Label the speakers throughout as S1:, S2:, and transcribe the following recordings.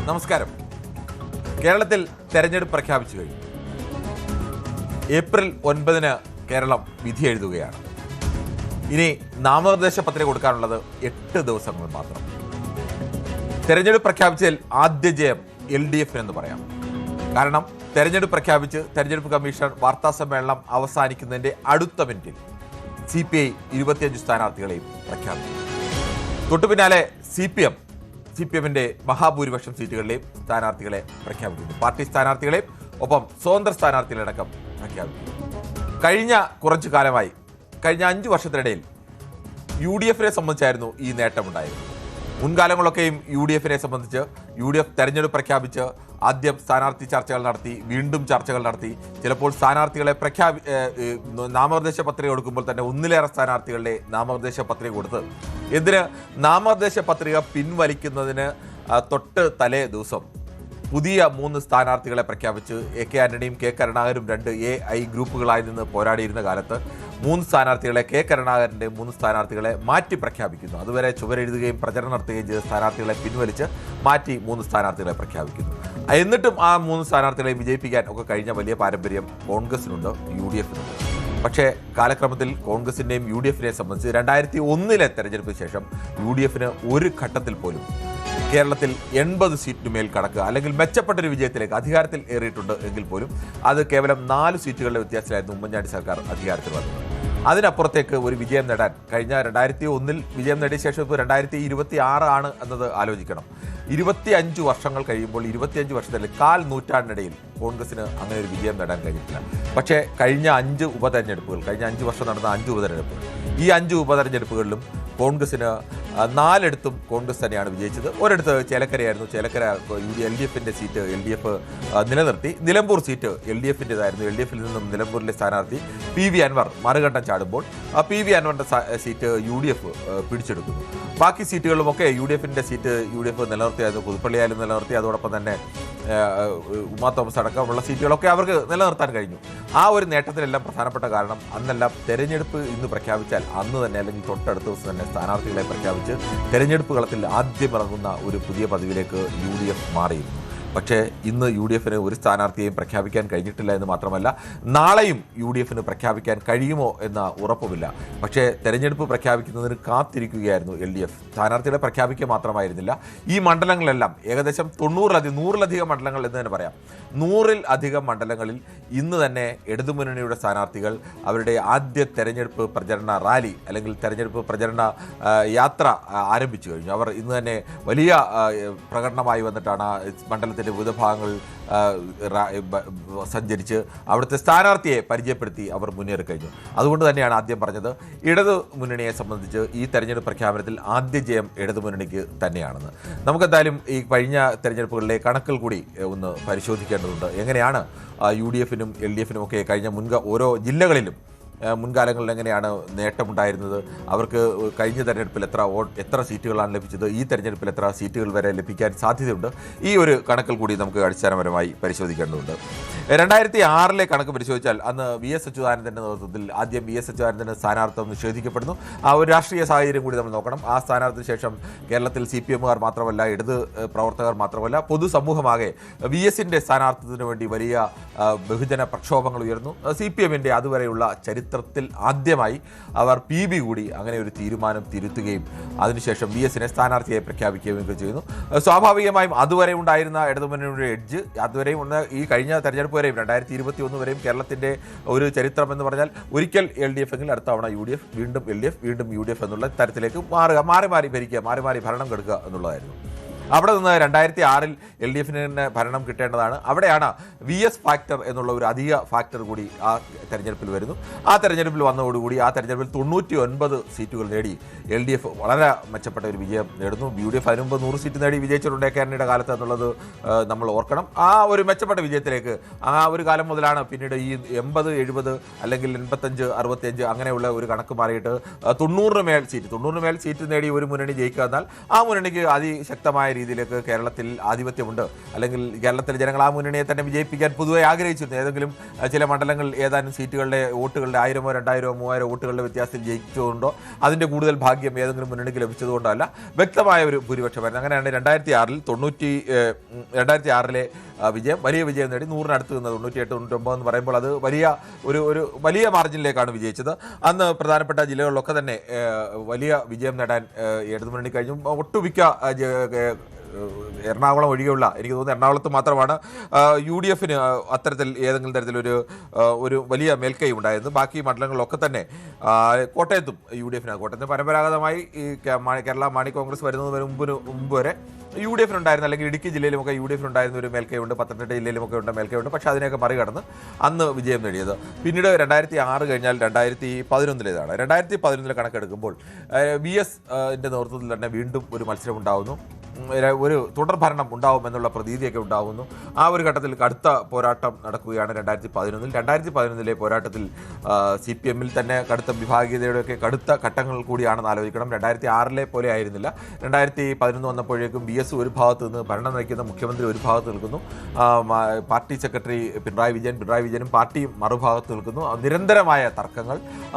S1: നമസ്കാരം. കേരളത്തിൽ തെരഞ്ഞെടുപ്പ് പ്രഖ്യാപിച്ചു കഴിഞ്ഞു. ഏപ്രിൽ 9 കേരളം വിധി എഴുതുകയാണ്. ഇനി നാമനിർദ്ദേശ പത്രിക കൊടുക്കാനുള്ളത് 8 ദിവസങ്ങൾ മാത്രം. തെരഞ്ഞെടുപ്പ് പ്രഖ്യാപിച്ചതിൽ ആദ്യ ജയം LDF എന്ന് പറയാം. കാരണം തെരഞ്ഞെടുപ്പ് പ്രഖ്യാപിച്ച് തെരഞ്ഞെടുപ്പ് കമ്മീഷൻ വാർത്താ സമ്മേളനം അവസാനിക്കുന്നതിൻ്റെ അടുത്ത മിനിറ്റിൽ CPI 25 സ്ഥാനാർത്ഥികളെയും പ്രഖ്യാപിച്ചു. തൊട്ടുപിന്നാലെ CPMന്റെ മഹാഭൂരിപക്ഷം സീറ്റുകളിലെയും സ്ഥാനാർത്ഥികളെ പ്രഖ്യാപിക്കുന്നു. പാർട്ടി സ്ഥാനാർത്ഥികളെയും ഒപ്പം സ്വതന്ത്ര സ്ഥാനാർത്ഥികളടക്കം പ്രഖ്യാപിക്കുന്നു. കഴിഞ്ഞ കുറച്ചു കാലമായി, കഴിഞ്ഞ 5 വർഷത്തിനിടയിൽ UDFനെ സംബന്ധിച്ചായിരുന്നു ഈ നേട്ടമുണ്ടായത്. മുൻകാലങ്ങളൊക്കെയും UDFനെ സംബന്ധിച്ച് UDF തെരഞ്ഞെടുപ്പ് പ്രഖ്യാപിച്ച് ആദ്യം സ്ഥാനാർത്ഥി ചർച്ചകൾ നടത്തി, വീണ്ടും ചർച്ചകൾ നടത്തി, ചിലപ്പോൾ സ്ഥാനാർത്ഥികളെ നാമനിർദ്ദേശ പത്രിക കൊടുക്കുമ്പോൾ തന്നെ ഒന്നിലേറെ സ്ഥാനാർത്ഥികളുടെ നാമനിർദ്ദേശ പത്രിക കൊടുത്ത് എന്തിന് നാമനിർദ്ദേശ പത്രിക പിൻവലിക്കുന്നതിന് തൊട്ട് തലേ ദിവസം പുതിയ 3 സ്ഥാനാർത്ഥികളെ പ്രഖ്യാപിച്ച് AK ആന്റണിയും K കരുണാകരനും 2 AI ഗ്രൂപ്പുകളായി നിന്ന് പോരാടിയിരുന്ന കാലത്ത് 3 സ്ഥാനാർത്ഥികളെ, K കരുണാകരൻ്റെ 3 സ്ഥാനാർത്ഥികളെ മാറ്റി പ്രഖ്യാപിക്കുന്നു. അതുവരെ ചുവരെഴുതുകയും പ്രചരണം നടത്തുകയും ചെയ്ത സ്ഥാനാർത്ഥികളെ പിൻവലിച്ച് മാറ്റി 3 സ്ഥാനാർത്ഥികളെ പ്രഖ്യാപിക്കുന്നു. എന്നിട്ടും ആ 3 സ്ഥാനാർത്ഥികളെ വിജയിപ്പിക്കാൻ ഒക്കെ കഴിഞ്ഞ വലിയ പാരമ്പര്യം കോൺഗ്രസിനുണ്ട്, UDFനുണ്ട്. പക്ഷേ കാലക്രമത്തിൽ കോൺഗ്രസിൻ്റെയും UDFനെയും സംബന്ധിച്ച് 2001 തെരഞ്ഞെടുപ്പിന് ശേഷം UDFന് ഒരു ഘട്ടത്തിൽ പോലും കേരളത്തിൽ 80 സീറ്റിന് മേൽ കടക്കുക, അല്ലെങ്കിൽ മെച്ചപ്പെട്ടൊരു വിജയത്തിലേക്ക് അധികാരത്തിൽ ഏറിയിട്ടുണ്ട് എങ്കിൽ പോലും അത് കേവലം 4 സീറ്റുകളുടെ വ്യത്യാസത്തിലായിരുന്നു ഉമ്മൻചാണ്ടി സർക്കാർ അധികാരത്തിൽ വന്നത്. അതിനപ്പുറത്തേക്ക് ഒരു വിജയം നേടാൻ കഴിഞ്ഞ 2001 വിജയം നേടിയ ശേഷം ഇപ്പോൾ 2026 ആണ് എന്നത് ആലോചിക്കണം. 25 വർഷങ്ങൾ കഴിയുമ്പോൾ 25 വർഷത്തിൽ 1/4 നൂറ്റാണ്ടിനിടയിൽ കോൺഗ്രസിന് അങ്ങനെ ഒരു വിജയം നേടാൻ കഴിഞ്ഞിട്ടില്ല. പക്ഷേ കഴിഞ്ഞ 5 ഉപതെരഞ്ഞെടുപ്പുകൾ, കഴിഞ്ഞ 5 വർഷം നടന്ന 5 ഉപതെരഞ്ഞെടുപ്പുകൾ, ഈ 5 ഉപതെരഞ്ഞെടുപ്പുകളിലും കോൺഗ്രസിന് 4 കോൺഗ്രസ് തന്നെയാണ് വിജയിച്ചത്. ഒരിടത്ത് ചേലക്കരയായിരുന്നു. ചേലക്കര LDFന്റെ സീറ്റ് LDF നിലനിർത്തി. നിലമ്പൂർ സീറ്റ് LDFൻ്റെതായിരുന്നു. LDFിൽ നിന്നും നിലമ്പൂരിലെ സ്ഥാനാർത്ഥി PV അൻവർ മറുകണ്ഠം ചാടുമ്പോൾ PV അൻവറിൻ്റെ സീറ്റ് UDF പിടിച്ചെടുക്കുന്നു. ബാക്കി സീറ്റുകളിലുമൊക്കെ UDFന്റെ സീറ്റ് UDF നിലനിർത്തിയായിരുന്നു. പുതുപ്പള്ളിയായാലും നിലനിർത്തി. അതോടൊപ്പം തന്നെ ഉമാ തോമസ് അടക്കമുള്ള സീറ്റുകളൊക്കെ അവർക്ക് നിലനിർത്താൻ കഴിഞ്ഞു. ആ ഒരു നേട്ടത്തിനെല്ലാം പ്രധാനപ്പെട്ട കാരണം അന്നെല്ലാം തെരഞ്ഞെടുപ്പ് ഇന്ന് പ്രഖ്യാപിച്ചാൽ അന്ന് തന്നെ അല്ലെങ്കിൽ തൊട്ടടുത്ത ദിവസം തന്നെ സ്ഥാനാർത്ഥികളെ പ്രഖ്യാപിച്ച് തെരഞ്ഞെടുപ്പ് കളത്തിൽ ആദ്യം ഇറങ്ങുന്ന ഒരു പുതിയ പദവിയിലേക്ക് UDF മാറിയിരുന്നു. പക്ഷേ ഇന്ന് UDFന് ഒരു സ്ഥാനാർത്ഥിയെയും പ്രഖ്യാപിക്കാൻ കഴിഞ്ഞിട്ടില്ല എന്ന് മാത്രമല്ല, നാളെയും UDFന് പ്രഖ്യാപിക്കാൻ കഴിയുമോ എന്ന ഉറപ്പുമില്ല. പക്ഷേ തെരഞ്ഞെടുപ്പ് പ്രഖ്യാപിക്കുന്നതിന് കാത്തിരിക്കുകയായിരുന്നു LDF. സ്ഥാനാർത്ഥികളെ പ്രഖ്യാപിക്കുക മാത്രമായിരുന്നില്ല, ഈ മണ്ഡലങ്ങളെല്ലാം ഏകദേശം 100-ലധികം മണ്ഡലങ്ങൾ എന്ന് തന്നെ പറയാം. 100-ലധികം മണ്ഡലങ്ങളിൽ ഇന്ന് തന്നെ ഇടതുമുന്നണിയുടെ സ്ഥാനാർത്ഥികൾ അവരുടെ ആദ്യ തെരഞ്ഞെടുപ്പ് പ്രചരണ റാലി അല്ലെങ്കിൽ തെരഞ്ഞെടുപ്പ് പ്രചരണ യാത്ര ആരംഭിച്ചു കഴിഞ്ഞു. അവർ ഇന്ന് തന്നെ വലിയ പ്രകടനമായി വന്നിട്ടാണ് മണ്ഡലത്തിൻ്റെ വിവിധ ഭാഗങ്ങൾ സഞ്ചരിച്ച് അവിടുത്തെ സ്ഥാനാർത്ഥിയെ പരിചയപ്പെടുത്തി അവർ മുന്നേറിക്കഴിഞ്ഞു. അതുകൊണ്ട് തന്നെയാണ് ആദ്യം പറഞ്ഞത്, ഇടതു മുന്നണിയെ സംബന്ധിച്ച് ഈ തെരഞ്ഞെടുപ്പ് പ്രഖ്യാപനത്തിൽ ആദ്യ ജയം ഇടതു മുന്നണിക്ക് തന്നെയാണെന്ന്. നമുക്കെന്തായാലും ഈ കഴിഞ്ഞ തെരഞ്ഞെടുപ്പുകളിലെ കണക്കുകൾ കൂടി ഒന്ന് പരിശോധിക്കേണ്ടതുണ്ട്. എങ്ങനെയാണ് UDFനും LDFനും ഒക്കെ കഴിഞ്ഞ ഓരോ ജില്ലകളിലും മുൻകാലങ്ങളിൽ എങ്ങനെയാണ് നേട്ടമുണ്ടായിരുന്നത്, അവർക്ക് കഴിഞ്ഞ തെരഞ്ഞെടുപ്പിൽ എത്ര സീറ്റുകളാണ് ലഭിച്ചത്, ഈ തെരഞ്ഞെടുപ്പിൽ എത്ര സീറ്റുകൾ വരെ ലഭിക്കാൻ സാധ്യതയുണ്ട്, ഈ ഒരു കണക്കിൽ കൂടി നമുക്ക് അടിസ്ഥാനപരമായി പരിശോധിക്കേണ്ടതുണ്ട്. 2006 കണക്ക് പരിശോധിച്ചാൽ അന്ന് VS അച്യുതാനന്ദൻ്റെ നേതൃത്വത്തിൽ ആദ്യം VS അച്യുതാനന്ദൻ്റെ സ്ഥാനാർത്ഥിത്വം നിഷേധിക്കപ്പെടുന്നു. ആ ഒരു രാഷ്ട്രീയ സാഹചര്യം കൂടി നമ്മൾ നോക്കണം. ആ സ്ഥാനാർത്ഥിന് ശേഷം കേരളത്തിൽ CPMകാർ മാത്രമല്ല, ഇടത് പ്രവർത്തകർ മാത്രമല്ല, പൊതുസമൂഹമാകെ VSൻ്റെ സ്ഥാനാർത്ഥിത്വത്തിന് വേണ്ടി വലിയ ബഹുജന പ്രക്ഷോഭങ്ങൾ ഉയർന്നു. CPMൻ്റെ അതുവരെയുള്ള ചരിത്രത്തിൽ ആദ്യമായി അവർ PB കൂടി അങ്ങനെ ഒരു തീരുമാനം തിരുത്തുകയും അതിനുശേഷം VSനെ സ്ഥാനാർത്ഥിയായി പ്രഖ്യാപിക്കുകയും ഒക്കെ ചെയ്യുന്നു. സ്വാഭാവികമായും അതുവരെ ഉണ്ടായിരുന്ന ഇടതുമുന്നണിയുടെ എഡ്ജ്, അതുവരെയും ഉണ്ട് ഈ കഴിഞ്ഞ തെരഞ്ഞെടുപ്പ് വരെയും 2021 വരെയും കേരളത്തിൻ്റെ ഒരു ചരിത്രം എന്ന് പറഞ്ഞാൽ ഒരിക്കൽ LDF എങ്കിൽ അടുത്ത തവണ UDF, വീണ്ടും LDF, വീണ്ടും UDF എന്നുള്ള തരത്തിലേക്ക് മാറി ഭരിക്കുക, മാറി ഭരണം കെടുക്കുക എന്നുള്ളതായിരുന്നു. അവിടെ നിന്ന് 2006 LDFന് ഭരണം കിട്ടേണ്ടതാണ്. അവിടെയാണ് VS ഫാക്ടർ എന്നുള്ള ഒരു അധിക ഫാക്ടർ കൂടി ആ തെരഞ്ഞെടുപ്പിൽ വരുന്നു. ആ തെരഞ്ഞെടുപ്പിൽ വന്നതോടുകൂടി ആ തെരഞ്ഞെടുപ്പിൽ 99 സീറ്റുകൾ നേടി LDF വളരെ മെച്ചപ്പെട്ട ഒരു വിജയം നേടുന്നു. UDF അതിന് മുമ്പ് 100 സീറ്റ് നേടി വിജയിച്ചിട്ടുണ്ട് കേരളയുടെ കാലത്ത് എന്നുള്ളത് നമ്മൾ ഓർക്കണം. ആ ഒരു മെച്ചപ്പെട്ട വിജയത്തിലേക്ക് ആ ഒരു കാലം മുതലാണ് പിന്നീട് ഈ 80, 70 അല്ലെങ്കിൽ 85, 65 അങ്ങനെയുള്ള ഒരു കണക്ക് മാറിയിട്ട് 90 മേൽ സീറ്റ് നേടി ഒരു മുന്നണി ജയിക്കുക എന്നാൽ ആ മുന്നണിക്ക് അതിശക്തമായ രീതിയിലേക്ക് കേരളത്തിൽ ആധിപത്യമുണ്ട്, അല്ലെങ്കിൽ കേരളത്തിലെ ജനങ്ങൾ ആ മുന്നണിയെ തന്നെ വിജയിപ്പിക്കാൻ പൊതുവെ ആഗ്രഹിച്ചിരുന്നു. ഏതെങ്കിലും ചില മണ്ഡലങ്ങൾ ഏതാനും സീറ്റുകളുടെ വോട്ടുകളുടെ 1000, 2000, 3000 വോട്ടുകളുടെ വ്യത്യാസത്തിൽ ജയിച്ചതുകൊണ്ടോ അതിൻ്റെ കൂടുതൽ ഭാഗ്യം ഏതെങ്കിലും മുന്നണിക്ക് ലഭിച്ചതുകൊണ്ടോ അല്ല, വ്യക്തമായ ഒരു ഭൂരിപക്ഷമായിരുന്നു. അങ്ങനെയാണ് 2006-ലെ വിജയം, വലിയ വിജയം നേടി 100-നടുത്ത് നിന്ന് 98, 99 എന്ന് പറയുമ്പോൾ അത് വലിയ മാർജിനിലേക്കാണ് വിജയിച്ചത്. അന്ന് പ്രധാനപ്പെട്ട ജില്ലകളിലൊക്കെ തന്നെ വലിയ വിജയം നേടാൻ ഇടതുമുന്നണി കഴിഞ്ഞു. ഒട്ടുമിക്ക എറണാകുളം ഒഴികെയുള്ള, എനിക്ക് തോന്നുന്നു എറണാകുളത്ത് മാത്രമാണ് UDF-ന് അത്തരത്തിൽ ഏതെങ്കിലും തരത്തിലൊരു വലിയ മേൽക്കൈ ഉണ്ടായിരുന്നു. ബാക്കി മണ്ഡലങ്ങളിലൊക്കെ തന്നെ കോട്ടയത്തും UDF-ന്, കോട്ടയത്ത് പരമ്പരാഗതമായി ഈ കേരള മാണി കോൺഗ്രസ് വരുന്നതിന് മുമ്പ് വരെ UDF-നുണ്ടായിരുന്നു, അല്ലെങ്കിൽ ഇടുക്കി ജില്ലയിലുമൊക്കെ UDF-നുണ്ടായിരുന്ന ഒരു മേൽക്കൈയുണ്ട്, പത്തനംതിട്ട ജില്ലയിലുമൊക്കെ ഉണ്ട് മേൽക്കൈയുണ്ട്. പക്ഷേ അതിനെയൊക്കെ മറികടന്ന് അന്ന് വിജയം നേടിയത്. പിന്നീട് 2006 കഴിഞ്ഞാൽ 2011-ലേതാണ്. 2011 കണക്കെടുക്കുമ്പോൾ VS-ന്റെ നേതൃത്വത്തിൽ തന്നെ വീണ്ടും ഒരു മത്സരം ഉണ്ടാകുന്നു. ഒരു തുടർ ഭരണം ഉണ്ടാവുമെന്നുള്ള പ്രതീതിയൊക്കെ ഉണ്ടാകുന്നു. ആ ഒരു ഘട്ടത്തിൽ കടുത്ത പോരാട്ടം നടക്കുകയാണ് 2011-ൽ. 2011-ലെ പോരാട്ടത്തിൽ CPM-ൽ തന്നെ കടുത്ത വിഭാഗീയതയുടെയൊക്കെ കടുത്ത ഘട്ടങ്ങൾ കൂടിയാണെന്ന് ആലോചിക്കണം. 2006-ലെ പോലെ ആയിരുന്നില്ല. 2011 വന്നപ്പോഴേക്കും VS ഒരു ഭാഗത്ത് നിന്ന് ഭരണം നയിക്കുന്ന മുഖ്യമന്ത്രി ഒരു ഭാഗത്ത് നിൽക്കുന്നു, പാർട്ടി സെക്രട്ടറി പിണറായി വിജയനും പാർട്ടിയും മറുഭാഗത്ത് നിൽക്കുന്നു. നിരന്തരമായ തർക്കങ്ങൾ,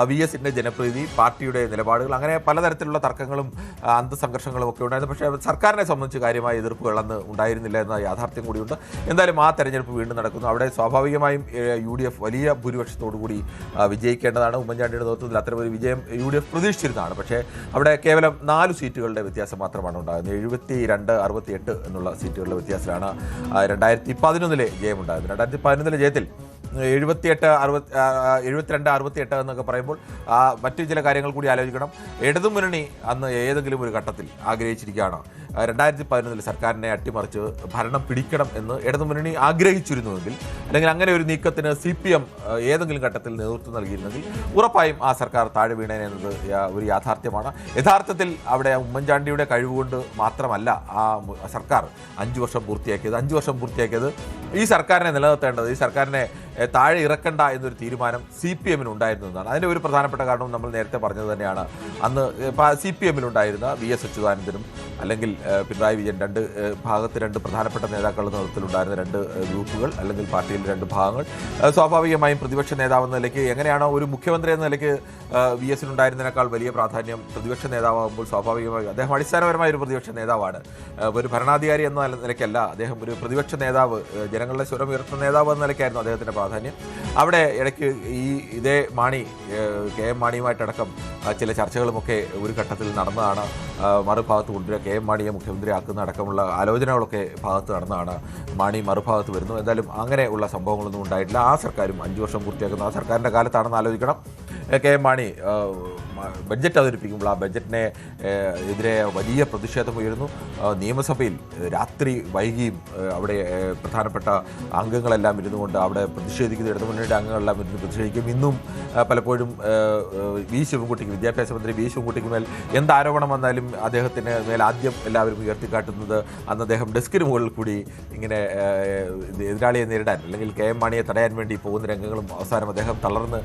S1: VS-ന്റെ ജനപ്രീതി, പാർട്ടിയുടെ നിലപാടുകൾ, അങ്ങനെ പലതരത്തിലുള്ള തർക്കങ്ങളും അന്തസംഘർഷങ്ങളും ഒക്കെ ഉണ്ടായിരുന്നു. പക്ഷേ സർക്കാരിനെ സംബന്ധിച്ച് കാര്യമായ എതിർപ്പുകൾ അന്ന് ഉണ്ടായിരുന്നില്ല എന്ന യാഥാർത്ഥ്യം കൂടിയുണ്ട്. എന്തായാലും ആ തെരഞ്ഞെടുപ്പ് വീണ്ടും നടക്കുന്നു. അവിടെ സ്വാഭാവികമായും UDF വലിയ ഭൂരിപക്ഷത്തോടുകൂടി വിജയിക്കേണ്ടതാണ്. ഉമ്മൻചാണ്ടിയുടെ നേതൃത്വത്തിൽ അത്തരമൊരു വിജയം UDF പ്രതീക്ഷിച്ചിരുന്നതാണ്. പക്ഷേ അവിടെ കേവലം 4 സീറ്റുകളുടെ വ്യത്യാസം മാത്രമാണ് ഉണ്ടാകുന്നത്. 72-68 എന്നുള്ള സീറ്റുകളുടെ വ്യത്യാസത്തിലാണ് 2011-ലെ ജയമുണ്ടായത്. 2011-ലെ ജയത്തിൽ 72-68 എന്നൊക്കെ പറയുമ്പോൾ മറ്റു ചില കാര്യങ്ങൾ കൂടി ആലോചിക്കണം. ഇടതുമുന്നണി അന്ന് ഏതെങ്കിലും ഒരു ഘട്ടത്തിൽ ആഗ്രഹിച്ചിരിക്കുകയാണ് 2011 സർക്കാരിനെ അട്ടിമറിച്ച് ഭരണം പിടിക്കണം എന്ന് ഇടതുമുന്നണി ആഗ്രഹിച്ചിരുന്നുവെങ്കിൽ, അല്ലെങ്കിൽ അങ്ങനെ ഒരു നീക്കത്തിന് CPM ഏതെങ്കിലും ഘട്ടത്തിൽ നേതൃത്വം നൽകിയിരുന്നെങ്കിൽ ഉറപ്പായും ആ സർക്കാർ താഴെ വീണേനെ എന്നത് ഒരു യാഥാർത്ഥ്യമാണ്. യഥാർത്ഥത്തിൽ അവിടെ ഉമ്മൻചാണ്ടിയുടെ കഴിവുകൊണ്ട് മാത്രമല്ല ആ സർക്കാർ 5 വർഷം പൂർത്തിയാക്കിയത്. 5 വർഷം പൂർത്തിയാക്കിയത് ഈ സർക്കാരിനെ നിലനിർത്തേണ്ടത്, ഈ സർക്കാരിനെ താഴെ ഇറക്കണ്ട എന്നൊരു തീരുമാനം CPM-ന് ഉണ്ടായിരുന്നു എന്നാണ്. അതിൻ്റെ ഒരു പ്രധാനപ്പെട്ട കാരണം നമ്മൾ നേരത്തെ പറഞ്ഞത് തന്നെയാണ്. അന്ന് CPM-ലുണ്ടായിരുന്ന VS അച്യുതാനന്ദനും അല്ലെങ്കിൽ പിണറായി വിജയൻ, രണ്ട് പ്രധാനപ്പെട്ട നേതാക്കളുടെ നേതൃത്വത്തിലുണ്ടായിരുന്ന 2 ഗ്രൂപ്പുകൾ, അല്ലെങ്കിൽ പാർട്ടിയിലെ 2 ഭാഗങ്ങൾ. സ്വാഭാവികമായും പ്രതിപക്ഷ നേതാവെന്ന നിലയ്ക്ക് എങ്ങനെയാണോ ഒരു മുഖ്യമന്ത്രി എന്ന നിലയ്ക്ക് VS-നുണ്ടായിരുന്നതിനേക്കാൾ വലിയ പ്രാധാന്യം പ്രതിപക്ഷ നേതാവാകുമ്പോൾ സ്വാഭാവികമായും അദ്ദേഹം അടിസ്ഥാനപരമായ ഒരു പ്രതിപക്ഷ നേതാവാണ്. ഒരു ഭരണാധികാരി എന്ന നിലയ്ക്കല്ല, അദ്ദേഹം ഒരു പ്രതിപക്ഷ നേതാവ്, ജനങ്ങളുടെ സ്വരം ഉയർത്തുന്ന നേതാവ് എന്ന നിലയ്ക്കായിരുന്നു അദ്ദേഹത്തിൻ്റെ പ്രാധാന്യം. അവിടെ ഇടയ്ക്ക് ഇതേ മാണി, KM മാണിയുമായിട്ടടക്കം ചില ചർച്ചകളുമൊക്കെ ഒരു ഘട്ടത്തിൽ നടന്നതാണ്. മറുഭാഗത്ത് കൊണ്ടുവരിക, KM മാണിയെ മുഖ്യമന്ത്രിയാക്കുന്ന അടക്കമുള്ള ആലോചനകളൊക്കെ ഭാഗത്ത് നടന്നതാണ്. മാണി മറുഭാഗത്ത് വരുന്നു. എന്തായാലും അങ്ങനെയുള്ള സംഭവങ്ങളൊന്നും ഉണ്ടായിട്ടില്ല. ആ സർക്കാരും 5 വർഷം പൂർത്തിയാക്കുന്ന ആ സർക്കാരിൻ്റെ കാലത്താണെന്ന് ആലോചിക്കണം. KM മാണി ബഡ്ജറ്റ് അവതരിപ്പിക്കുമ്പോൾ ആ ബഡ്ജറ്റിനെ എതിരെ വലിയ പ്രതിഷേധം ഉയരുന്നു. നിയമസഭയിൽ രാത്രി വൈകിയും അവിടെ പ്രധാനപ്പെട്ട അംഗങ്ങളെല്ലാം ഇരുന്നുകൊണ്ട് അവിടെ പ്രതിഷേധിക്കുന്ന ഇടതുമുന്നണിയുടെ അംഗങ്ങളെല്ലാം ഇരുന്ന് പ്രതിഷേധിക്കും. ഇന്നും പലപ്പോഴും ശിവൻകുട്ടിക്ക്, വിദ്യാഭ്യാസ മന്ത്രി ശിവൻകുട്ടിക്ക് മേൽ എന്ത് ആരോപണം വന്നാലും അദ്ദേഹത്തിന് മേൽ ആദ്യം എല്ലാവരും ഉയർത്തിക്കാട്ടുന്നത് അന്ന് അദ്ദേഹം ഡെസ്കിന് മുകളിൽ കൂടി ഇങ്ങനെ എതിരാളിയെ നേരിടാൻ, അല്ലെങ്കിൽ KM മാണിയെ തടയാൻ വേണ്ടി പോകുന്ന രംഗങ്ങളും അവസാനം അദ്ദേഹം തളർന്ന്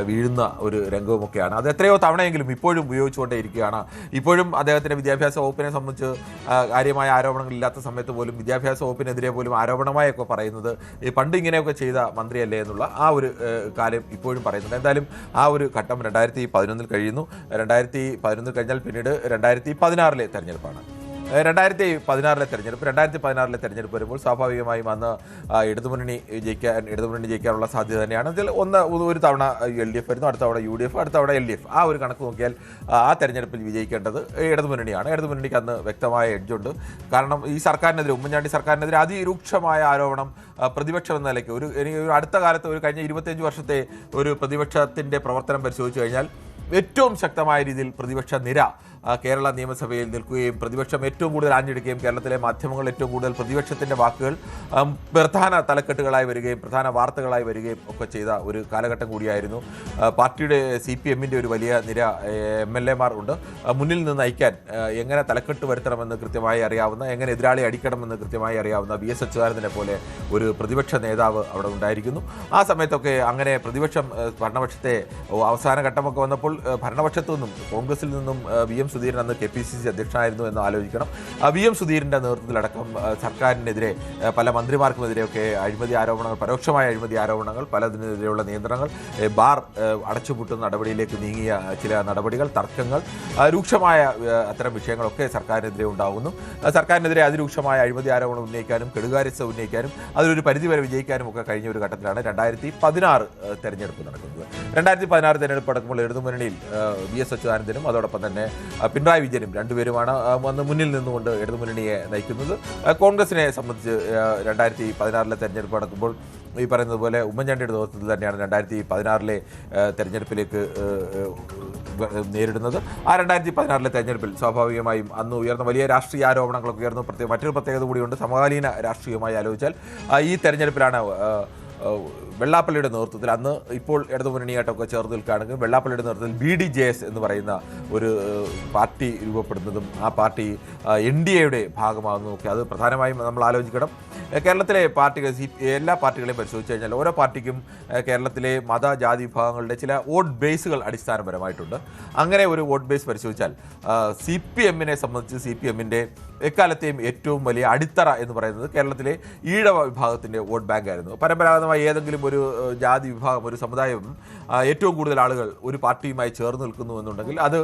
S1: വീഴുന്ന ഒരു രംഗവുമൊക്കെയാണ്. അത് എത്രയോ തവണയെങ്കിലും ഇപ്പോഴും ഉപയോഗിച്ചുകൊണ്ടേയിരിക്കുകയാണ്. ഇപ്പോഴും അദ്ദേഹത്തിൻ്റെ വിദ്യാഭ്യാസ വകുപ്പിനെ സംബന്ധിച്ച് കാര്യമായ ആരോപണങ്ങളില്ലാത്ത സമയത്ത് പോലും വിദ്യാഭ്യാസ വകുപ്പിനെതിരെ പോലും ആരോപണമായൊക്കെ പറയുന്നത് ഈ പണ്ട് ഇങ്ങനെയൊക്കെ ചെയ്ത മന്ത്രിയല്ലേ എന്നുള്ള ആ ഒരു കാര്യം ഇപ്പോഴും പറയുന്നുണ്ട്. എന്തായാലും ആ ഒരു ഘട്ടം 2011 കഴിയുന്നു. 2011 കഴിഞ്ഞാൽ പിന്നീട് 2016-ലെ തെരഞ്ഞെടുപ്പാണ്. 2016-ലെ തെരഞ്ഞെടുപ്പ് വരുമ്പോൾ സ്വാഭാവികമായും അന്ന് ഇടതുമുന്നണി ജയിക്കാനുള്ള സാധ്യത തന്നെയാണ്. അതിൽ ഒരു തവണ LDF വരുന്നു, അടുത്ത തവണ UDF, അടുത്ത തവണ LDF. ആ ഒരു കണക്ക് നോക്കിയാൽ ആ തെരഞ്ഞെടുപ്പിൽ വിജയിക്കേണ്ടത് ഇടതുമുന്നണിയാണ്. ഇടതുമുന്നണിക്ക് അന്ന് വ്യക്തമായ എഡ്ജുണ്ട്. കാരണം ഈ സർക്കാരിനെതിരെ, ഉമ്മൻചാണ്ടി സർക്കാരിനെതിരെ അതിരൂക്ഷമായ ആരോപണം പ്രതിപക്ഷം എന്ന നിലയ്ക്ക് അടുത്ത കാലത്ത് കഴിഞ്ഞ 25 വർഷത്തെ ഒരു പ്രതിപക്ഷത്തിൻ്റെ പ്രവർത്തനം പരിശോധിച്ചു കഴിഞ്ഞാൽ ഏറ്റവും ശക്തമായ രീതിയിൽ പ്രതിപക്ഷ നിര കേരള നിയമസഭയിൽ നിൽക്കുകയും പ്രതിപക്ഷം ഏറ്റവും കൂടുതൽ ആഞ്ഞെടുക്കുകയും കേരളത്തിലെ മാധ്യമങ്ങൾ ഏറ്റവും കൂടുതൽ പ്രതിപക്ഷത്തിൻ്റെ വാക്കുകൾ പ്രധാന തലക്കെട്ടുകളായി വരികയും പ്രധാന വാർത്തകളായി വരികയും ഒക്കെ ചെയ്ത ഒരു കാലഘട്ടം കൂടിയായിരുന്നു. പാർട്ടിയുടെ CPM-ൻ്റെ ഒരു വലിയ നിര MLA-മാർ ഉണ്ട്. മുന്നിൽ നിന്ന് നയിക്കാൻ എങ്ങനെ തലക്കെട്ട് വരുത്തണമെന്ന് കൃത്യമായി അറിയാവുന്ന, എങ്ങനെ എതിരാളി അടിക്കണമെന്ന് കൃത്യമായി അറിയാവുന്ന VS അച്യുതാനന്ദനെ പോലെ ഒരു പ്രതിപക്ഷ നേതാവ് അവിടെ ഉണ്ടായിരിക്കുന്നു. ആ സമയത്തൊക്കെ അങ്ങനെ പ്രതിപക്ഷം ഭരണപക്ഷത്തെ അവസാന ഘട്ടമൊക്കെ വന്നപ്പോൾ ഭരണപക്ഷത്തു നിന്നും കോൺഗ്രസിൽ നിന്നും VM സുധീരൻ അന്ന് KPCC അധ്യക്ഷനായിരുന്നു എന്ന് ആലോചിക്കണം. VM സുധീരൻ്റെ നേതൃത്വത്തിലടക്കം സർക്കാരിനെതിരെ പല മന്ത്രിമാർക്കുമെതിരെയൊക്കെ അഴിമതി ആരോപണങ്ങൾ, പരോക്ഷമായ അഴിമതി ആരോപണങ്ങൾ, പലതിനെതിരെയുള്ള നിയന്ത്രണങ്ങൾ, ബാർ അടച്ചുപൂട്ടുന്ന നടപടിയിലേക്ക് നീങ്ങിയ ചില നടപടികൾ, തർക്കങ്ങൾ, രൂക്ഷമായ അത്തരം വിഷയങ്ങളൊക്കെ സർക്കാരിനെതിരെ ഉണ്ടാകുന്നു. സർക്കാരിനെതിരെ അതിരൂക്ഷമായ അഴിമതി ആരോപണം ഉന്നയിക്കാനും കെടുകാര്യസ്ഥ ഉന്നയിക്കാനും അതിലൊരു പരിധിവരെ വിജയിക്കാനും ഒക്കെ കഴിഞ്ഞ ഒരു ഘട്ടത്തിലാണ് 2016 തെരഞ്ഞെടുപ്പ് നടക്കുന്നത്. 2016 തെരഞ്ഞെടുപ്പ് നടക്കുമ്പോൾ ഇടതുമുന്നണിയിൽ VS അച്യുതാനന്ദനും അതോടൊപ്പം തന്നെ പിണറായി വിജയനും രണ്ടുപേരുമാണ് വന്ന് മുന്നിൽ നിന്നുകൊണ്ട് ഇടതുമുന്നണിയെ നയിക്കുന്നത്. കോൺഗ്രസിനെ സംബന്ധിച്ച് 2016 തെരഞ്ഞെടുപ്പ് നടക്കുമ്പോൾ ഈ പറയുന്നത് പോലെ ഉമ്മൻചാണ്ടിയുടെ നേതൃത്വത്തിൽ തന്നെയാണ് 2016 തെരഞ്ഞെടുപ്പിലേക്ക് നേരിടുന്നത്. ആ 2016 തെരഞ്ഞെടുപ്പിൽ സ്വാഭാവികമായും അന്ന് ഉയർന്ന വലിയ രാഷ്ട്രീയ ആരോപണങ്ങളൊക്കെ ഉയർന്നു. മറ്റൊരു പ്രത്യേകത കൂടിയുണ്ട്. സമകാലീന രാഷ്ട്രീയമായി ആലോചിച്ചാൽ ഈ തെരഞ്ഞെടുപ്പിലാണ് വെള്ളാപ്പള്ളിയുടെ നേതൃത്വത്തിൽ, അന്ന് ഇപ്പോൾ ഇടതുമുന്നണിയായിട്ടൊക്കെ ചേർന്ന് നിൽക്കുകയാണെങ്കിൽ വെള്ളാപ്പള്ളിയുടെ നേതൃത്വത്തിൽ BDJS എന്ന് പറയുന്ന ഒരു പാർട്ടി രൂപപ്പെടുന്നതും ആ പാർട്ടി NDAയുടെ ഭാഗമാകുന്നതൊക്കെ. അത് പ്രധാനമായും നമ്മൾ ആലോചിക്കണം. കേരളത്തിലെ പാർട്ടികൾ എല്ലാ പാർട്ടികളെയും പരിശോധിച്ച് കഴിഞ്ഞാൽ ഓരോ പാർട്ടിക്കും കേരളത്തിലെ മത ജാതി വിഭാഗങ്ങളുടെ ചില വോട്ട് ബേസുകൾ അടിസ്ഥാനപരമായിട്ടുണ്ട്. അങ്ങനെ ഒരു വോട്ട് ബേസ് പരിശോധിച്ചാൽ CPMനെ സംബന്ധിച്ച് CPMൻ്റെ എക്കാലത്തെയും ഏറ്റവും വലിയ അടിത്തറ എന്ന് പറയുന്നത് കേരളത്തിലെ ഈഴവ വിഭാഗത്തിൻ്റെ വോട്ട് ബാങ്ക് ആയിരുന്നു. പരമ്പരാഗതമായി ഏതെങ്കിലും ഒരു ജാതി വിഭാഗം, ഒരു സമുദായം ഏറ്റവും കൂടുതൽ ആളുകൾ ഒരു പാർട്ടിയുമായി ചേർന്ന് നിൽക്കുന്നു എന്നുണ്ടെങ്കിൽ അത്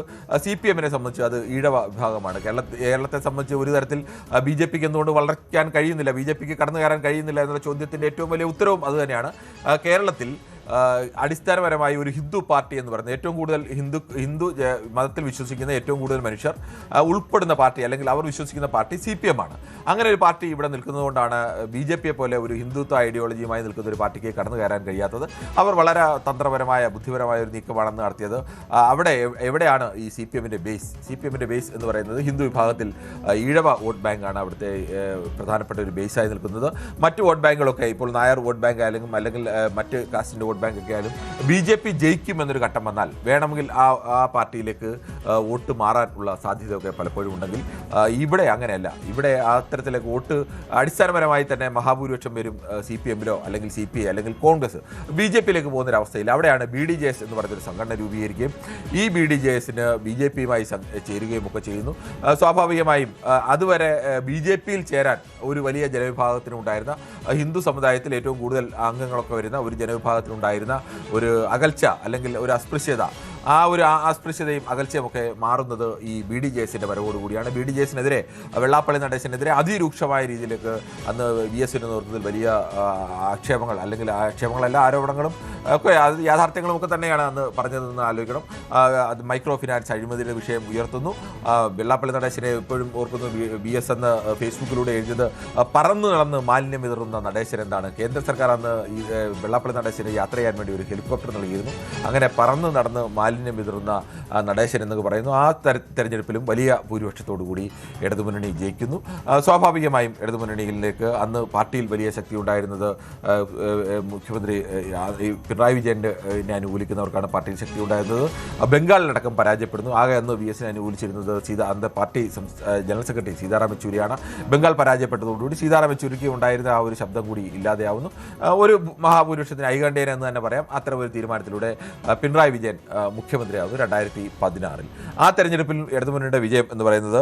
S1: CPMനെ സംബന്ധിച്ച് അത് ഈഴവ വിഭാഗമാണ്. കേരളത്തെ സംബന്ധിച്ച് ഒരു തരത്തിൽ BJPക്ക് എന്തുകൊണ്ട് വളർത്താൻ കഴിയുന്നില്ല, BJPക്ക് കടന്നു കയറാൻ കഴിയുന്നില്ല എന്നുള്ള ചോദ്യത്തിൻ്റെ ഏറ്റവും വലിയ ഉത്തരവും അതുതന്നെയാണ്. കേരളത്തിൽ അടിസ്ഥാനപരമായി ഒരു ഹിന്ദു പാർട്ടി എന്ന് പറയുന്നത് ഏറ്റവും കൂടുതൽ ഹിന്ദു മതത്തിൽ വിശ്വസിക്കുന്ന ഏറ്റവും കൂടുതൽ മനുഷ്യർ ഉൾപ്പെടുന്ന പാർട്ടി, അല്ലെങ്കിൽ അവർ വിശ്വസിക്കുന്ന പാർട്ടി CPM ആണ്. അങ്ങനെ ഒരു പാർട്ടി ഇവിടെ നിൽക്കുന്നതുകൊണ്ടാണ് BJPയെ പോലെ ഒരു ഹിന്ദുത്വ ഐഡിയോളജിയുമായി നിൽക്കുന്ന ഒരു പാർട്ടിക്ക് കടന്നു കയറാൻ കഴിയാത്തത്. അവർ വളരെ തന്ത്രപരമായ ബുദ്ധിപരമായ ഒരു നീക്കമാണെന്ന് നടത്തിയത്. അവിടെ എവിടെയാണ് ഈ CPMൻ്റെ ബേസ് എന്ന് പറയുന്നത് ഹിന്ദു വിഭാഗത്തിൽ ഈഴവ വോട്ട് ബാങ്കാണ് അവിടുത്തെ പ്രധാനപ്പെട്ട ഒരു ബേസായി നിൽക്കുന്നത്. മറ്റ് വോട്ട് ബാങ്കുകളൊക്കെ ഇപ്പോൾ നായർ വോട്ട് ബാങ്ക് അല്ലെങ്കിൽ മറ്റ് കാസ്റ്റിൻ്റെ വോട്ട് ബാങ്ക് ഒക്കെ ആയാലും BJP ജയിക്കുമെന്നൊരു ഘട്ടം വന്നാൽ വേണമെങ്കിൽ ആ പാർട്ടിയിലേക്ക് വോട്ട് മാറാനുള്ള സാധ്യതയൊക്കെ പലപ്പോഴും ഉണ്ടെങ്കിൽ ഇവിടെ അങ്ങനെയല്ല. ഇവിടെ അത്തരത്തിലേക്ക് വോട്ട് അടിസ്ഥാനപരമായി തന്നെ മഹാഭൂരിപക്ഷം പേരും CPMലോ അല്ലെങ്കിൽ CPI അല്ലെങ്കിൽ കോൺഗ്രസ് BJPയിലേക്ക് പോകുന്നൊരവസ്ഥയിൽ അവിടെയാണ് BDJS എന്ന് പറഞ്ഞൊരു സംഘടന രൂപീകരിക്കുകയും ഈ BDJSന് BJPയുമായി ചേരുകയും ഒക്കെ ചെയ്യുന്നു. സ്വാഭാവികമായും അതുവരെ BJPയിൽ ചേരാൻ ഒരു വലിയ ജനവിഭാഗത്തിനുണ്ടായിരുന്ന ഹിന്ദു സമുദായത്തിൽ ഏറ്റവും കൂടുതൽ അംഗങ്ങളൊക്കെ വരുന്ന ഒരു ജനവിഭാഗത്തിനുണ്ടായിരുന്ന ഒരു അകൽച്ച അല്ലെങ്കിൽ ഒരു അസ്പൃശ്യത, ആ ഒരു അസ്പൃശ്യതയും അകൽച്ചയുമൊക്കെ മാറുന്നത് ഈ BDJSൻ്റെ വരവോടുകൂടിയാണ്. BDJSനെതിരെ വെള്ളാപ്പള്ളി നടേശനെതിരെ അതിരൂക്ഷമായ രീതിയിലേക്ക് അന്ന് VSൻ്റെ നേതൃത്വത്തിൽ വലിയ ആക്ഷേപങ്ങളല്ല ആരോപണങ്ങളും ഒക്കെ യാഥാർത്ഥ്യങ്ങളും ഒക്കെ തന്നെയാണ് അന്ന് പറഞ്ഞതെന്ന് ആലോചിക്കണം. അത് മൈക്രോ ഫിനാൻസ് അഴിമതിയുടെ വിഷയം ഉയർത്തുന്നു. വെള്ളാപ്പള്ളി നടേശനെ എപ്പോഴും ഓർക്കുന്നു. VS എന്ന് ഫേസ്ബുക്കിലൂടെ എഴുതിയത് പറന്നു നടന്ന് മാലിന്യം വിതറുന്ന നടേശൻ എന്താണ്. കേന്ദ്ര സർക്കാർ അന്ന് ഈ വെള്ളാപ്പള്ളി നടേശന് യാത്ര ചെയ്യാൻ വേണ്ടി ഒരു ഹെലികോപ്റ്റർ നൽകിയിരുന്നു. അങ്ങനെ പറന്ന് നടന്ന് മാലിന്യം വിതറുന്ന നടേശൻ എന്നൊക്കെ പറയുന്നു. ആ തെരഞ്ഞെടുപ്പിലും വലിയ ഭൂരിപക്ഷത്തോടുകൂടി ഇടതുമുന്നണി ജയിക്കുന്നു. സ്വാഭാവികമായും ഇടതുമുന്നണിയിലേക്ക് അന്ന് പാർട്ടിയിൽ വലിയ ശക്തി ഉണ്ടായിരുന്നത് മുഖ്യമന്ത്രി പിണറായി വിജയൻ്റെ അനുകൂലിക്കുന്നവർക്കാണ് പാർട്ടിയിൽ ശക്തി ഉണ്ടായിരുന്നത്. ബംഗാളിലടക്കം പരാജയപ്പെടുന്നു. ആകെ അന്ന് VSനെ അനുകൂലിച്ചിരുന്നത് അന്ന് പാർട്ടി ജനറൽ സെക്രട്ടറി സീതാറാം യെച്ചൂരിയാണ്. ബംഗാൾ പരാജയപ്പെട്ടതോടുകൂടി സീതാറാം യെച്ചൂരിക്ക് ഉണ്ടായിരുന്ന ആ ഒരു ശബ്ദം കൂടി ഇല്ലാതെയാവുന്നു. ഒരു മഹാഭൂരിപക്ഷത്തിന് ഐകണ്ഠ്യേന എന്ന് തന്നെ പറയാം. അത്തരം ഒരു തീരുമാനത്തിലൂടെ പിണറായി വിജയൻ മുഖ്യമന്ത്രിയാവുന്നു 2016. ആ തെരഞ്ഞെടുപ്പിൽ ഇടതുമുന്നണിയുടെ വിജയം എന്ന് പറയുന്നത്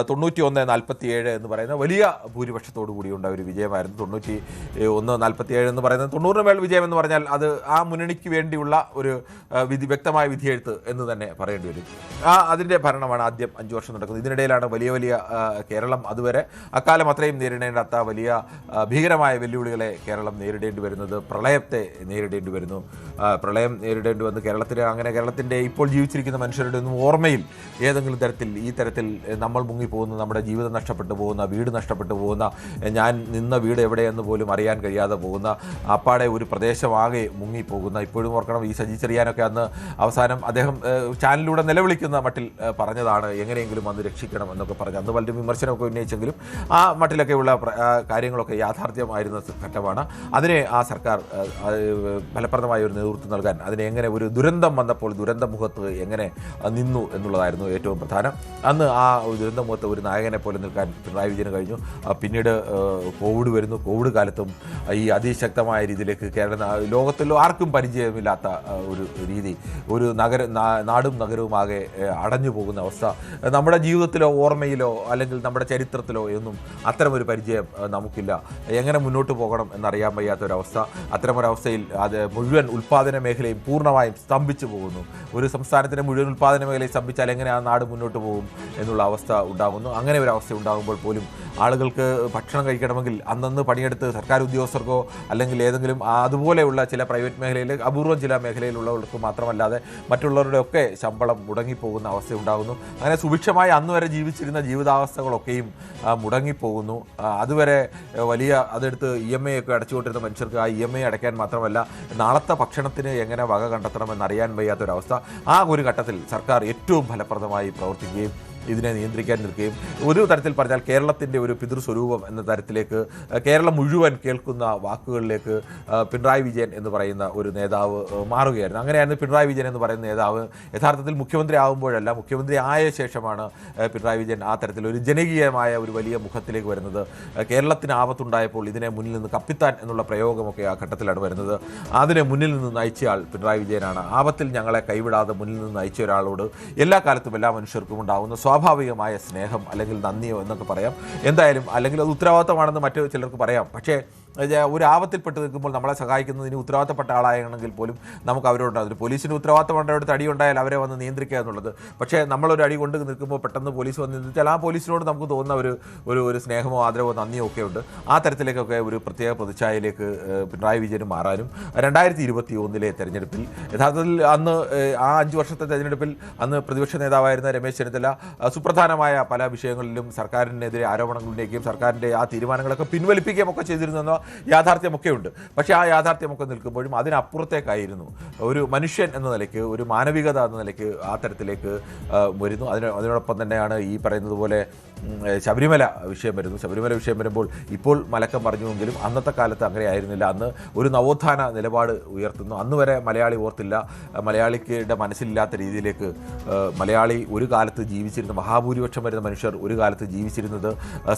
S1: 91-47 എന്ന് പറയുന്ന വലിയ ഭൂരിപക്ഷത്തോടു കൂടിയുണ്ട ഒരു വിജയമായിരുന്നു. 91-47 എന്ന് പറയുന്നത് 90 മേൽ വിജയം എന്ന് പറഞ്ഞാൽ അത് ആ മുന്നണിക്ക് വേണ്ടിയുള്ള ഒരു വ്യക്തമായ വിധിയെഴുത്ത് എന്ന് തന്നെ പറയേണ്ടി വരും. അതിൻ്റെ ഭരണമാണ് ആദ്യം 5 വർഷം നടക്കുന്നത്. ഇതിനിടയിലാണ് വലിയ കേരളം അതുവരെ അക്കാലം അത്രയും നേരിടേണ്ടാത്ത വലിയ ഭീകരമായ വെല്ലുവിളികളെ കേരളം നേരിടേണ്ടി വരുന്നത്. പ്രളയത്തെ നേരിടേണ്ടി വരുന്നു. പ്രളയം നേരിടേണ്ടി വന്ന് കേരളത്തിൻ്റെ ഇപ്പോൾ ജീവിച്ചിരിക്കുന്ന മനുഷ്യരുടെ ഒന്നും ഓർമ്മയിൽ ഏതെങ്കിലും തരത്തിൽ ഈ തരത്തിൽ നമ്മൾ മുങ്ങിപ്പോകുന്ന, നമ്മുടെ ജീവിതം നഷ്ടപ്പെട്ടു പോകുന്ന, വീട് നഷ്ടപ്പെട്ടു പോകുന്ന, ഞാൻ നിന്ന വീട് എവിടെയെന്ന് പോലും അറിയാൻ കഴിയാതെ പോകുന്ന, അപ്പാടെ ഒരു പ്രദേശമാകെ മുങ്ങിപ്പോകുന്ന, ഇപ്പോഴും ഓർക്കണം ഈ സജി ചെറിയാനൊക്കെ അന്ന് അവസാനം അദ്ദേഹം ചാനലിലൂടെ നിലവിളിക്കുന്ന മട്ടിൽ പറഞ്ഞതാണ് എങ്ങനെയെങ്കിലും അന്ന് രക്ഷിക്കണം എന്നൊക്കെ പറഞ്ഞ് അന്ന് പലരും വിമർശനമൊക്കെ ഉന്നയിച്ചെങ്കിലും ആ മട്ടിലൊക്കെയുള്ള കാര്യങ്ങളൊക്കെ യാഥാർത്ഥ്യമായിരുന്ന ഘട്ടമാണ്. അതിനെ ആ സർക്കാർ ഫലപ്രദമായ ഒരു നേതൃത്വം നൽകാൻ, അതിനെ എങ്ങനെ ഒരു ദുരന്തം വന്നപ്പോൾ ദുരന്തമുഖത്ത് എങ്ങനെ നിന്നു എന്നുള്ളതായിരുന്നു ഏറ്റവും പ്രധാനം. അന്ന് ആ ദുരന്തമുഖത്ത് ഒരു നായകനെ പോലെ നിൽക്കാൻ പിണറായി വിജയന് കഴിഞ്ഞു. പിന്നീട് കോവിഡ് വരുന്നു. കോവിഡ് കാലത്തും ഈ അതിശക്തമായ രീതിയിലേക്ക് ലോകത്തിൽ ആർക്കും പരിചയമില്ലാത്ത ഒരു രീതി, ഒരു നാടും നഗരവും ആകെ അടഞ്ഞു പോകുന്ന അവസ്ഥ. നമ്മുടെ ജീവിതത്തിലോ ഓർമ്മയിലോ അല്ലെങ്കിൽ നമ്മുടെ ചരിത്രത്തിലോ ഒന്നും അത്തരമൊരു പരിചയം നമുക്കില്ല. എങ്ങനെ മുന്നോട്ട് പോകണം എന്നറിയാൻ വയ്യാത്തൊരവസ്ഥ. അത്തരമൊരവസ്ഥയിൽ അത് മുഴുവൻ ഉൽപ്പാദന മേഖലയും പൂർണ്ണമായും സ്തംഭിച്ചു പോകുന്നു. ഒരു സംസ്ഥാനത്തിൻ്റെ മുഴുവൻ ഉൽപ്പാദന മേഖലയെ സ്തംഭിച്ചാൽ എങ്ങനെ ആ നാട് മുന്നോട്ട് പോകും എന്നുള്ള അവസ്ഥ ഉണ്ടാകുന്നു. അങ്ങനെ ഒരു അവസ്ഥ ഉണ്ടാകുമ്പോൾ പോലും ആളുകൾക്ക് ഭക്ഷണം കഴിക്കണമെങ്കിൽ അന്നന്ന് പണിയെടുത്ത് സർക്കാർ ഉദ്യോഗസ്ഥർക്കോ അല്ലെങ്കിൽ ഏതെങ്കിലും അതുപോലെയുള്ള ചില പ്രൈവറ്റ് മേഖലയിൽ അപൂർവം ചില മേഖലയിലുള്ളവർക്ക് മാത്രമല്ലാതെ മറ്റുള്ളവരുടെയൊക്കെ ശമ്പളം മുടങ്ങിപ്പോകുന്ന അവസ്ഥ ഉണ്ടാകുന്നു. അങ്ങനെ സുഭിക്ഷമായി അന്ന് വരെ ജീവിച്ചിരുന്ന ജീവിതാവസ്ഥകളൊക്കെയും മുടങ്ങിപ്പോകുന്നു. അതുവരെ വലിയ അതെടുത്ത് EMI ഒക്കെ അടച്ചുകൊണ്ടിരുന്ന മനുഷ്യർക്ക് ആ EMI അടയ്ക്കാൻ മാത്രമല്ല നാളത്തെ ഭക്ഷണത്തിന് എങ്ങനെ വക കണ്ടെത്തണമെന്നറിയാൻ വയ്യാത്തൊരവസ്ഥ. ആ ഒരു ഘട്ടത്തിൽ സർക്കാർ ഏറ്റവും ഫലപ്രദമായി പ്രവർത്തിക്കുകയും ഇതിനെ നിയന്ത്രിക്കാൻ നിൽക്കുകയും ഒരു തരത്തിൽ പറഞ്ഞാൽ കേരളത്തിൻ്റെ ഒരു പിതൃസ്വരൂപം എന്ന തരത്തിലേക്ക് കേരളം മുഴുവൻ കേൾക്കുന്ന വാക്കുകളിലേക്ക് പിണറായി വിജയൻ എന്ന് പറയുന്ന ഒരു നേതാവ് മാറുകയായിരുന്നു. അങ്ങനെയായിരുന്നു പിണറായി വിജയൻ എന്ന് പറയുന്ന നേതാവ് യഥാർത്ഥത്തിൽ മുഖ്യമന്ത്രി ആകുമ്പോഴല്ല, മുഖ്യമന്ത്രി ആയ ശേഷമാണ് പിണറായി വിജയൻ ആ തരത്തിലൊരു ജനകീയമായ ഒരു വലിയ മുഖത്തിലേക്ക് വരുന്നത്. കേരളത്തിന് ആപത്തുണ്ടായപ്പോൾ ഇതിനെ മുന്നിൽ നിന്ന് കപ്പിത്താൻ എന്നുള്ള പ്രയോഗമൊക്കെ ആ ഘട്ടത്തിലാണ് വരുന്നത്. അതിനെ മുന്നിൽ നിന്ന് നയിച്ചയാൾ പിണറായി വിജയനാണ്. ആപത്തിൽ ഞങ്ങളെ കൈവിടാതെ മുന്നിൽ നിന്ന് നയിച്ച ഒരാളോട് എല്ലാ കാലത്തും എല്ലാ മനുഷ്യർക്കും ഉണ്ടാകുന്ന സ്വാഭാവികമായ സ്നേഹം അല്ലെങ്കിൽ നന്ദിയോ എന്നൊക്കെ പറയാം. എന്തായാലും അല്ലെങ്കിൽ അത് ഉത്തരവാദിത്തമാണെന്ന് മറ്റു ചിലർക്ക് പറയാം. പക്ഷേ ഒരു ആപത്തിൽപ്പെട്ട് നിൽക്കുമ്പോൾ നമ്മളെ സഹായിക്കുന്നതിന് ഉത്തരവാദിത്തപ്പെട്ട ആളാണെങ്കിൽ പോലും നമുക്ക് അവരോട് അതിന് പോലീസിന് ഉത്തരവാദിത്തമുണ്ടവരുടെ അടി ഉണ്ടായാൽ അവരെ വന്ന് നിയന്ത്രിക്കുക എന്നുള്ളത്. പക്ഷേ നമ്മളൊരു അടി കൊണ്ട് നിൽക്കുമ്പോൾ പെട്ടെന്ന് പോലീസ് വന്ന് നിന്ദിച്ചാൽ ആ പോലീസിനോട് നമുക്ക് തോന്നുന്ന ഒരു സ്നേഹമോ ആദരവോ നന്ദിയോ ഒക്കെ ഉണ്ട്. ആ തരത്തിലേക്കൊക്കെ ഒരു പ്രത്യേക പ്രതിച്ഛായയിലേക്ക് പിണറായി വിജയന് മാറാനും 2021 തെരഞ്ഞെടുപ്പിൽ യഥാർത്ഥത്തിൽ അന്ന് ആ 5 വർഷത്തെ തെരഞ്ഞെടുപ്പിൽ അന്ന് പ്രതിപക്ഷ നേതാവായിരുന്ന രമേശ് ചെന്നിത്തല സുപ്രധാനമായ പല വിഷയങ്ങളിലും സർക്കാരിനെതിരെ ആരോപണങ്ങൾ ഉന്നയിക്കുകയും സർക്കാരിൻ്റെ ആ തീരുമാനങ്ങളൊക്കെ പിൻവലിപ്പിക്കുകയും ഒക്കെ ചെയ്തിരുന്ന യാഥാർത്ഥ്യമൊക്കെ ഉണ്ട്. പക്ഷേ ആ യാഥാർത്ഥ്യമൊക്കെ നിൽക്കുമ്പോഴും അതിനപ്പുറത്തേക്കായിരുന്നു ഒരു മനുഷ്യൻ എന്ന നിലയ്ക്ക്, ഒരു മാനവികത എന്ന നിലയ്ക്ക് ആ തരത്തിലേക്ക് വരുന്നു. അതിനോടൊപ്പം തന്നെയാണ് ഈ പറയുന്നത് പോലെ ശബരിമല വിഷയം വരുന്നു. ശബരിമല വിഷയം വരുമ്പോൾ ഇപ്പോൾ മലക്കം പറഞ്ഞുവെങ്കിലും അന്നത്തെ കാലത്ത് അങ്ങനെ ആയിരുന്നില്ല. അന്ന് ഒരു നവോത്ഥാന നിലപാട് ഉയർത്തുന്നു. അന്ന് വരെ മലയാളി ഓർത്തില്ല, മലയാളിയുടെ മനസ്സിലില്ലാത്ത രീതിയിലേക്ക് മലയാളി ഒരു കാലത്ത് ജീവിച്ചിരുന്ന മഹാഭൂരിപക്ഷം വരുന്ന മനുഷ്യർ ഒരു കാലത്ത് ജീവിച്ചിരുന്നത്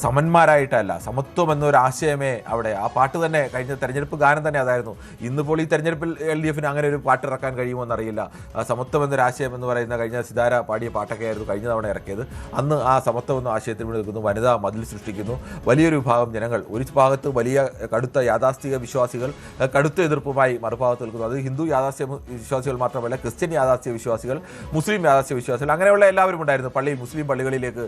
S1: സമന്മാരായിട്ടല്ല, സമത്വം എന്നൊരു ആശയമേ അവിടെ ആ പാട്ട് തന്നെ കഴിഞ്ഞ തെരഞ്ഞെടുപ്പ് ഗാനം തന്നെ അതായിരുന്നു. ഇന്നിപ്പോൾ ഈ തെരഞ്ഞെടുപ്പിൽ LDF അങ്ങനെ ഒരു പാട്ടിറക്കാൻ കഴിയുമെന്നറിയില്ല. സമത്വം എന്നൊരാശയം എന്ന് പറയുന്ന കഴിഞ്ഞ സിതാര പാടിയ പാട്ടൊക്കെ ആയിരുന്നു കഴിഞ്ഞ തവണ ഇറക്കിയത്. അന്ന് ആ സമത്വം എന്ന ആശയത്തിൽ നിൽക്കുന്നു, വനിതാ മതിൽ സൃഷ്ടിക്കുന്നു. വലിയൊരു വിഭാഗം ജനങ്ങൾ ഒരു ഭാഗത്ത് വലിയ കടുത്ത യാഥാസ്ഥിക വിശ്വാസികൾ കടുത്ത എതിർപ്പുമായി മറുഭാഗത്ത് നിൽക്കുന്നു. അത് ഹിന്ദു യാഥാസ്ഥ്യ വിശ്വാസികൾ മാത്രമല്ല, ക്രിസ്ത്യൻ യാഥാസ്ഥ്യ വിശ്വാസികൾ, മുസ്ലിം യാഥാസ്ഥ്യ വിശ്വാസികൾ, അങ്ങനെയുള്ള എല്ലാവരും ഉണ്ടായിരുന്നു. മുസ്ലിം പള്ളികളിലേക്ക്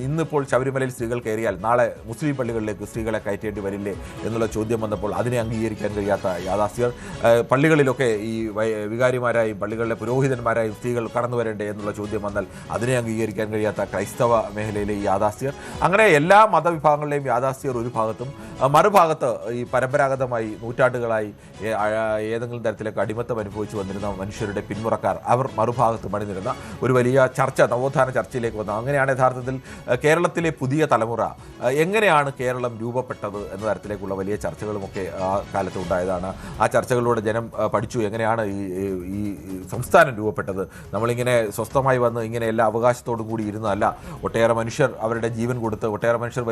S1: ഇന്നിപ്പോൾ ശബരിമലയിൽ സ്ത്രീകൾ കയറിയാൽ നാളെ മുസ്ലിം പള്ളികളിലേക്ക് സ്ത്രീകളെ കയറ്റേണ്ടി വരില്ലേ എന്നുള്ള ചോദ്യം വന്നപ്പോൾ അതിനെ അംഗീകരിക്കാൻ കഴിയാത്ത യാഥാസ്ഥികർ, പള്ളികളിലൊക്കെ ഈ വികാരിമാരായും പള്ളികളിലെ പുരോഹിതന്മാരായും സ്ത്രീകൾ കടന്നു വരേണ്ടേ എന്നുള്ള ചോദ്യം വന്നാൽ അതിനെ അംഗീകരിക്കാൻ കഴിയാത്ത ക്രൈസ്തവ മേഖലയിലെ ഈ യാഥാസ്ഥികർ, അങ്ങനെ എല്ലാ മതവിഭാഗങ്ങളിലെയും യാഥാസ്ഥികർ ഒരു ഭാഗത്തും, മറുഭാഗത്ത് ഈ പരമ്പരാഗതമായി നൂറ്റാണ്ടുകളായി ഏതെങ്കിലും തരത്തിലേക്ക് അടിമത്തം അനുഭവിച്ചു വന്നിരുന്ന മനുഷ്യരുടെ പിന്മുറക്കാർ അവർ മറുഭാഗത്ത് പണിനിരുന്ന ഒരു വലിയ ചർച്ച, നവോത്ഥാന ചർച്ചയിലേക്ക് വന്നു. അങ്ങനെയാണ് യഥാർത്ഥത്തിൽ കേരളത്തിലെ പുതിയ തലമുറ എങ്ങനെയാണ് കേരളം രൂപപ്പെട്ടത് എന്ന തരത്തിലേക്കുള്ള വലിയ ചർച്ചകളുമൊക്കെ ആ കാലത്ത് ഉണ്ടായതാണ്. ആ ചർച്ചകളിലൂടെ ജനം പഠിച്ചു എങ്ങനെയാണ് ഈ സംസ്ഥാനം രൂപപ്പെട്ടത്. നമ്മളിങ്ങനെ സ്വസ്ഥമായി വന്ന് ഇങ്ങനെ എല്ലാ അവകാശത്തോടും കൂടി ഇരുന്നതല്ല. ഒട്ടേറെ മനുഷ്യർ അവരുടെ ജീവൻ കൊടുത്ത്, ഒട്ടേറെ മനുഷ്യർ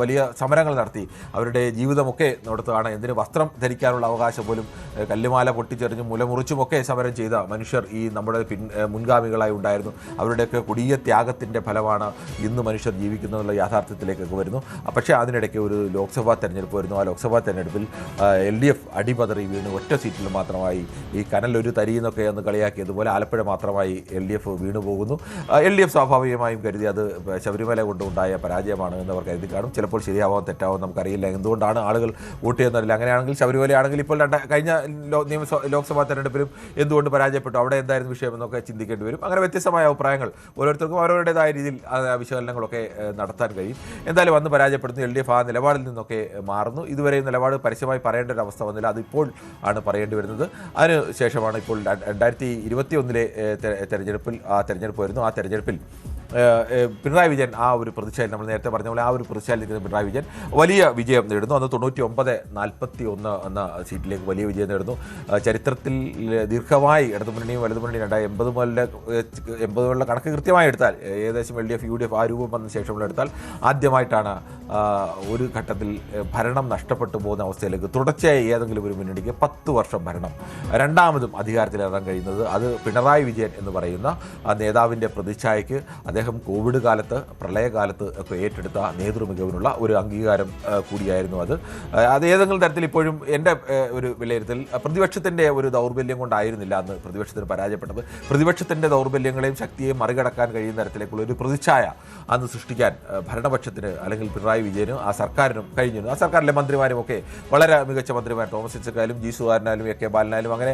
S1: വലിയ സമരങ്ങൾ നടത്തി അവരുടെ ജീവിതമൊക്കെ നടത്തുകയാണ്. എന്തിന് വസ്ത്രം ധരിക്കാനുള്ള അവകാശം പോലും കല്ലുമാല പൊട്ടിച്ചെറിഞ്ഞും മുലമുറിച്ചുമൊക്കെ സമരം ചെയ്ത മനുഷ്യർ ഈ നമ്മുടെ മുൻഗാമികളായി ഉണ്ടായിരുന്നു. അവരുടെയൊക്കെ കൊടിയ ത്യാഗത്തിൻ്റെ ഫലമാണ് ഇന്ന് മനുഷ്യർ ജീവിക്കുന്നതിനുള്ള യാഥാർത്ഥ്യത്തിലേക്കൊക്കെ വരുന്നു. പക്ഷേ അതിനിടയ്ക്ക് ഒരു ലോക്സഭാ തെരഞ്ഞെടുപ്പ് വരുന്നു. ആ ലോക്സഭാ തെരഞ്ഞെടുപ്പിൽ LDF അടിപതറി വീണ് ഒറ്റ സീറ്റിൽ മാത്രമായി, ഈ കനലൊരു തരിയെന്നൊക്കെ ഒന്ന് കളിയാക്കിയതുപോലെ ആലപ്പുഴ മാത്രമായി LDF വീണു പോകുന്നു. LDF സ്വാഭാവികമായും കരുതി അത് ശബരിമല കൊണ്ടുണ്ടായ പരാജയമാണ് എന്നവർ കരുതി കാണും. ചിലപ്പോൾ ശരിയാവാൻ തെറ്റാവാൻ നമുക്കറിയില്ല. എന്തുകൊണ്ടാണ് ആളുകൾ വോട്ട് ചെയ്യുന്നതല്ല. അങ്ങനെയാണെങ്കിൽ ശബരിമലയാണെങ്കിൽ ഇപ്പോൾ കഴിഞ്ഞ ലോക്സഭാ തെരഞ്ഞെടുപ്പിലും എന്തുകൊണ്ട് പരാജയപ്പെട്ടു, അവിടെ എന്തായിരുന്നു വിഷയം എന്നൊക്കെ ചിന്തിക്കേണ്ടി വരും. അങ്ങനെ വ്യത്യസ്തമായ അഭിപ്രായങ്ങൾ ഓരോരുത്തർക്കും അവരവരുടേതായ രീതിയിൽ വിശകലനങ്ങളൊക്കെ നടത്താൻ കഴിയും. എന്തായാലും വന്ന് പരാജയപ്പെടുന്നു. LDF ആ നിലപാടിൽ നിന്നൊക്കെ മാറുന്നു. ഇതുവരെ നിലപാട് പരസ്യമായി പറയേണ്ട ഒരു അവസ്ഥ വന്നില്ല. അതിപ്പോൾ ആണ് പറയേണ്ടി വരുന്നത്. അതിനുശേഷമാണ് ഇപ്പോൾ 2021 തെരഞ്ഞെടുപ്പിൽ ആ തെരഞ്ഞെടുപ്പ് വരുന്നു. ആ തെരഞ്ഞെടുപ്പിൽ പിണറായി വിജയൻ ആ ഒരു പ്രതിച്ഛായ നമ്മൾ നേരത്തെ പറഞ്ഞ പോലെ ആ ഒരു പ്രതിച്ഛായയിൽ നിൽക്കുന്ന പിണറായി വിജയൻ വലിയ വിജയം നേടുന്നു. അന്ന് 99-41 എന്ന സീറ്റിലേക്ക് വലിയ വിജയം നേടുന്നു. ചരിത്രത്തിൽ ദീർഘമായി ഇടതുമുന്നണിയും വലതുമുന്നണിയും 80 കണക്ക് കൃത്യമായി എടുത്താൽ ഏകദേശം LDF UDF ആ രൂപം വന്ന ശേഷമുള്ള എടുത്താൽ ആദ്യമായിട്ടാണ് ഒരു ഘട്ടത്തിൽ ഭരണം നഷ്ടപ്പെട്ടു പോകുന്ന അവസ്ഥയിലേക്ക് തുടർച്ചയായി ഏതെങ്കിലും ഒരു മുന്നണിക്ക് 10 വർഷം ഭരണം രണ്ടാമതും അധികാരത്തിലേറാൻ കഴിയുന്നത്. അത് പിണറായി വിജയൻ എന്ന് പറയുന്ന ആ നേതാവിൻ്റെ പ്രതിച്ഛായയ്ക്ക് അദ്ദേഹം കോവിഡ് കാലത്ത് പ്രളയകാലത്ത് ഒക്കെ ഏറ്റെടുത്ത നേതൃമികവിനുള്ള ഒരു അംഗീകാരം കൂടിയായിരുന്നു. അത് ഏതെങ്കിലും തരത്തിൽ ഇപ്പോഴും എൻ്റെ ഒരു വിലയിരുത്തൽ പ്രതിപക്ഷത്തിൻ്റെ ഒരു ദൗർബല്യം കൊണ്ടായിരുന്നില്ല അന്ന് പ്രതിപക്ഷത്തിന് പരാജയപ്പെട്ടത്. പ്രതിപക്ഷത്തിൻ്റെ ദൗർബല്യങ്ങളെയും ശക്തിയെയും മറികടക്കാൻ കഴിയുന്ന തരത്തിലേക്കുള്ള ഒരു പ്രതിച്ഛായ അന്ന് സൃഷ്ടിക്കാൻ ഭരണപക്ഷത്തിന് അല്ലെങ്കിൽ പിണറായി വിജയനും ആ സർക്കാരിനും കഴിഞ്ഞിരുന്നു. ആ സർക്കാരിലെ മന്ത്രിമാരും ഒക്കെ വളരെ മികച്ച മന്ത്രിമാർ, തോമസ് ഐസക്കായാലും ജി സുധാകരനായാലും AK ബാലനായാലും അങ്ങനെ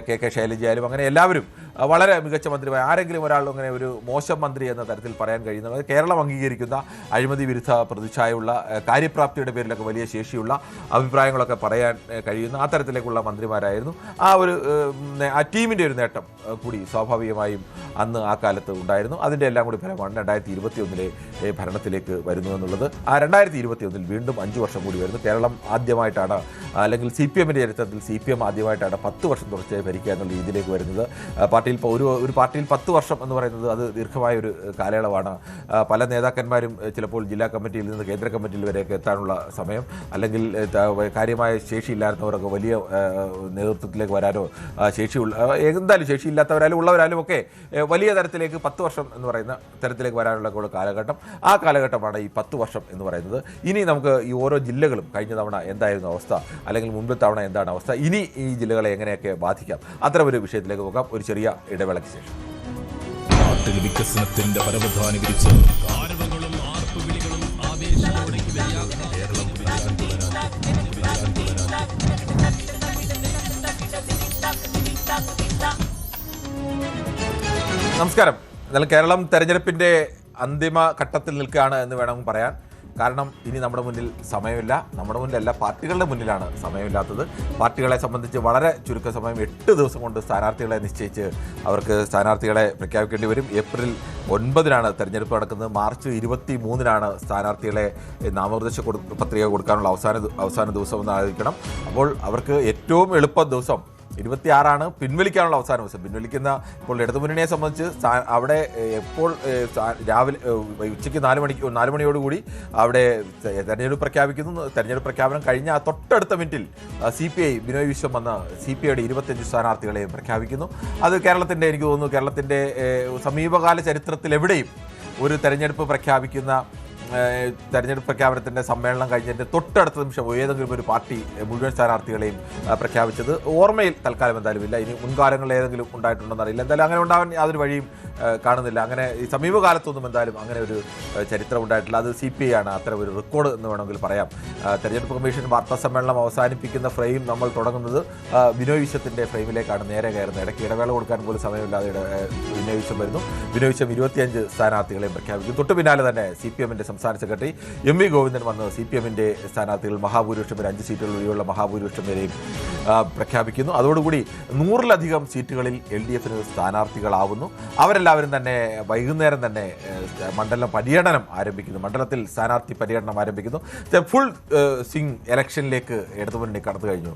S1: KK ശൈലജയായാലും അങ്ങനെ എല്ലാവരും വളരെ മികച്ച മന്ത്രിമാർ. ആരെങ്കിലും ഒരാൾ അങ്ങനെ ഒരു മോശം മന്ത്രി എന്ന തരത്തിൽ പറയാൻ കഴിയുന്നത് കേരളം അംഗീകരിക്കുന്ന അഴിമതി വിരുദ്ധ പ്രതിച്ഛായുള്ള കാര്യപ്രാപ്തിയുടെ പേരിലൊക്കെ വലിയ ശേഷിയുള്ള അഭിപ്രായങ്ങളൊക്കെ പറയാൻ കഴിയുന്ന ആ തരത്തിലേക്കുള്ള മന്ത്രിമാരായിരുന്നു. ആ ടീമിൻ്റെ ഒരു നേട്ടം കൂടി സ്വാഭാവികമായും അന്ന് ആ കാലത്ത് ഉണ്ടായിരുന്നു. അതിൻ്റെ എല്ലാം കൂടി ഫലമാണ് 2021 ഭരണത്തിലേക്ക് വരുന്നു എന്നുള്ളത്. ആ 2021 വീണ്ടും 5 വർഷം കൂടി വരുന്നു. കേരളം ആദ്യമായിട്ടാണ് അല്ലെങ്കിൽ CPMൻ്റെ ചരിത്രത്തിൽ CPM ആദ്യമായിട്ടാണ് 10 വർഷം തുടർച്ചയായി ഭരിക്കുക എന്നുള്ള രീതിയിലേക്ക് വരുന്നത്. പാർട്ടിയിൽ ഒരു പാർട്ടിയിൽ 10 വർഷം എന്ന് പറയുന്നത് അത് ദീർഘമായ ഒരു കാലയളവാണ്. പല നേതാക്കന്മാരും ചിലപ്പോൾ ജില്ലാ കമ്മിറ്റിയിൽ നിന്ന് കേന്ദ്ര കമ്മിറ്റിയിൽ വരെയൊക്കെ എത്താനുള്ള സമയം, അല്ലെങ്കിൽ കാര്യമായ ശേഷിയില്ലാത്തവരൊക്കെ വലിയ നേതൃത്വത്തിലേക്ക് വരാനോ എന്തായാലും ശേഷിയില്ലാത്തവരാലും ഉള്ളവരാലും ഒക്കെ വലിയ തരത്തിലേക്ക് 10 വർഷം എന്ന് പറയുന്ന തരത്തിലേക്ക് വരാനുള്ള കാലഘട്ടം. ആ കാലഘട്ടമാണ് ഈ 10 വർഷം എന്ന് പറയുന്നത്. ഇനി നമുക്ക് ഈ ഓരോ ജില്ലകളും കഴിഞ്ഞ തവണ എന്തായിരുന്നു അവസ്ഥ, അല്ലെങ്കിൽ മുൻപത്തെ തവണ എന്താണ് അവസ്ഥ, ഇനി ഈ ജില്ലകളെ എങ്ങനെയൊക്കെ ബാധിക്കാം, അത്തരമൊരു വിഷയത്തിലേക്ക് പോകാം ഒരു ചെറിയ ഇടവേളയ്ക്ക് ശേഷം.
S2: നാട്ടിൽ വികസനത്തിന്റെ പരവധാനി വിരിച്ച് ആരവങ്ങളും ആർപ്പുവിളികളും ആവേശത്തോടെ കേരളം
S1: നമസ്കാരം. എന്നാൽ കേരളം തെരഞ്ഞെടുപ്പിൻ്റെ അന്തിമ ഘട്ടത്തിൽ നിൽക്കുകയാണ് എന്ന് വേണമെങ്കിൽ പറയാൻ. കാരണം ഇനി നമ്മുടെ മുന്നിൽ സമയമില്ല. നമ്മുടെ മുന്നിലല്ല, പാർട്ടികളുടെ മുന്നിലാണ് സമയമില്ലാത്തത്. പാർട്ടികളെ സംബന്ധിച്ച് വളരെ ചുരുക്ക സമയം 8 ദിവസം കൊണ്ട് സ്ഥാനാർത്ഥികളെ നിശ്ചയിച്ച് അവർക്ക് സ്ഥാനാർത്ഥികളെ പ്രഖ്യാപിക്കേണ്ടി വരും. ഏപ്രിൽ 9 തെരഞ്ഞെടുപ്പ് നടക്കുന്നത്. മാർച്ച് 23 സ്ഥാനാർത്ഥികളെ നാമനിർദ്ദേശ പത്രിക കൊടുക്കാനുള്ള അവസാന ദിവസം എന്ന് ആലോചിക്കണം. അപ്പോൾ അവർക്ക് ഏറ്റവും എളുപ്പ ദിവസം 26 പിൻവലിക്കാനുള്ള അവസാന ദിവസം. പിൻവലിക്കുന്ന ഇപ്പോൾ ഇടതുമുന്നണിയെ സംബന്ധിച്ച് അവിടെ എപ്പോൾ രാവിലെ ഉച്ചയ്ക്ക് 4 മണിയോടുകൂടി അവിടെ തെരഞ്ഞെടുപ്പ് പ്രഖ്യാപിക്കുന്നു. തെരഞ്ഞെടുപ്പ് പ്രഖ്യാപനം കഴിഞ്ഞ തൊട്ടടുത്ത മിനിറ്റിൽ CPI ബിനോയ് വിശ്വം വന്ന CPIയുടെ 25 സ്ഥാനാർത്ഥികളെയും പ്രഖ്യാപിക്കുന്നു. അത് കേരളത്തിൻ്റെ, എനിക്ക് തോന്നുന്നു കേരളത്തിൻ്റെ സമീപകാല ചരിത്രത്തിൽ എവിടെയും ഒരു തെരഞ്ഞെടുപ്പ് പ്രഖ്യാപനത്തിൻ്റെ സമ്മേളനം കഴിഞ്ഞതിൻ്റെ തൊട്ടടുത്ത നിമിഷം ഏതെങ്കിലും ഒരു പാർട്ടി മുഴുവൻ സ്ഥാനാർത്ഥികളെയും പ്രഖ്യാപിച്ചത് ഓർമ്മയിൽ തൽക്കാലം എന്തായാലും ഇല്ല. ഇനി മുൻകാലങ്ങളിൽ ഏതെങ്കിലും ഉണ്ടായിട്ടുണ്ടെന്ന് അറിയില്ല. എന്തായാലും അങ്ങനെ ഉണ്ടാവാൻ യാതൊരു വഴിയും കാണുന്നില്ല. അങ്ങനെ ഈ സമീപകാലത്തൊന്നും എന്തായാലും അങ്ങനെ ഒരു ചരിത്രം ഉണ്ടായിട്ടില്ല. അത് CPI ആണ് അത്തരം ഒരു റെക്കോർഡ് എന്ന് വേണമെങ്കിൽ പറയാം. തെരഞ്ഞെടുപ്പ് കമ്മീഷൻ വാർത്താ സമ്മേളനം അവസാനിപ്പിക്കുന്ന ഫ്രെയിം നമ്മൾ തുടങ്ങുന്നത് ബിനോയ് വിശ്വത്തിൻ്റെ ഫ്രെയിമിലേക്കാണ് നേരെ കയറുന്നത്. ഇടയ്ക്ക് ഇടവേള കൊടുക്കാൻ പോലും സമയമില്ലാതെ ബിനോയ് വിശ്വം വരുന്നു. ബിനോയ് വിശ്വം 25 സ്ഥാനാർത്ഥികളെയും പ്രഖ്യാപിക്കും. തൊട്ടു പിന്നാലെ തന്നെ CPMൻ്റെ സംസ്ഥാന സെക്രട്ടറി MV ഗോവിന്ദൻ വന്ന് CPMൻ്റെ സ്ഥാനാർത്ഥികൾ മഹാഭൂരിപക്ഷം 5 സീറ്റുകൾ ഒഴികെയുള്ള മഹാഭൂരിപക്ഷം വരെയും പ്രഖ്യാപിക്കുന്നു. അതോടുകൂടി 100-ലധികം സീറ്റുകളിൽ LDFന് സ്ഥാനാർത്ഥികളാവുന്നു. അവരെല്ലാവരും തന്നെ വൈകുന്നേരം തന്നെ മണ്ഡലം പര്യടനം ആരംഭിക്കുന്നു. മണ്ഡലത്തിൽ സ്ഥാനാർത്ഥി പര്യടനം ആരംഭിക്കുന്നു. ഫുൾ സ്വിംഗ് ഇലക്ഷനിലേക്ക് ഇടതുമുന്നണി കടന്നു കഴിഞ്ഞു.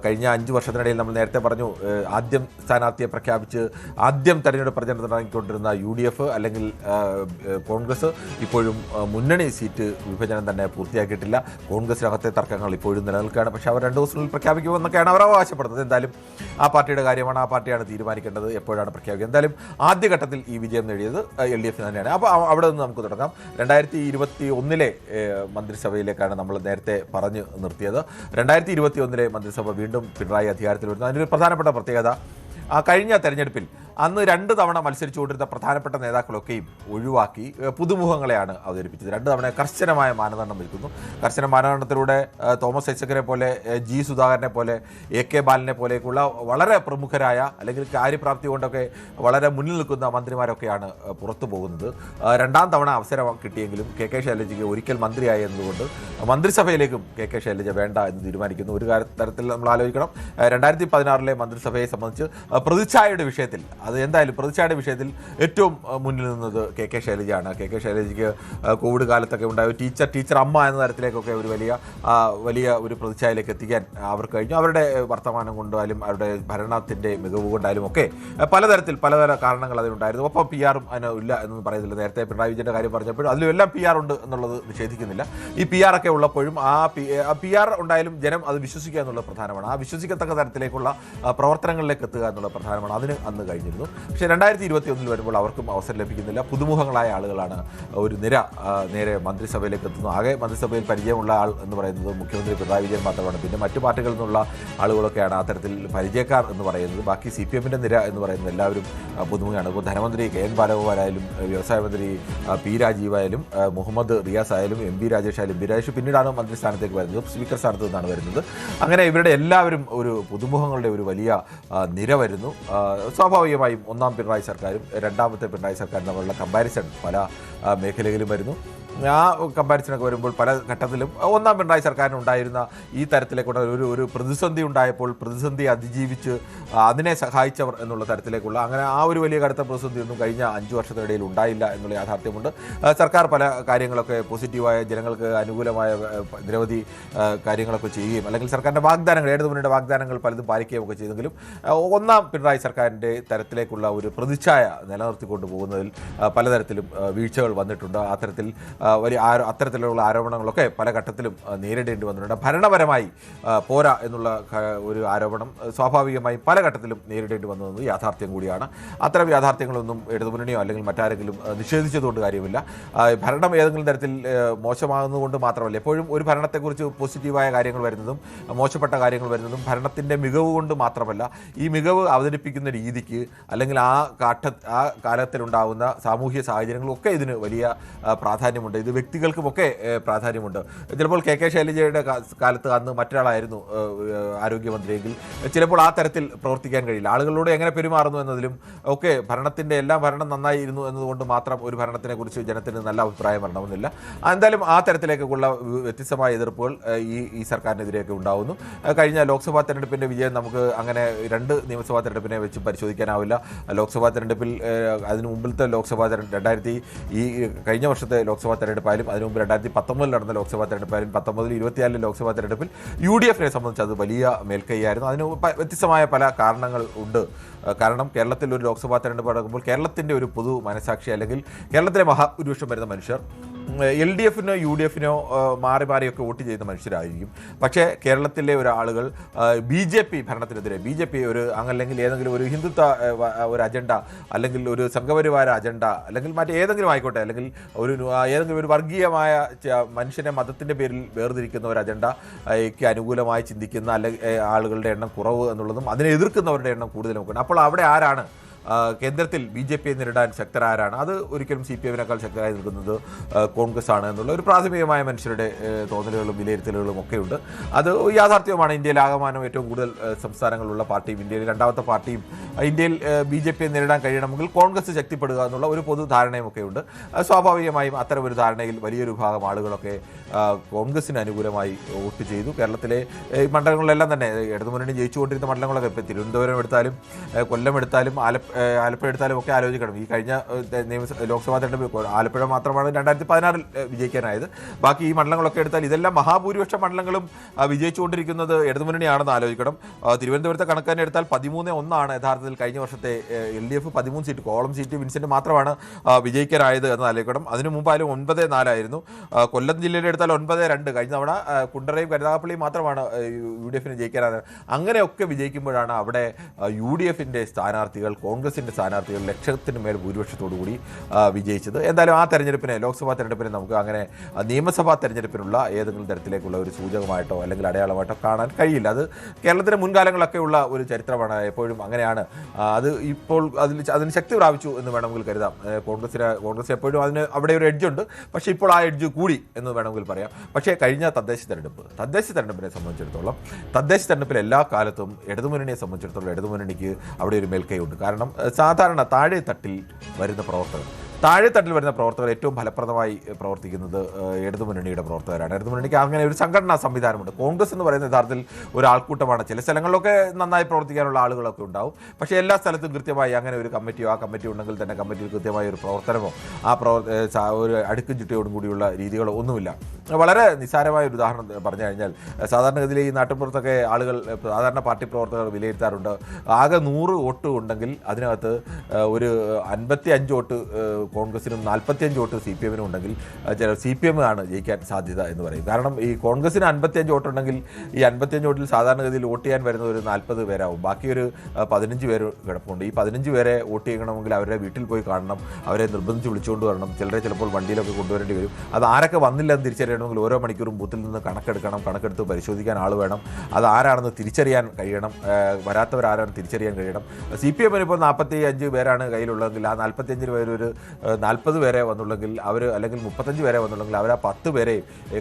S1: കഴിഞ്ഞ 5 വർഷത്തിനിടയിൽ നമ്മൾ നേരത്തെ പറഞ്ഞു, ആദ്യം സ്ഥാനാർത്ഥിയെ പ്രഖ്യാപിച്ച് ആദ്യം തെരഞ്ഞെടുപ്പ് പ്രചരണത്തിൽ ഇറങ്ങിക്കൊണ്ടിരുന്ന UDF അല്ലെങ്കിൽ കോൺഗ്രസ് ഇപ്പോഴും മുന്നണി സീറ്റ് വിഭജനം തന്നെ പൂർത്തിയാക്കിയിട്ടില്ല. കോൺഗ്രസിനകത്തെ തർക്കങ്ങൾ ഇപ്പോഴും നിലനിൽക്കുകയാണ്. പക്ഷേ അവർ 2 ദിവസങ്ങളിൽ പ്രഖ്യാപിക്കുമെന്നൊക്കെയാണ് അവർ അവകാശപ്പെടുന്നത്. എന്തായാലും ആ പാർട്ടിയുടെ കാര്യമാണ്, ആ പാർട്ടിയാണ് തീരുമാനിക്കേണ്ടത് എപ്പോഴാണ് പ്രഖ്യാപിക്കുക. എന്തായാലും ആദ്യഘട്ടത്തിൽ ഈ വിജയം നേടിയത് LDF തന്നെയാണ്. അപ്പോൾ അവിടെ നിന്ന് നമുക്ക് തുടങ്ങാം. 2021 മന്ത്രിസഭയിലേക്കാണ് നമ്മൾ നേരത്തെ പറഞ്ഞു നിർത്തിയത്. 2021 മന്ത്രിസഭ വീണ്ടും പിണറായി അധികാരത്തിൽ വരുന്നു. അതിനൊരു പ്രധാനപ്പെട്ട പ്രത്യേകത, ആ കഴിഞ്ഞ തെരഞ്ഞെടുപ്പിൽ അന്ന് 2 തവണ മത്സരിച്ചുകൊണ്ടിരുന്ന പ്രധാനപ്പെട്ട നേതാക്കളൊക്കെയും ഒഴിവാക്കി പുതുമുഖങ്ങളെയാണ് അവതരിപ്പിച്ചത്. 2 തവണ കർശനമായ മാനദണ്ഡം വയ്ക്കുന്നു. കർശന മാനദണ്ഡത്തിലൂടെ തോമസ് ഐസക്കിനെ പോലെ, ജി സുധാകരനെ പോലെ, AK ബാലനെ പോലെയൊക്കെയുള്ള വളരെ പ്രമുഖരായ അല്ലെങ്കിൽ കാര്യപ്രാപ്തി കൊണ്ടൊക്കെ വളരെ മുന്നിൽ നിൽക്കുന്ന മന്ത്രിമാരൊക്കെയാണ് പുറത്തു പോകുന്നത്. 2ാം തവണ അവസരം കിട്ടിയെങ്കിലും KK ശൈലജയ്ക്ക് ഒരിക്കൽ മന്ത്രിയായതുകൊണ്ട് മന്ത്രിസഭയിലേക്കും KK ശൈലജ വേണ്ട എന്ന് തീരുമാനിക്കുന്നു. ഒരു തരത്തിൽ നമ്മൾ ആലോചിക്കണം, 2016 മന്ത്രിസഭയെ സംബന്ധിച്ച് പ്രതിച്ഛായയുടെ വിഷയത്തിൽ അത് എന്തായാലും പ്രതിച്ഛായ വിഷയത്തിൽ ഏറ്റവും മുന്നിൽ നിന്നത് കെ ശൈലജയാണ്. കെ ശൈലജയ്ക്ക് കോവിഡ് കാലത്തൊക്കെ ഉണ്ടായ ടീച്ചർ അമ്മ എന്ന തരത്തിലേക്കൊക്കെ ഒരു വലിയ ഒരു പ്രതിച്ഛായയിലേക്ക് എത്തിക്കാൻ അവർക്ക് കഴിഞ്ഞു. അവരുടെ വർത്തമാനം കൊണ്ടായാലും അവരുടെ ഭരണത്തിൻ്റെ മികവ് കൊണ്ടായാലും ഒക്കെ പലതര കാരണങ്ങൾ അതിനുണ്ടായിരുന്നു. ഒപ്പം പി ആറും അതിന് ഇല്ല എന്നൊന്നും പറയുന്നില്ല. നേരത്തെ പിണറായി വിജയൻ്റെ കാര്യം പറഞ്ഞപ്പോഴും അതിലും എല്ലാം പി ആർ ഉണ്ട് എന്നുള്ളത് നിഷേധിക്കുന്നില്ല. ഈ പി ആർ ഒക്കെ ഉള്ളപ്പോഴും ആ പി ആർ ഉണ്ടായാലും ജനം അത് വിശ്വസിക്കുക എന്നുള്ളത് പ്രധാനമാണ്. ആ വിശ്വസിക്കത്തക്ക തരത്തിലേക്കുള്ള പ്രവർത്തനങ്ങളിലേക്ക് എത്തുക എന്നുള്ളത് പ്രധാനമാണ്. അതിന് അന്ന് കഴിഞ്ഞിരുന്നു. പക്ഷേ 2021 വരുമ്പോൾ അവർക്കും അവസരം ലഭിക്കുന്നില്ല. പുതുമുഖങ്ങളായ ആളുകളാണ് ഒരു നിര നേരെ മന്ത്രിസഭയിലേക്ക് എത്തുന്നു. ആകെ മന്ത്രിസഭയിൽ പരിചയമുള്ള ആൾ എന്ന് പറയുന്നത് മുഖ്യമന്ത്രി പിണറായി വിജയൻ മാത്രമാണ്. പിന്നെ മറ്റു പാർട്ടികളിൽ നിന്നുള്ള ആളുകളൊക്കെയാണ് അത്തരത്തിൽ പരിചയക്കാർ എന്ന് പറയുന്നത്. ബാക്കി CPM-ൻ്റെ നിര എന്ന് പറയുന്നത് എല്ലാവരും പുതുമുഖമാണ്. ഇപ്പോൾ ധനമന്ത്രി KN ബാലഗോപാലായാലും വ്യവസായ മന്ത്രി P രാജീവായാലും മുഹമ്മദ് റിയാസ് ആയാലും MP രാജേഷ് ആയാലും MP രാജേഷ് പിന്നീടാണ് മന്ത്രിസ്ഥാനത്തേക്ക് വരുന്നത്. സ്പീക്കർ സ്ഥാനത്ത് നിന്നാണ് വരുന്നത്. അങ്ങനെ ഇവരുടെ എല്ലാവരും ഒരു പുതുമുഖങ്ങളുടെ ഒരു വലിയ നിര വരുന്നു. സ്വാഭാവികമായും ഒന്നാം പിണറായി സർക്കാരും രണ്ടാമത്തെ പിണറായി സർക്കാരും തമ്മിലുള്ള കമ്പാരിസൺ പല മേഖലകളിലും വരുന്നു. ആ കമ്പാരിസണൊക്കെ വരുമ്പോൾ പല ഘട്ടത്തിലും ഒന്നാം പിണറായി സർക്കാരിനുണ്ടായിരുന്ന ഈ തരത്തിലേക്കുള്ള ഒരു പ്രതിസന്ധി ഉണ്ടായപ്പോൾ പ്രതിസന്ധി അതിജീവിച്ച് അതിനെ സഹായിച്ചവർ എന്നുള്ള തരത്തിലേക്കുള്ള അങ്ങനെ ആ ഒരു വലിയ കടുത്ത പ്രതിസന്ധിയൊന്നും കഴിഞ്ഞ 5 വർഷത്തിനിടയിൽ ഉണ്ടായില്ല എന്നുള്ള യാഥാർത്ഥ്യമുണ്ട്. സർക്കാർ പല കാര്യങ്ങളൊക്കെ പോസിറ്റീവായ ജനങ്ങൾക്ക് അനുകൂലമായ നിരവധി കാര്യങ്ങളൊക്കെ ചെയ്യുകയും അല്ലെങ്കിൽ സർക്കാരിൻ്റെ വാഗ്ദാനങ്ങൾ ഇടതുമുന്നണിയുടെ വാഗ്ദാനങ്ങൾ പലതും പാലിക്കുകയും ഒക്കെ ചെയ്തെങ്കിലും ഒന്നാം പിണറായി സർക്കാരിൻ്റെ തരത്തിലേക്കുള്ള ഒരു പ്രതിച്ഛായ നിലനിർത്തിക്കൊണ്ടു പോകുന്നതിൽ പലതരത്തിലും വീഴ്ചകൾ വന്നിട്ടുണ്ട്. അത്തരത്തിലുള്ള ആരോപണങ്ങളൊക്കെ പല ഘട്ടത്തിലും നേരിടേണ്ടി വന്നിട്ടുണ്ട്. ഭരണപരമായി പോരാ എന്നുള്ള ഒരു ആരോപണം സ്വാഭാവികമായും പല ഘട്ടത്തിലും നേരിടേണ്ടി വന്നത് യാഥാർത്ഥ്യം കൂടിയാണ്. അത്തരം യാഥാർത്ഥ്യങ്ങളൊന്നും ഇടതുമുന്നണിയോ അല്ലെങ്കിൽ മറ്റാരെങ്കിലും നിഷേധിച്ചതുകൊണ്ട് കാര്യമില്ല. ഭരണം ഏതെങ്കിലും തരത്തിൽ മോശമാകുന്നതുകൊണ്ട് മാത്രമല്ല, എപ്പോഴും ഒരു ഭരണത്തെക്കുറിച്ച് പോസിറ്റീവായ കാര്യങ്ങൾ വരുന്നതും മോശപ്പെട്ട കാര്യങ്ങൾ വരുന്നതും ഭരണത്തിൻ്റെ മികവ് കൊണ്ട് മാത്രമല്ല, ഈ മികവ് അവതരിപ്പിക്കുന്ന രീതിക്ക് അല്ലെങ്കിൽ ആ കാലത്തിലുണ്ടാകുന്ന സാമൂഹ്യ സാഹചര്യങ്ങളൊക്കെ ഇതിന് വലിയ പ്രാധാന്യമുണ്ട്. ഇത് വ്യക്തികൾക്കുമൊക്കെ പ്രാധാന്യമുണ്ട്. ചിലപ്പോൾ കെ ശൈലജയുടെ കാലത്ത് അന്ന് മറ്റൊരാളായിരുന്നു ആരോഗ്യമന്ത്രിയെങ്കിൽ ചിലപ്പോൾ ആ തരത്തിൽ പ്രവർത്തിക്കാൻ കഴിയില്ല. ആളുകളോട് എങ്ങനെ പെരുമാറുന്നു എന്നതിലും ഒക്കെ ഭരണം നന്നായിരുന്നു എന്നതുകൊണ്ട് മാത്രം ഒരു ഭരണത്തിനെക്കുറിച്ച് ജനത്തിന് നല്ല അഭിപ്രായം വരണമെന്നില്ല. എന്തായാലും ആ തരത്തിലേക്കുള്ള വ്യത്യസ്തമായ എതിർപ്പുകൾ ഈ സർക്കാരിനെതിരെയൊക്കെ ഉണ്ടാകുന്നു. കഴിഞ്ഞ ലോക്സഭാ തെരഞ്ഞെടുപ്പിൻ്റെ വിജയം നമുക്ക് അങ്ങനെ 2 നിയമസഭാ തെരഞ്ഞെടുപ്പിനെ വെച്ച് പരിശോധിക്കാനാവില്ല. ലോക്സഭാ തെരഞ്ഞെടുപ്പിൽ അതിന് മുമ്പിലത്തെ ലോക്സഭാ തെരഞ്ഞെടുപ്പ് കഴിഞ്ഞ വർഷത്തെ ലോക്സഭാ തെരഞ്ഞെടുപ്പായാലും അതിനു മുമ്പ് 2019 നടന്ന ലോക്സഭാ തെരഞ്ഞെടുപ്പായാലും 19-24 ലോക്സഭാ തെരഞ്ഞെടുപ്പിൽ UDF-നെ സംബന്ധിച്ച് അത് വലിയ മേൽക്കൈയായിരുന്നു. അതിന് വ്യത്യസ്തമായ പല കാരണങ്ങൾ ഉണ്ട്. കാരണം കേരളത്തിൽ ഒരു ലോക്സഭാ തെരഞ്ഞെടുപ്പ് നടക്കുമ്പോൾ കേരളത്തിൻ്റെ ഒരു പൊതു മനസാക്ഷി അല്ലെങ്കിൽ കേരളത്തിലെ മഹാഭൂരിപക്ഷം വരുന്ന മനുഷ്യർ LDF-നോ UDF-നോ മാറിയൊക്കെ വോട്ട് ചെയ്യുന്ന മനുഷ്യരായിരിക്കും. പക്ഷേ കേരളത്തിലെ ഒരാളുകൾ BJP ഭരണത്തിനെതിരെ BJP അല്ലെങ്കിൽ ഏതെങ്കിലും ഒരു ഹിന്ദുത്വ ഒരു അജണ്ട അല്ലെങ്കിൽ ഒരു സംഘപരിവാര അജണ്ട അല്ലെങ്കിൽ മറ്റേതെങ്കിലും ആയിക്കോട്ടെ അല്ലെങ്കിൽ ഏതെങ്കിലും ഒരു വർഗീയമായ മനുഷ്യനെ മതത്തിൻ്റെ പേരിൽ വേർതിരിക്കുന്ന ഒരു അജണ്ടയ്ക്ക് അനുകൂലമായി ചിന്തിക്കുന്ന അല്ലെങ്കിൽ ആളുകളുടെ എണ്ണം കുറവ് എന്നുള്ളതും അതിനെ എതിർക്കുന്നവരുടെ എണ്ണം കൂടുതൽ നോക്കണം. അപ്പോൾ അവിടെ ആരാണ് കേന്ദ്രത്തിൽ BJP-യെ നേരിടാൻ ശക്തരാരാണ്? അത് ഒരിക്കലും CPM-നേക്കാൾ ശക്തരായി നിൽക്കുന്നത് കോൺഗ്രസ് ആണ് എന്നുള്ള ഒരു പ്രാഥമികമായ മനുഷ്യരുടെ തോന്നലുകളും വിലയിരുത്തലുകളും ഒക്കെയുണ്ട്. അത് യാഥാർത്ഥ്യമാണ്. ഇന്ത്യയിൽ ആകമാനം ഏറ്റവും കൂടുതൽ സംസ്ഥാനങ്ങളുള്ള പാർട്ടിയും ഇന്ത്യയിൽ രണ്ടാമത്തെ പാർട്ടിയും ഇന്ത്യയിൽ BJP-യെ നേരിടാൻ കഴിയണമെങ്കിൽ കോൺഗ്രസ് ശക്തിപ്പെടുക എന്നുള്ള ഒരു പൊതു ധാരണയും ഒക്കെയുണ്ട്. സ്വാഭാവികമായും അത്തരം ഒരു ധാരണയിൽ വലിയൊരു ഭാഗം ആളുകളൊക്കെ കോൺഗ്രസിന് അനുകൂലമായി വോട്ട് ചെയ്തു. കേരളത്തിലെ മണ്ഡലങ്ങളിലെല്ലാം തന്നെ ഇടതുമുന്നണി ജയിച്ചുകൊണ്ടിരുന്ന മണ്ഡലങ്ങളൊക്കെ ഇപ്പോൾ തിരുവനന്തപുരം എടുത്താലും കൊല്ലം എടുത്താലും ആലപ്പുഴ എടുത്താലും ഒക്കെ ആലോചിക്കണം. ഈ കഴിഞ്ഞ ലോക്സഭാ തെരഞ്ഞെടുപ്പ് ആലപ്പുഴ മാത്രമാണ് 2016 വിജയിക്കാനായത്. ബാക്കി ഈ മണ്ഡലങ്ങളൊക്കെ എടുത്താൽ ഇതെല്ലാം മഹാഭൂരിപക്ഷ മണ്ഡലങ്ങളും വിജയിച്ചുകൊണ്ടിരിക്കുന്നത് ഇടതുമുന്നണിയാണെന്ന് ആലോചിക്കണം. തിരുവനന്തപുരത്തെ കണക്കാനെ എടുത്താൽ 13-1 യഥാർത്ഥത്തിൽ കഴിഞ്ഞ വർഷത്തെ LDF 13 seat, column seat Vincent മാത്രമാണ് വിജയിക്കാനായത് എന്ന് ആലോചിക്കണം. അതിനു മുമ്പായാലും 9-4 കൊല്ലം ജില്ലയിൽ എടുത്താൽ 9-2. കഴിഞ്ഞ തവണ കുണ്ടറയും കരുനാഗപ്പള്ളിയും മാത്രമാണ് UDF-ന് ജയിക്കാനായത്. അങ്ങനെയൊക്കെ വിജയിക്കുമ്പോഴാണ് അവിടെ UDF-ന്റെ സ്ഥാനാർത്ഥികൾ കോൺഗ്രസിൻ്റെ സ്ഥാനാർത്ഥികൾ ലക്ഷത്തിന് മേൽ ഭൂരിപക്ഷത്തോടുകൂടി വിജയിച്ചത്. എന്തായാലും ആ തെരഞ്ഞെടുപ്പിനെ ലോക്സഭാ തെരഞ്ഞെടുപ്പിനെ നമുക്ക് അങ്ങനെ നിയമസഭാ തെരഞ്ഞെടുപ്പിനുള്ള ഏതെങ്കിലും തരത്തിലേക്കുള്ള ഒരു സൂചകമായിട്ടോ അല്ലെങ്കിൽ അടയാളമായിട്ടോ കാണാൻ കഴിയില്ല. അത് കേരളത്തിൻ്റെ മുൻകാലങ്ങളൊക്കെ ഉള്ള ഒരു ചരിത്രമാണ്. എപ്പോഴും അങ്ങനെയാണ്. അത് ഇപ്പോൾ അതിന് ശക്തി പ്രാപിച്ചു എന്ന് വേണമെങ്കിൽ കരുതാം. കോൺഗ്രസ് എപ്പോഴും അവിടെ ഒരു എഡ്ജുണ്ട്. പക്ഷേ ഇപ്പോൾ ആ എഡ്ജ് കൂടി എന്ന് വേണമെങ്കിൽ പറയാം. പക്ഷേ കഴിഞ്ഞ തദ്ദേശ തെരഞ്ഞെടുപ്പിനെ സംബന്ധിച്ചിടത്തോളം തദ്ദേശ തെരഞ്ഞെടുപ്പിൽ എല്ലാ കാലത്തും ഇടതുമുന്നണിയെ സംബന്ധിച്ചിടത്തോളം ഇടതുമുന്നണിക്ക് അവിടെ ഒരു മേൽക്കൈയുണ്ട്. കാരണം സാധാരണ താഴെ തട്ടിൽ വരുന്ന പ്രവർത്തകർ താഴെത്തട്ടിൽ വരുന്ന പ്രവർത്തകർ ഏറ്റവും ഫലപ്രദമായി പ്രവർത്തിക്കുന്നത് ഇടതുമുന്നണിയുടെ പ്രവർത്തകരാണ്. ഇടതുമുന്നണിക്ക് അങ്ങനെ ഒരു സംഘടനാ സംവിധാനമുണ്ട്. കോൺഗ്രസ് എന്ന് പറയുന്ന യഥാർത്ഥത്തിൽ ഒരു ആൾക്കൂട്ടമാണ്. ചില സ്ഥലങ്ങളിലൊക്കെ നന്നായി പ്രവർത്തിക്കാനുള്ള ആളുകളൊക്കെ ഉണ്ടാവും. പക്ഷേ എല്ലാ സ്ഥലത്തും കൃത്യമായി അങ്ങനെ ഒരു കമ്മിറ്റിയോ ആ കമ്മിറ്റി ഉണ്ടെങ്കിൽ തന്നെ കമ്മിറ്റിയിൽ കൃത്യമായ ഒരു പ്രവർത്തനമോ ഒരു അടുക്കും ചിട്ടയോടും കൂടിയുള്ള രീതികളോ ഒന്നുമില്ല. വളരെ നിസ്സാരമായ ഒരു ഉദാഹരണം പറഞ്ഞു കഴിഞ്ഞാൽ, സാധാരണഗതിയിൽ ഈ നാട്ടിൻപുറത്തൊക്കെ ആളുകൾ സാധാരണ പാർട്ടി പ്രവർത്തകർ വിലയിരുത്താറുണ്ട്. ആകെ 100 വോട്ട് ഉണ്ടെങ്കിൽ അതിനകത്ത് ഒരു 55 വോട്ട് കോൺഗ്രസിനും 45 വോട്ട് CPM-നും ഉണ്ടെങ്കിൽ CPM ആണ് ജയിക്കാൻ സാധ്യത എന്ന് പറയും. കാരണം ഈ കോൺഗ്രസിന് 55 വോട്ടുണ്ടെങ്കിൽ ഈ 55 വോട്ടിൽ സാധാരണഗതിയിൽ വോട്ട് ചെയ്യാൻ വരുന്നത് ഒരു 40 പേരാവും. ബാക്കി ഒരു 15 പേര് കിടപ്പുണ്ട്. ഈ 15 പേരെ വോട്ട് ചെയ്യണമെങ്കിൽ അവരുടെ വീട്ടിൽ പോയി കാണണം, അവരെ നിർബന്ധിച്ച് വിളിച്ചുകൊണ്ട് വരണം, ചിലരെ ചിലപ്പോൾ വണ്ടിയിലൊക്കെ കൊണ്ടുവരേണ്ടി വരും. അത് ആരൊക്കെ വന്നില്ലെന്ന് തിരിച്ചറിയണമെങ്കിൽ ഓരോ മണിക്കൂറും ബൂത്തിൽ നിന്ന് കണക്കെടുത്ത് പരിശോധിക്കാൻ ആൾ വേണം. അത് ആരാണെന്ന് തിരിച്ചറിയാൻ കഴിയണം, വരാത്തവരാരാണെന്ന് തിരിച്ചറിയാൻ കഴിയണം. CPM-ന് ഇപ്പോൾ 45 പേരാണ് കയ്യിലുള്ളതെങ്കിൽ ആ 45 പേര് ഒരു 40 പേരെ വന്നുള്ളെങ്കിൽ അവർ, അല്ലെങ്കിൽ 35 പേരെ വന്നുള്ളെങ്കിൽ അവർ ആ 10 പേരെ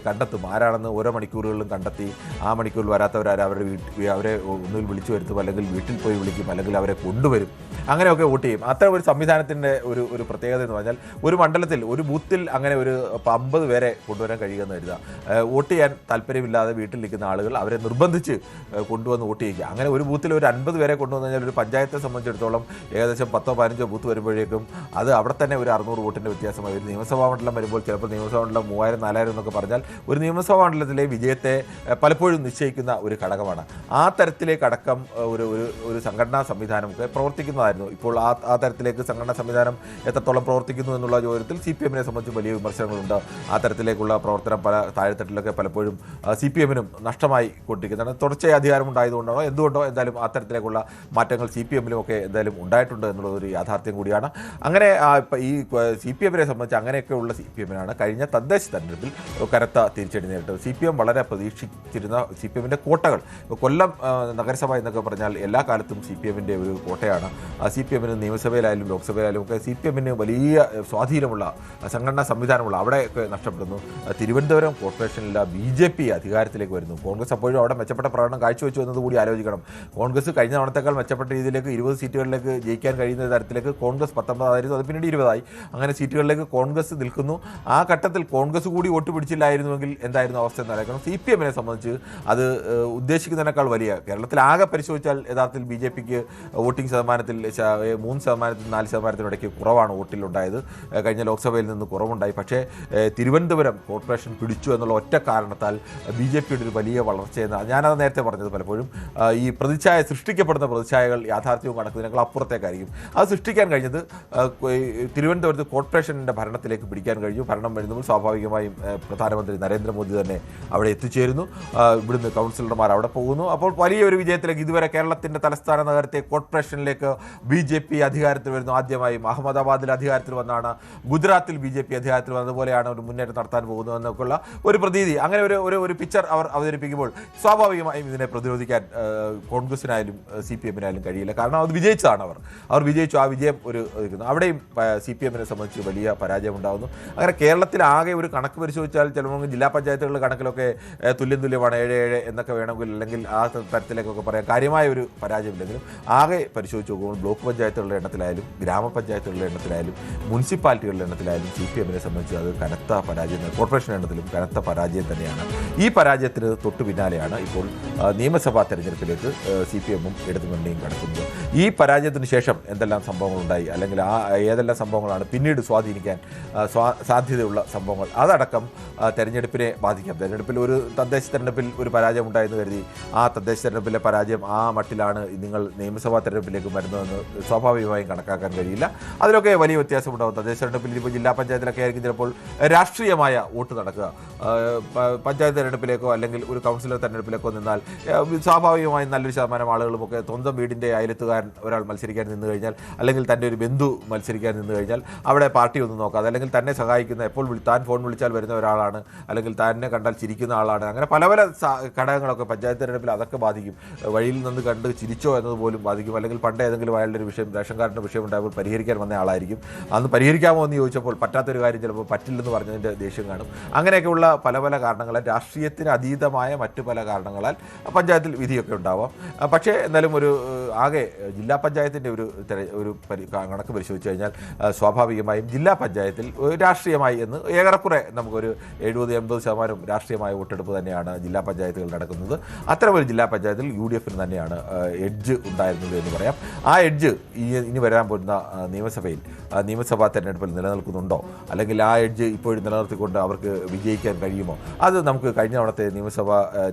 S1: കണ്ടെത്തും. ആരാണെന്ന് ഓരോ മണിക്കൂറുകളിലും കണ്ടെത്തി ആ മണിക്കൂറിൽ വരാത്തവരാരും അവരെ ഒന്നുകിൽ വിളിച്ചു വരുത്തും, അല്ലെങ്കിൽ വീട്ടിൽ പോയി വിളിക്കും, അല്ലെങ്കിൽ അവരെ കൊണ്ടുവരും. അങ്ങനെയൊക്കെ വോട്ട് ചെയ്യും. അത്തരം ഒരു സംവിധാനത്തിൻ്റെ ഒരു പ്രത്യേകത എന്ന് പറഞ്ഞാൽ ഒരു മണ്ഡലത്തിൽ ഒരു ബൂത്തിൽ അങ്ങനെ ഒരു 50 പേരെ കൊണ്ടുവരാൻ കഴിയുമെന്ന് കരുതുക. വോട്ട് ചെയ്യാൻ താല്പര്യമില്ലാതെ വീട്ടിൽ നിൽക്കുന്ന ആളുകൾ അവരെ നിർബന്ധിച്ച് കൊണ്ടുവന്ന് വോട്ട് ചെയ്യിക്കുക. അങ്ങനെ ഒരു ബൂത്തിൽ ഒരു 50 പേരെ കൊണ്ടുവന്നു കഴിഞ്ഞാൽ ഒരു പഞ്ചായത്തെ സംബന്ധിച്ചിടത്തോളം ഏകദേശം 10-15 ബൂത്ത് വരുമ്പോഴേക്കും അത് അവിടെ തന്നെ ഒരു 600 വോട്ടിൻ്റെ വ്യത്യാസമായി. ഒരു നിയമസഭാ മണ്ഡലം വരുമ്പോൾ ചിലപ്പോൾ നിയമസഭാ മണ്ഡലം 3000-4000 എന്നൊക്കെ പറഞ്ഞാൽ ഒരു നിയമസഭാ മണ്ഡലത്തിലെ വിജയത്തെ പലപ്പോഴും നിശ്ചയിക്കുന്ന ഒരു ഘടകമാണ്. ആ തരത്തിലേക്ക് അടക്കം ഒരു സംഘടനാ സംവിധാനമൊക്കെ പ്രവർത്തിക്കുന്നതായിരുന്നു. ഇപ്പോൾ ആ തരത്തിലേക്ക് സംഘടനാ സംവിധാനം എത്രത്തോളം പ്രവർത്തിക്കുന്നു എന്നുള്ള ചോദ്യത്തിൽ CPM-നെ സംബന്ധിച്ച് വലിയ വിമർശനങ്ങളുണ്ട്. ആ തരത്തിലേക്കുള്ള പ്രവർത്തനം പല താഴെത്തട്ടിലൊക്കെ പലപ്പോഴും CPM-നും നഷ്ടമായി കൊണ്ടിരിക്കുന്നതാണ്. തുടർച്ചയായി അധികാരമുണ്ടായതുകൊണ്ടാണോ എന്തുകൊണ്ടോ എന്തായാലും ആ തരത്തിലേക്കുള്ള മാറ്റങ്ങൾ CPM-ലും ഒക്കെ എന്തായാലും ഉണ്ടായിട്ടുണ്ട് എന്നുള്ളതൊരു യാഥാർത്ഥ്യം കൂടിയാണ്. അങ്ങനെ ഈ CPM-നെ സംബന്ധിച്ച് അങ്ങനെയൊക്കെയുള്ള CPM-നാണ് കഴിഞ്ഞ തദ്ദേശ തെരഞ്ഞെടുപ്പിൽ കനത്ത തിരിച്ചടി നേരിട്ടത്. CPM വളരെ പ്രതീക്ഷിച്ചിരുന്ന CPM-ന്റെ കോട്ടകൾ, കൊല്ലം നഗരസഭ എന്നൊക്കെ പറഞ്ഞാൽ എല്ലാ കാലത്തും CPM-ന്റെ ഒരു കോട്ടയാണ്. CPM-ന് നിയമസഭയിലായാലും ലോക്സഭയിലായാലും ഒക്കെ CPM-ന് വലിയ സ്വാധീനമുള്ള സംഘടനാ സംവിധാനമുള്ള അവിടെയൊക്കെ നഷ്ടപ്പെടുന്നു. തിരുവനന്തപുരം കോർപ്പറേഷനിൽ BJP അധികാരത്തിലേക്ക് വരുന്നു. കോൺഗ്രസ് അപ്പോഴും അവിടെ മെച്ചപ്പെട്ട പ്രകടനം കാഴ്ചവെച്ചു എന്നത് കൂടി ആലോചിക്കണം. കോൺഗ്രസ് കഴിഞ്ഞ തവണത്തേക്കാൾ മെച്ചപ്പെട്ട രീതിയിലേക്ക് 20 സീറ്റുകളിലേക്ക് ജയിക്കാൻ കഴിയുന്ന തരത്തിലേക്ക് കോൺഗ്രസ് 19 ആയിരുന്നു, അത് പിന്നീട് 20 ആയി. അങ്ങനെ സീറ്റുകളിലേക്ക് കോൺഗ്രസ് നിൽക്കുന്നു. ആ ഘട്ടത്തിൽ കോൺഗ്രസ് കൂടി വോട്ട് പിടിച്ചില്ലായിരുന്നുവെങ്കിൽ എന്തായിരുന്നു അവസ്ഥ എന്ന് അറിയിക്കണം. CPM-നെ സംബന്ധിച്ച് അത് ഉദ്ദേശിക്കുന്നതിനേക്കാൾ വലിയ, കേരളത്തിൽ ആകെ പരിശോധിച്ചാൽ യഥാർത്ഥത്തിൽ BJP-ക്ക് വോട്ടിംഗ് ശതമാനത്തിൽ 3% 4% ഇടയ്ക്ക് കുറവാണ് വോട്ടിലുണ്ടായത്. കഴിഞ്ഞ ലോക്സഭയിൽ നിന്ന് കുറവുണ്ടായി. പക്ഷേ തിരുവനന്തപുരം കോർപ്പറേഷൻ പിടിച്ചു എന്നുള്ള ഒറ്റ കാരണത്താൽ BJP-യുടെ ഒരു വലിയ വളർച്ചയെന്ന് ഞാനത് നേരത്തെ പറഞ്ഞത് പലപ്പോഴും ഈ സൃഷ്ടിക്കപ്പെടുന്ന പ്രതിച്ഛായകൾ യാഥാർത്ഥ്യവും കണക്കുന്നതിനേക്കാൾ അപ്പുറത്തേക്കായിരിക്കും. അത് സൃഷ്ടിക്കാൻ കഴിഞ്ഞത് തിരുവനന്തപുരത്ത് കോർപ്പറേഷൻ്റെ ഭരണത്തിലേക്ക് പിടിക്കാൻ കഴിഞ്ഞു. ഭരണം വരുമ്പോൾ സ്വാഭാവികമായും പ്രധാനമന്ത്രി നരേന്ദ്രമോദി തന്നെ അവിടെ എത്തിച്ചേരുന്നു. ഇവിടുന്ന് കൗൺസിലർമാർ അവിടെ പോകുന്നു. അപ്പോൾ വലിയൊരു വിജയത്തിലേക്ക്, ഇതുവരെ കേരളത്തിൻ്റെ തലസ്ഥാന നഗരത്തെ കോർപ്പറേഷനിലേക്ക് BJP അധികാരത്തിൽ വരുന്നു. ആദ്യമായും അഹമ്മദാബാദിൽ അധികാരത്തിൽ വന്നാണ്, ഗുജറാത്തിൽ BJP അധികാരത്തിൽ വന്നതുപോലെയാണ് ഒരു മുന്നേറ്റം നടത്താൻ പോകുന്നത് എന്നൊക്കെയുള്ള ഒരു പ്രതീതി. അങ്ങനെ ഒരു പിക്ചർ അവർ അവതരിപ്പിക്കുമ്പോൾ സ്വാഭാവികമായും ഇതിനെ പ്രതിരോധിക്കാൻ കോൺഗ്രസിനായാലും CPM-നായാലും കഴിയില്ല. കാരണം അത് വിജയിച്ചതാണ്. അവർ വിജയിച്ചു. ആ വിജയം അവിടെയും CPM-നെ സംബന്ധിച്ച് വലിയ പരാജയം ഉണ്ടാകുന്നു. അങ്ങനെ കേരളത്തിൽ ആകെ ഒരു കണക്ക് പരിശോധിച്ചാൽ ചിലപ്പോൾ ജില്ലാ പഞ്ചായത്തുകളുടെ കണക്കിലൊക്കെ തുല്യമാണ് 7 എന്നൊക്കെ വേണമെങ്കിൽ, അല്ലെങ്കിൽ ആ തരത്തിലേക്കൊക്കെ പറയാം. കാര്യമായ ഒരു പരാജയമില്ലെങ്കിലും ആകെ പരിശോധിച്ച് നോക്കുമ്പോൾ ബ്ലോക്ക് പഞ്ചായത്തുകളുടെ എണ്ണത്തിലായാലും ഗ്രാമപഞ്ചായത്തുകളുടെ എണ്ണത്തിലായാലും മുനിസിപ്പാലിറ്റികളുടെ എണ്ണത്തിലായാലും CPM-നെ സംബന്ധിച്ച് അത് കനത്ത പരാജയം, കോർപ്പറേഷൻ എണ്ണത്തിലും കനത്ത പരാജയം തന്നെയാണ്. ഈ പരാജയത്തിന് തൊട്ടു പിന്നാലെയാണ് ഇപ്പോൾ നിയമസഭാ തെരഞ്ഞെടുപ്പിലേക്ക് CPM-ഉം ഇടതുമുന്നണിയും കടക്കുന്നത്. ഈ പരാജയത്തിന് ശേഷം എന്തെല്ലാം സംഭവങ്ങളുണ്ടായി, അല്ലെങ്കിൽ ഏതെല്ലാം സംഭവങ്ങളാണ് പിന്നീട് സ്വാധീനിക്കാൻ സാധ്യതയുള്ള സംഭവങ്ങൾ, അതടക്കം തെരഞ്ഞെടുപ്പിനെ ബാധിക്കാം. തെരഞ്ഞെടുപ്പിൽ ഒരു തദ്ദേശ തെരഞ്ഞെടുപ്പിൽ ഒരു പരാജയം ഉണ്ടായെന്ന് കരുതി ആ തദ്ദേശ തെരഞ്ഞെടുപ്പിലെ പരാജയം ആ മട്ടിലാണ് നിങ്ങൾ നിയമസഭാ തെരഞ്ഞെടുപ്പിലേക്ക് വരുന്നതെന്ന് സ്വാഭാവികമായും കണക്കാക്കാൻ കഴിയില്ല. അതിലൊക്കെ വലിയ വ്യത്യാസമുണ്ടാകും. തദ്ദേശ തെരഞ്ഞെടുപ്പിൽ ഇപ്പോൾ ജില്ലാ പഞ്ചായത്തിലൊക്കെ ആയിരിക്കും ചിലപ്പോൾ രാഷ്ട്രീയമായ വോട്ട് നടക്കുക. പഞ്ചായത്ത് തെരഞ്ഞെടുപ്പിലേക്കോ അല്ലെങ്കിൽ ഒരു കൗൺസിലർ തെരഞ്ഞെടുപ്പിലേക്കോ നിന്നാൽ സ്വാഭാവികമായും നല്ലൊരു ശതമാനം ആളുകളുമൊക്കെ സ്വന്തം വീടിൻ്റെ അയലത്തുകാരൻ ഒരാൾ മത്സരിക്കാൻ നിന്ന് കഴിഞ്ഞാൽ, അല്ലെങ്കിൽ തൻ്റെ ഒരു ബന്ധു മത്സരിക്കാൻ നിന്ന് കഴിഞ്ഞാൽ അവിടെ പാർട്ടി ഒന്നും നോക്കാതെ, അല്ലെങ്കിൽ തന്നെ സഹായിക്കുന്ന, എപ്പോൾ താൻ ഫോൺ വിളിച്ചാൽ വരുന്ന ഒരാളാണ്, അല്ലെങ്കിൽ തന്നെ കണ്ടാൽ ചിരിക്കുന്ന ആളാണ്, അങ്ങനെ പല ഘടകങ്ങളൊക്കെ പഞ്ചായത്ത് തെരഞ്ഞെടുപ്പിൽ അതൊക്കെ ബാധിക്കും. വഴിയിൽ നിന്ന് കണ്ട് ചിരിച്ചോ എന്നതുപോലും ബാധിക്കും. അല്ലെങ്കിൽ പണ്ട് ഏതെങ്കിലും അയാളുടെ ഒരു വിഷയം, റേഷൻ കാർഡിൻ്റെ വിഷയം ഉണ്ടായപ്പോൾ പരിഹരിക്കാൻ വന്ന ആളായിരിക്കും. അന്ന് പരിഹരിക്കാമോ എന്ന് ചോദിച്ചപ്പോൾ പറ്റാത്തൊരു കാര്യം ചിലപ്പോൾ പറ്റില്ലെന്ന് പറഞ്ഞതിൻ്റെ ദേഷ്യം കാണും. അങ്ങനെ അങ്ങനെയൊക്കെയുള്ള പല പല കാരണങ്ങളാൽ രാഷ്ട്രീയത്തിന് അതീതമായ മറ്റു പല കാരണങ്ങളാൽ പഞ്ചായത്തിൽ വിധിയൊക്കെ ഉണ്ടാവാം. പക്ഷേ എന്നാലും ഒരു ആകെ ജില്ലാ പഞ്ചായത്തിൻ്റെ ഒരു കണക്ക് പരിശോധിച്ച് കഴിഞ്ഞാൽ സ്വാഭാവികമായും ജില്ലാ പഞ്ചായത്തിൽ രാഷ്ട്രീയമായി എന്ന് ഏറെക്കുറെ നമുക്കൊരു 70-80% രാഷ്ട്രീയമായ വോട്ടെടുപ്പ് തന്നെയാണ് ജില്ലാ പഞ്ചായത്തുകൾ നടക്കുന്നത്. അത്തരമൊരു ജില്ലാ പഞ്ചായത്തിൽ UDF തന്നെയാണ് എഡ്ജ് ഉണ്ടായിരുന്നത് എന്ന് പറയാം. ആ എഡ്ജ് ഇനി വരാൻ പോകുന്ന നിയമസഭാ തെരഞ്ഞെടുപ്പിൽ നിലനിൽക്കുന്നുണ്ടോ, അല്ലെങ്കിൽ ആ എഡ്ജ് ഇപ്പോഴും നിലനിർത്തിക്കൊണ്ട് അവർക്ക് വിജയിക്കാൻ കഴിയുമോ? അത് നമുക്ക് കഴിഞ്ഞ തവണത്തെ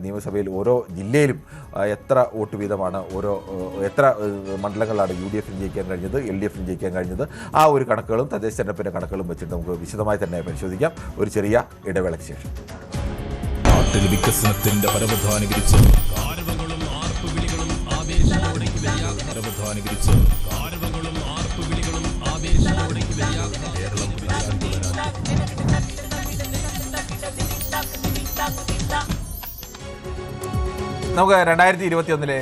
S1: നിയമസഭയിൽ ഓരോ ജില്ലയിലും എത്ര വോട്ട് വീതമാണ് എത്ര മണ്ഡലങ്ങളാണ് UDF ജയിക്കാൻ കഴിഞ്ഞത്, LDF ജയിക്കാൻ കഴിഞ്ഞത്, ആ ഒരു കണക്കുകളും തദ്ദേശ തെരഞ്ഞെടുപ്പിൻ്റെ കണക്കുകളും വെച്ചിട്ട് നമുക്ക് വിശദമായി തന്നെ പരിശോധിക്കാം ഒരു ചെറിയ ഇടവേളയ്ക്ക് ശേഷം.
S2: നാട്ടിൽ വികസനത്തിന്റെ പരവധാനി വിരിച്ച് കാരവങ്ങളും ആർപ്പുവിളികളും ആവേശത്തോടേക്ക് വരിക. പരവധാനി വിരിച്ച് കാരവങ്ങളും ആർപ്പുവിളികളും ആവേശത്തോടേക്ക് വരിക. കേരളം വിളിച്ചാൽ തുടരാൻ.
S1: നമുക്ക് 2021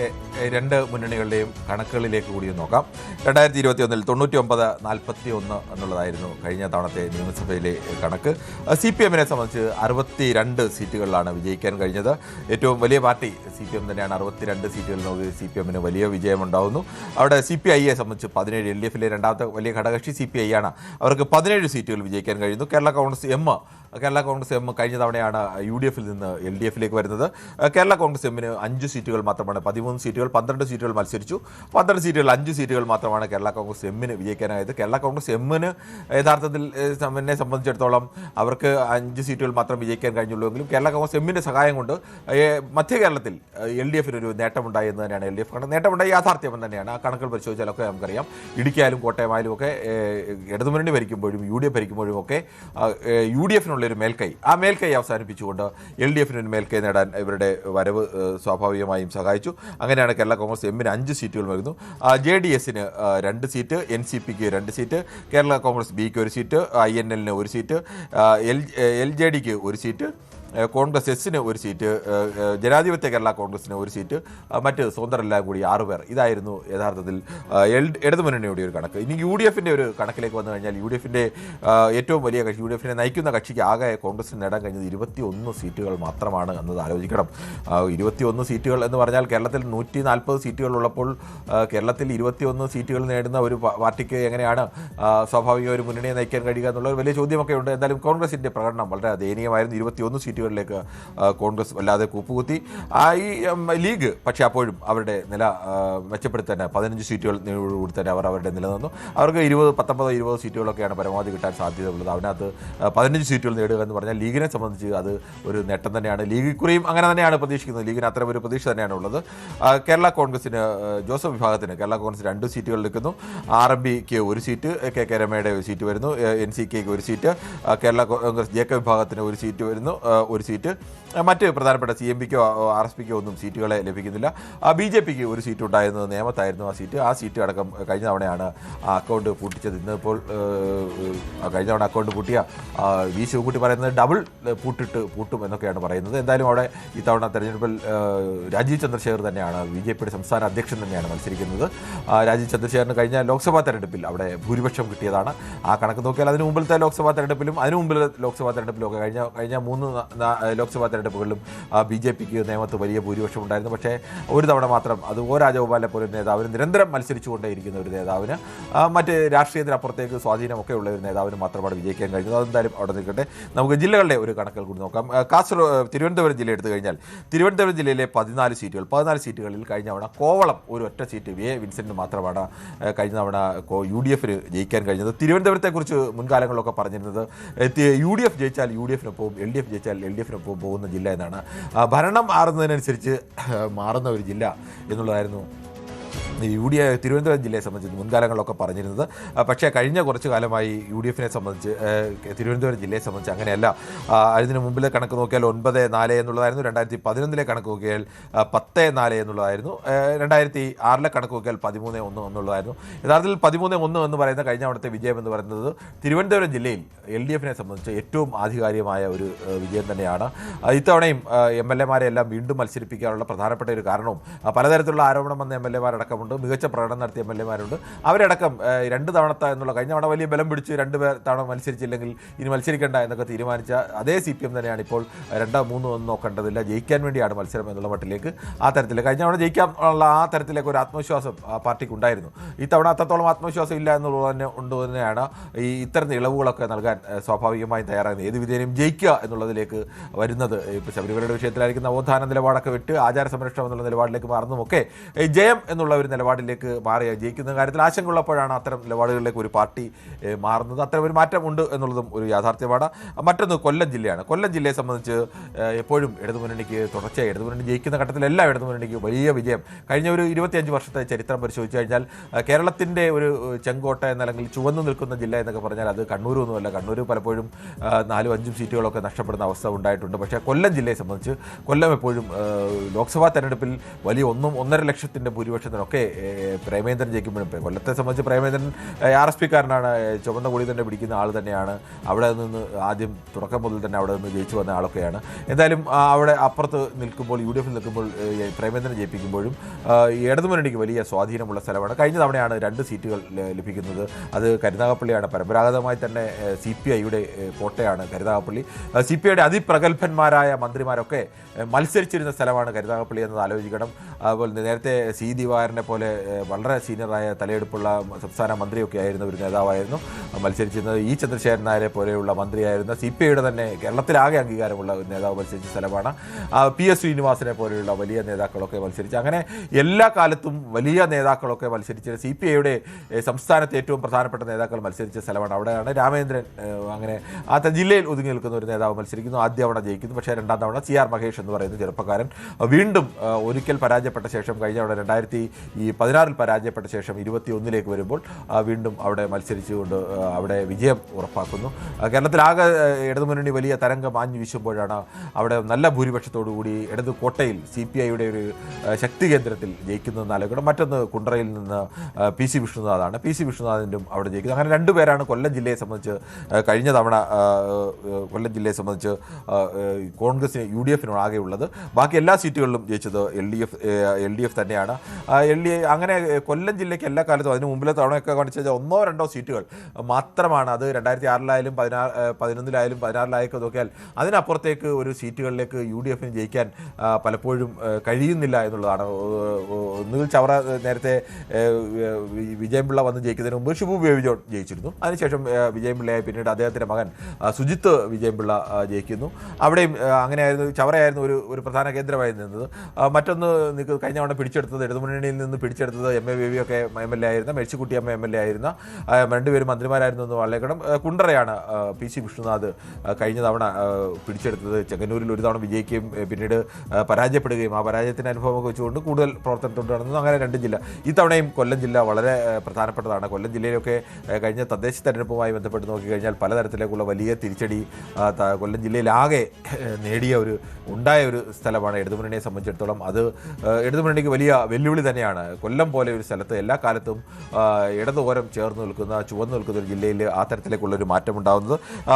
S1: രണ്ട് മുന്നണികളുടെയും കണക്കുകളിലേക്ക് കൂടി നോക്കാം. 2021 99-41 എന്നുള്ളതായിരുന്നു കഴിഞ്ഞ തവണത്തെ നിയമസഭയിലെ കണക്ക്. CPM സംബന്ധിച്ച് 62 സീറ്റുകളിലാണ് വിജയിക്കാൻ കഴിഞ്ഞത്. ഏറ്റവും വലിയ പാർട്ടി CPM തന്നെയാണ്. 62 സീറ്റുകളിൽ നമുക്ക് CPM വലിയ വിജയമുണ്ടാകുന്നു. അവിടെ CPI സംബന്ധിച്ച് 17, LDF രണ്ടാമത്തെ വലിയ ഘടകകക്ഷി CPI ആണ്. അവർക്ക് 17 സീറ്റുകൾ വിജയിക്കാൻ കഴിയുന്നു. കേരള കോൺഗ്രസ് എം കഴിഞ്ഞ തവണയാണ് UDF നിന്ന് LDF വരുന്നത്. കേരള കോൺഗ്രസ് എമ്മിന് 5 സീറ്റുകൾ മാത്രമാണ്. 13 സീറ്റുകൾ 12 സീറ്റുകൾ മത്സരിച്ചു. 12 സീറ്റുകൾ 5 സീറ്റുകൾ മാത്രമാണ് കേരള കോൺഗ്രസ് എമ്മിന് വിജയിക്കാനായത്. കേരള കോൺഗ്രസ് എമ്മിന് യഥാർത്ഥത്തിൽ എന്നെ സംബന്ധിച്ചിടത്തോളം അവർക്ക് 5 സീറ്റുകൾ മാത്രം വിജയിക്കാൻ കഴിഞ്ഞുള്ളൂ എങ്കിലും കേരള കോൺഗ്രസ് എമ്മിൻ്റെ സഹായം കൊണ്ട് മധ്യ കേരളത്തിൽ LDF ഒരു നേട്ടമുണ്ടായി എന്ന് തന്നെയാണ് LDF കണ്ടത്. നേട്ടമുണ്ടായി യാഥാർത്ഥ്യം തന്നെയാണ്. ആ കണക്കുകൾ പരിശോധിച്ചാലൊക്കെ നമുക്കറിയാം. ഇടുക്കിയായാലും കോട്ടയമായാലും ഒക്കെ ഇടതുമുന്നണി ഭരിക്കുമ്പോഴും UDF ഭരിക്കുമ്പോഴും ഒക്കെ UDF ഒരു മേൽക്കൈ, ആ മേൽക്കൈ അവസാനിപ്പിച്ചുകൊണ്ട് LDF ഒരു മേൽക്കൈ നേടാൻ ഇവരുടെ വരവ് സ്വാഭാവികമായും സഹായിച്ചു. അങ്ങനെയാണ് കേരള കോൺഗ്രസ് എമ്മിന് 5 സീറ്റുകൾ വരുന്നു. JDS 2 seat, NCP 2 seat, Kerala Congress ബിക്ക് 1 seat, INL 1 seat, LJD 1 seat, Congress എസിന് 1 സീറ്റ്, ജനാധിപത്യ കേരള കോൺഗ്രസിന് 1 സീറ്റ്, മറ്റ് സ്വതന്ത്രരെല്ലാം കൂടി 6 പേർ. ഇതായിരുന്നു യഥാർത്ഥത്തിൽ ഇടതുമുന്നണിയുടെ ഒരു കണക്ക്. ഇനി UDF ഒരു കണക്കിലേക്ക് വന്നു കഴിഞ്ഞാൽ UDF ഏറ്റവും വലിയ കക്ഷി, UDF നയിക്കുന്ന കക്ഷിക്ക് ആകെ കോൺഗ്രസിന് നേടാൻ കഴിഞ്ഞത് 21 സീറ്റുകൾ മാത്രമാണ് എന്നത് ആലോചിക്കണം. 21 സീറ്റുകൾ എന്ന് പറഞ്ഞാൽ കേരളത്തിൽ 140 സീറ്റുകൾ ഉള്ളപ്പോൾ കേരളത്തിൽ 21 സീറ്റുകൾ നേടുന്ന ഒരു പാർട്ടിക്ക് എങ്ങനെയാണ് സ്വാഭാവിക ഒരു മുന്നണിയെ നയിക്കാൻ കഴിയുക എന്നുള്ള ഒരു വലിയ ചോദ്യമൊക്കെ ഉണ്ട്. എന്തായാലും കോൺഗ്രസിൻ്റെ പ്രകടനം വളരെ ദയനീയമായിരുന്നു. 21 സീറ്റുകൾ കോൺഗ്രസ് വല്ലാതെ കൂപ്പുകുത്തി. ഈ ലീഗ് പക്ഷേ അപ്പോഴും അവരുടെ നില മെച്ചപ്പെടുത്താൻ 15 സീറ്റുകൾ കൂടി തന്നെ അവരുടെ നിലനിന്നു. അവർക്ക് 19-20 സീറ്റുകളൊക്കെയാണ് പരമാവധി കിട്ടാൻ സാധ്യതയുള്ളത്. അതിനകത്ത് 15 സീറ്റുകൾ നേടുക എന്ന് പറഞ്ഞാൽ ലീഗിനെ സംബന്ധിച്ച് അത് ഒരു നേട്ടം തന്നെയാണ്. ലീഗ് ഇക്കുറിയും അങ്ങനെ തന്നെയാണ് പ്രതീക്ഷിക്കുന്നത്. ലീഗിന് അത്തരം ഒരു പ്രതീക്ഷ തന്നെയാണ് ഉള്ളത്. കേരള കോൺഗ്രസിന് ജോസഫ് വിഭാഗത്തിന് കേരള കോൺഗ്രസ് 2 സീറ്റുകൾ നിൽക്കുന്നു. RMPക്ക് 1 സീറ്റ്, KK രമയുടെ 1 സീറ്റ് വരുന്നു. NCKക്ക് 1 സീറ്റ്, കേരള കോൺഗ്രസ് ജേക്കബ് വിഭാഗത്തിന് 1 സീറ്റ് വരുന്നു, 1 സീറ്റ്. മറ്റ് പ്രധാനപ്പെട്ട CMPക്കോ RSPക്കോ ഒന്നും സീറ്റുകളെ ലഭിക്കുന്നില്ല. BJPക്ക് 1 സീറ്റ് ഉണ്ടായിരുന്നത് നേമത്തായിരുന്നു. ആ സീറ്റ് അടക്കം കഴിഞ്ഞ തവണയാണ് അക്കൗണ്ട് പൂട്ടിച്ചത്. ഇന്നിപ്പോൾ കഴിഞ്ഞ തവണ അക്കൗണ്ട് പൂട്ടിയ വി ശിവകുട്ടി പറയുന്നത് ഡബിൾ പൂട്ടും എന്നൊക്കെയാണ് പറയുന്നത്. എന്തായാലും അവിടെ ഇത്തവണ തെരഞ്ഞെടുപ്പിൽ രാജീവ് ചന്ദ്രശേഖർ തന്നെയാണ് BJPയുടെ സംസ്ഥാന അധ്യക്ഷൻ തന്നെയാണ് മത്സരിക്കുന്നത്. രാജീവ് ചന്ദ്രശേഖറിന് കഴിഞ്ഞ ലോക്സഭാ തെരഞ്ഞെടുപ്പിൽ അവിടെ ഭൂരിപക്ഷം കിട്ടിയതാണ്. ആ കണക്ക് നോക്കിയാൽ അതിന് മുമ്പിലത്തെ ലോക്സഭാ തെരഞ്ഞെടുപ്പിലും അതിന് മുമ്പിലെ ലോക്സഭാ തെരഞ്ഞെടുപ്പിലും ഒക്കെ കഴിഞ്ഞ 3 ലോക്സഭാ തെരഞ്ഞെടുപ്പുകളിലും BJPക്ക് നേമത്ത് വലിയ ഭൂരിപക്ഷം ഉണ്ടായിരുന്നു. പക്ഷേ ഒരു തവണ മാത്രം അത് രാജഗോപാലിനെ പോലെ ഒരു നേതാവിന് നിരന്തരം മത്സരിച്ചുകൊണ്ടേയിരിക്കുന്ന ഒരു നേതാവിന് മറ്റ് രാഷ്ട്രീയത്തിനപ്പുറത്തേക്ക് സ്വാധീനമൊക്കെ ഉള്ള ഒരു നേതാവിന് മാത്രമാണ് വിജയിക്കാൻ കഴിഞ്ഞത്. അതെന്തായാലും അവിടെ നിൽക്കട്ടെ. നമുക്ക് ജില്ലകളുടെ ഒരു കണക്കുകൾ കൂടി നോക്കാം. തിരുവനന്തപുരം ജില്ല എടുത്തു കഴിഞ്ഞാൽ തിരുവനന്തപുരം ജില്ലയിലെ 14 സീറ്റുകളിൽ കഴിഞ്ഞ തവണ കോവളം ഒരു ഒറ്റ സീറ്റ് വിൻസെന്റിന് മാത്രമാണ് കഴിഞ്ഞ തവണ UDF ജയിക്കാൻ കഴിഞ്ഞത്. തിരുവനന്തപുരത്തെക്കുറിച്ച് മുൻകാലങ്ങളിലൊക്കെ പറഞ്ഞിരുന്നത് UDF ജയിച്ചാൽ UDF-നൊപ്പവും LDF ജയിച്ചാൽ LDF-നൊപ്പവും പോകുന്ന ജില്ല എന്നാണ്. ഭരണം മാറുന്നതിനനുസരിച്ച് മാറുന്ന ഒരു ജില്ല എന്നുള്ളതായിരുന്നു തിരുവനന്തപുരം ജില്ലയെ സംബന്ധിച്ച് മുൻകാലങ്ങളിലൊക്കെ പറഞ്ഞിരുന്നത്. പക്ഷേ കഴിഞ്ഞ കുറച്ച് കാലമായി UDF-നെ സംബന്ധിച്ച് തിരുവനന്തപുരം ജില്ലയെ സംബന്ധിച്ച് അങ്ങനെയല്ല. അതിന് മുമ്പിലെ കണക്ക് നോക്കിയാൽ 9-4 എന്നുള്ളതായിരുന്നു. 2011 കണക്ക് നോക്കിയാൽ 10-4 എന്നുള്ളതായിരുന്നു. 2006 കണക്ക് നോക്കിയാൽ 13-1 എന്നുള്ളതായിരുന്നു. യഥാർത്ഥത്തിൽ 13-1 എന്ന് പറയുന്ന കഴിഞ്ഞ അവിടുത്തെ വിജയം എന്ന് പറയുന്നത് തിരുവനന്തപുരം ജില്ലയിൽ LDF-നെ സംബന്ധിച്ച് ഏറ്റവും ആധികാരികമായ ഒരു വിജയം തന്നെയാണ്. ഇത്തവണയും MLA-മാരെ എല്ലാം വീണ്ടും മത്സരിപ്പിക്കാനുള്ള പ്രധാനപ്പെട്ട ഒരു കാരണവും പലതരത്തിലുള്ള ആരോപണം വന്ന MLA-മാരടക്കം നേതാക്കളുണ്ട്, മികച്ച പ്രകടനം നടത്തിയ MLA-മാരുണ്ട്. അവരടക്കം 2 തവണത്തെ എന്നുള്ള കഴിഞ്ഞ തവണ വലിയ ബലം പിടിച്ച് 2 തവണ മത്സരിച്ചില്ലെങ്കിൽ ഇനി മത്സരിക്കേണ്ട എന്നൊക്കെ തീരുമാനിച്ച അതേ CPM തന്നെയാണ് ഇപ്പോൾ 2-3 ഒന്നും നോക്കേണ്ടതില്ല, ജയിക്കാൻ വേണ്ടിയാണ് മത്സരം എന്നുള്ള മട്ടിലേക്ക് ആ തരത്തിൽ കഴിഞ്ഞ തവണ ജയിക്കാനുള്ള ആ തരത്തിലേക്ക് ഒരു ആത്മവിശ്വാസം ആ പാർട്ടിക്ക് ഉണ്ടായിരുന്നു. ഈ തവണ അത്രത്തോളം ആത്മവിശ്വാസം ഇല്ല എന്നുള്ളത് തന്നെ കൊണ്ട് തന്നെയാണ് ഇത്തരം ഇളവുകളൊക്കെ നൽകാൻ സ്വാഭാവികമായും തയ്യാറാകുന്നത്. ഏത് വിധേയനും ജയിക്കുക എന്നുള്ളതിലേക്ക് വരുന്നത്. ഇപ്പോൾ ശബരിമലയുടെ വിഷയത്തിലായിരിക്കുന്ന നവോത്ഥാന നിലപാടൊക്കെ വിട്ട് ആചാര സംരക്ഷണം എന്നുള്ള നിലപാടിലേക്ക് മാറുന്നതുമൊക്കെ ജയം എന്നുള്ള ഒരു നിലപാടിലേക്ക് മാറി ജയിക്കുന്ന കാര്യത്തിൽ ആശങ്കയുള്ളപ്പോഴാണ് അത്തരം നിലപാടുകളിലേക്ക് ഒരു പാർട്ടി മാറുന്നത്. അത്തരം ഒരു മാറ്റം ഉണ്ട് എന്നുള്ളതും ഒരു യാഥാർത്ഥ്യമാണ്. മറ്റൊന്ന് കൊല്ലം ജില്ലയാണ്. കൊല്ലം ജില്ലയെ സംബന്ധിച്ച് എപ്പോഴും ഇടതുമുന്നണിക്ക് തുടർച്ചയായി ഇടതുമുന്നണി ജയിക്കുന്ന ഘട്ടത്തിലെല്ലാം ഇടതുമുന്നണിക്ക് വലിയ വിജയം. കഴിഞ്ഞ ഒരു 25 വർഷത്തെ ചരിത്രം പരിശോധിച്ചു കഴിഞ്ഞാൽ കേരളത്തിൻ്റെ ഒരു ചെങ്കോട്ട എന്നല്ലെങ്കിൽ ചുവന്നു നിൽക്കുന്ന ജില്ല എന്നൊക്കെ പറഞ്ഞാൽ അത് കണ്ണൂരൊന്നുമല്ല. കണ്ണൂർ പലപ്പോഴും 4-5 സീറ്റുകളൊക്കെ നഷ്ടപ്പെടുന്ന അവസ്ഥ ഉണ്ടായിട്ടുണ്ട്. പക്ഷേ കൊല്ലം ജില്ലയെ സംബന്ധിച്ച് കൊല്ലം എപ്പോഴും ലോക്സഭാ തെരഞ്ഞെടുപ്പിൽ വലിയ 1.5 ലക്ഷത്തിൻ്റെ ഭൂരിപക്ഷത്തിനൊക്കെ പ്രേമേന്ദ്രൻ ജയിക്കുമ്പോഴും കൊല്ലത്തെ സംബന്ധിച്ച് പ്രേമേന്ദ്രൻ RSP-കാരനാണ്, ചുവന്ന കൊടി തന്നെ പിടിക്കുന്ന ആൾ തന്നെയാണ്. അവിടെ നിന്ന് ആദ്യം തുടക്കം മുതൽ തന്നെ അവിടെ നിന്ന് ജയിച്ചു വന്ന ആളൊക്കെയാണ്. എന്തായാലും അവിടെ അപ്പുറത്ത് നിൽക്കുമ്പോൾ UDF നിൽക്കുമ്പോൾ പ്രേമേന്ദ്രൻ ജയിപ്പിക്കുമ്പോഴും ഇടതുമുന്നണിക്ക് വലിയ സ്വാധീനമുള്ള സ്ഥലമാണ്. കഴിഞ്ഞ തവണയാണ് 2 സീറ്റുകൾ ലഭിക്കുന്നത്. അത് കരുനാഗപ്പള്ളിയാണ്. പരമ്പരാഗതമായി തന്നെ CPI-യുടെ കോട്ടയാണ് കരുനാഗപ്പള്ളി. CPI-യുടെ അതിപ്രഗത്ഭന്മാരായ മന്ത്രിമാരൊക്കെ മത്സരിച്ചിരുന്ന സ്ഥലമാണ് കരുനാഗപ്പള്ളി എന്നത് ആലോചിക്കണം. അതുപോലെ നേരത്തെ C. ദിവാകരനെ പോലെ വളരെ സീനിയറായ തലയെടുപ്പുള്ള സംസ്ഥാന മന്ത്രിയൊക്കെ ആയിരുന്ന ഒരു നേതാവായിരുന്നു മത്സരിച്ചിരുന്നത്. E. ചന്ദ്രശേഖരൻ നായരെ പോലെയുള്ള മന്ത്രിയായിരുന്ന CPI-യുടെ തന്നെ കേരളത്തിലാകെ അംഗീകാരമുള്ള ഒരു നേതാവ് മത്സരിച്ച സ്ഥലമാണ്. PS. ശ്രീനിവാസനെ പോലെയുള്ള വലിയ നേതാക്കളൊക്കെ മത്സരിച്ച് അങ്ങനെ എല്ലാ കാലത്തും വലിയ നേതാക്കളൊക്കെ മത്സരിച്ച് CPI-യുടെ സംസ്ഥാനത്ത് ഏറ്റവും പ്രധാനപ്പെട്ട നേതാക്കൾ മത്സരിച്ച സ്ഥലമാണ്. അവിടെയാണ് രാമേന്ദ്രൻ അങ്ങനെ ആ ജില്ലയിൽ ഒതുങ്ങി നിൽക്കുന്ന ഒരു നേതാവ് മത്സരിക്കുന്നു. ആദ്യ തവണ ജയിക്കുന്നു. പക്ഷേ 2ാം തവണ CR മഹേഷ് എന്ന് പറയുന്ന ചെറുപ്പക്കാരൻ വീണ്ടും ഒരിക്കൽ പരാജയപ്പെട്ട ശേഷം കഴിഞ്ഞ അവിടെ 2016 പരാജയപ്പെട്ട ശേഷം 21 വരുമ്പോൾ വീണ്ടും അവിടെ മത്സരിച്ചുകൊണ്ട് അവിടെ വിജയം ഉറപ്പാക്കുന്നു. കേരളത്തിലാകെ ഇടതുമുന്നണി വലിയ തരംഗം മാഞ്ഞു വീശുമ്പോഴാണ് അവിടെ നല്ല ഭൂരിപക്ഷത്തോടുകൂടി ഇടതു കോട്ടയിൽ CPI-യുടെ ഒരു ശക്തി കേന്ദ്രത്തിൽ ജയിക്കുന്നതെന്ന് ആലോചിക്കണം. മറ്റൊന്ന് കുണ്ടറയിൽ നിന്ന് PC വിഷ്ണുനാഥാണ്. PC വിഷ്ണുനാഥിൻ്റെ അവിടെ ജയിക്കുന്നത്. അങ്ങനെ 2 പേരാണ് കൊല്ലം ജില്ലയെ സംബന്ധിച്ച് കഴിഞ്ഞ തവണ കൊല്ലം ജില്ലയെ സംബന്ധിച്ച് കോൺഗ്രസിന് UDF-നും ആകെയുള്ളത്. ബാക്കി എല്ലാ സീറ്റുകളിലും ജയിച്ചത് LDF തന്നെയാണ്. അങ്ങനെ കൊല്ലം ജില്ലയ്ക്ക് എല്ലാ കാലത്തും അതിന് മുമ്പിലെ തവണയൊക്കെ കാണിച്ചു കഴിഞ്ഞാൽ 1-2 സീറ്റുകൾ മാത്രമാണ്. അത് 2006-ലായാലും 2011-ലായാലും 2016-ലായൊക്കെ നോക്കിയാൽ അതിനപ്പുറത്തേക്ക് ഒരു സീറ്റുകളിലേക്ക് UDF-ന് ജയിക്കാൻ പലപ്പോഴും കഴിയുന്നില്ല എന്നുള്ളതാണ്. ഒന്നുകിൽ ചവറ നേരത്തെ വിജയൻപിള്ള വന്ന് ജയിക്കുന്നതിന് മുമ്പ് ഷിബു ബേബി ജോൺ ജയിച്ചിരുന്നു. അതിനുശേഷം വിജയൻപിള്ളയായി പിന്നീട് അദ്ദേഹത്തിൻ്റെ മകൻ സുജിത്ത് വിജയൻപിള്ള ജയിക്കുന്നു. അവിടെയും അങ്ങനെയായിരുന്നു. ചവറയായിരുന്നു ഒരു പ്രധാന കേന്ദ്രമായി നിന്നത്. മറ്റൊന്ന് കഴിഞ്ഞ തവണ പിടിച്ചെടുത്തത് ഇടതുമുന്നണിയിൽ നിന്ന് പിടിച്ചെടുത്തത് MA ബേബിയൊക്കെ MLA ആയിരുന്ന, മേഴ്സിക്കുട്ടി അമ്മ MLA ആയിരുന്ന 2 പേരും മന്ത്രിമാരായിരുന്നു എന്ന് വളരെക്കണം. കുണ്ടറയാണ് PC വിഷ്ണുനാഥ് കഴിഞ്ഞ തവണ പിടിച്ചെടുത്തത്. ചെങ്ങന്നൂരിൽ ഒരു തവണ വിജയിക്കുകയും പിന്നീട് പരാജയപ്പെടുകയും ആ പരാജയത്തിൻ്റെ അനുഭവമൊക്കെ വെച്ചുകൊണ്ട് കൂടുതൽ പ്രവർത്തനത്തോട് നടന്നു. അങ്ങനെ 2 ജില്ല. ഈ തവണയും കൊല്ലം ജില്ല വളരെ പ്രധാനപ്പെട്ടതാണ്. കൊല്ലം ജില്ലയിലൊക്കെ കഴിഞ്ഞ തദ്ദേശ തെരഞ്ഞെടുപ്പുമായി ബന്ധപ്പെട്ട് നോക്കിക്കഴിഞ്ഞാൽ പലതരത്തിലേക്കുള്ള വലിയ തിരിച്ചടി കൊല്ലം ജില്ലയിലാകെ ഉണ്ടായ ഒരു സ്ഥലമാണ് ഇടതുമുന്നണിയെ സംബന്ധിച്ചിടത്തോളം. അത് ഇടതുമുന്നണിക്ക് വലിയ വെല്ലുവിളി തന്നെയാണ്. കൊല്ലം പോലെ ഒരു സ്ഥലത്ത് എല്ലാ കാലത്തും ഇടതുോരം ചേർന്ന് നിൽക്കുന്ന ചുവന്ന് നിൽക്കുന്ന ഒരു ജില്ലയിൽ ആ തരത്തിലേക്കുള്ളൊരു മാറ്റമുണ്ടാകുന്നത്.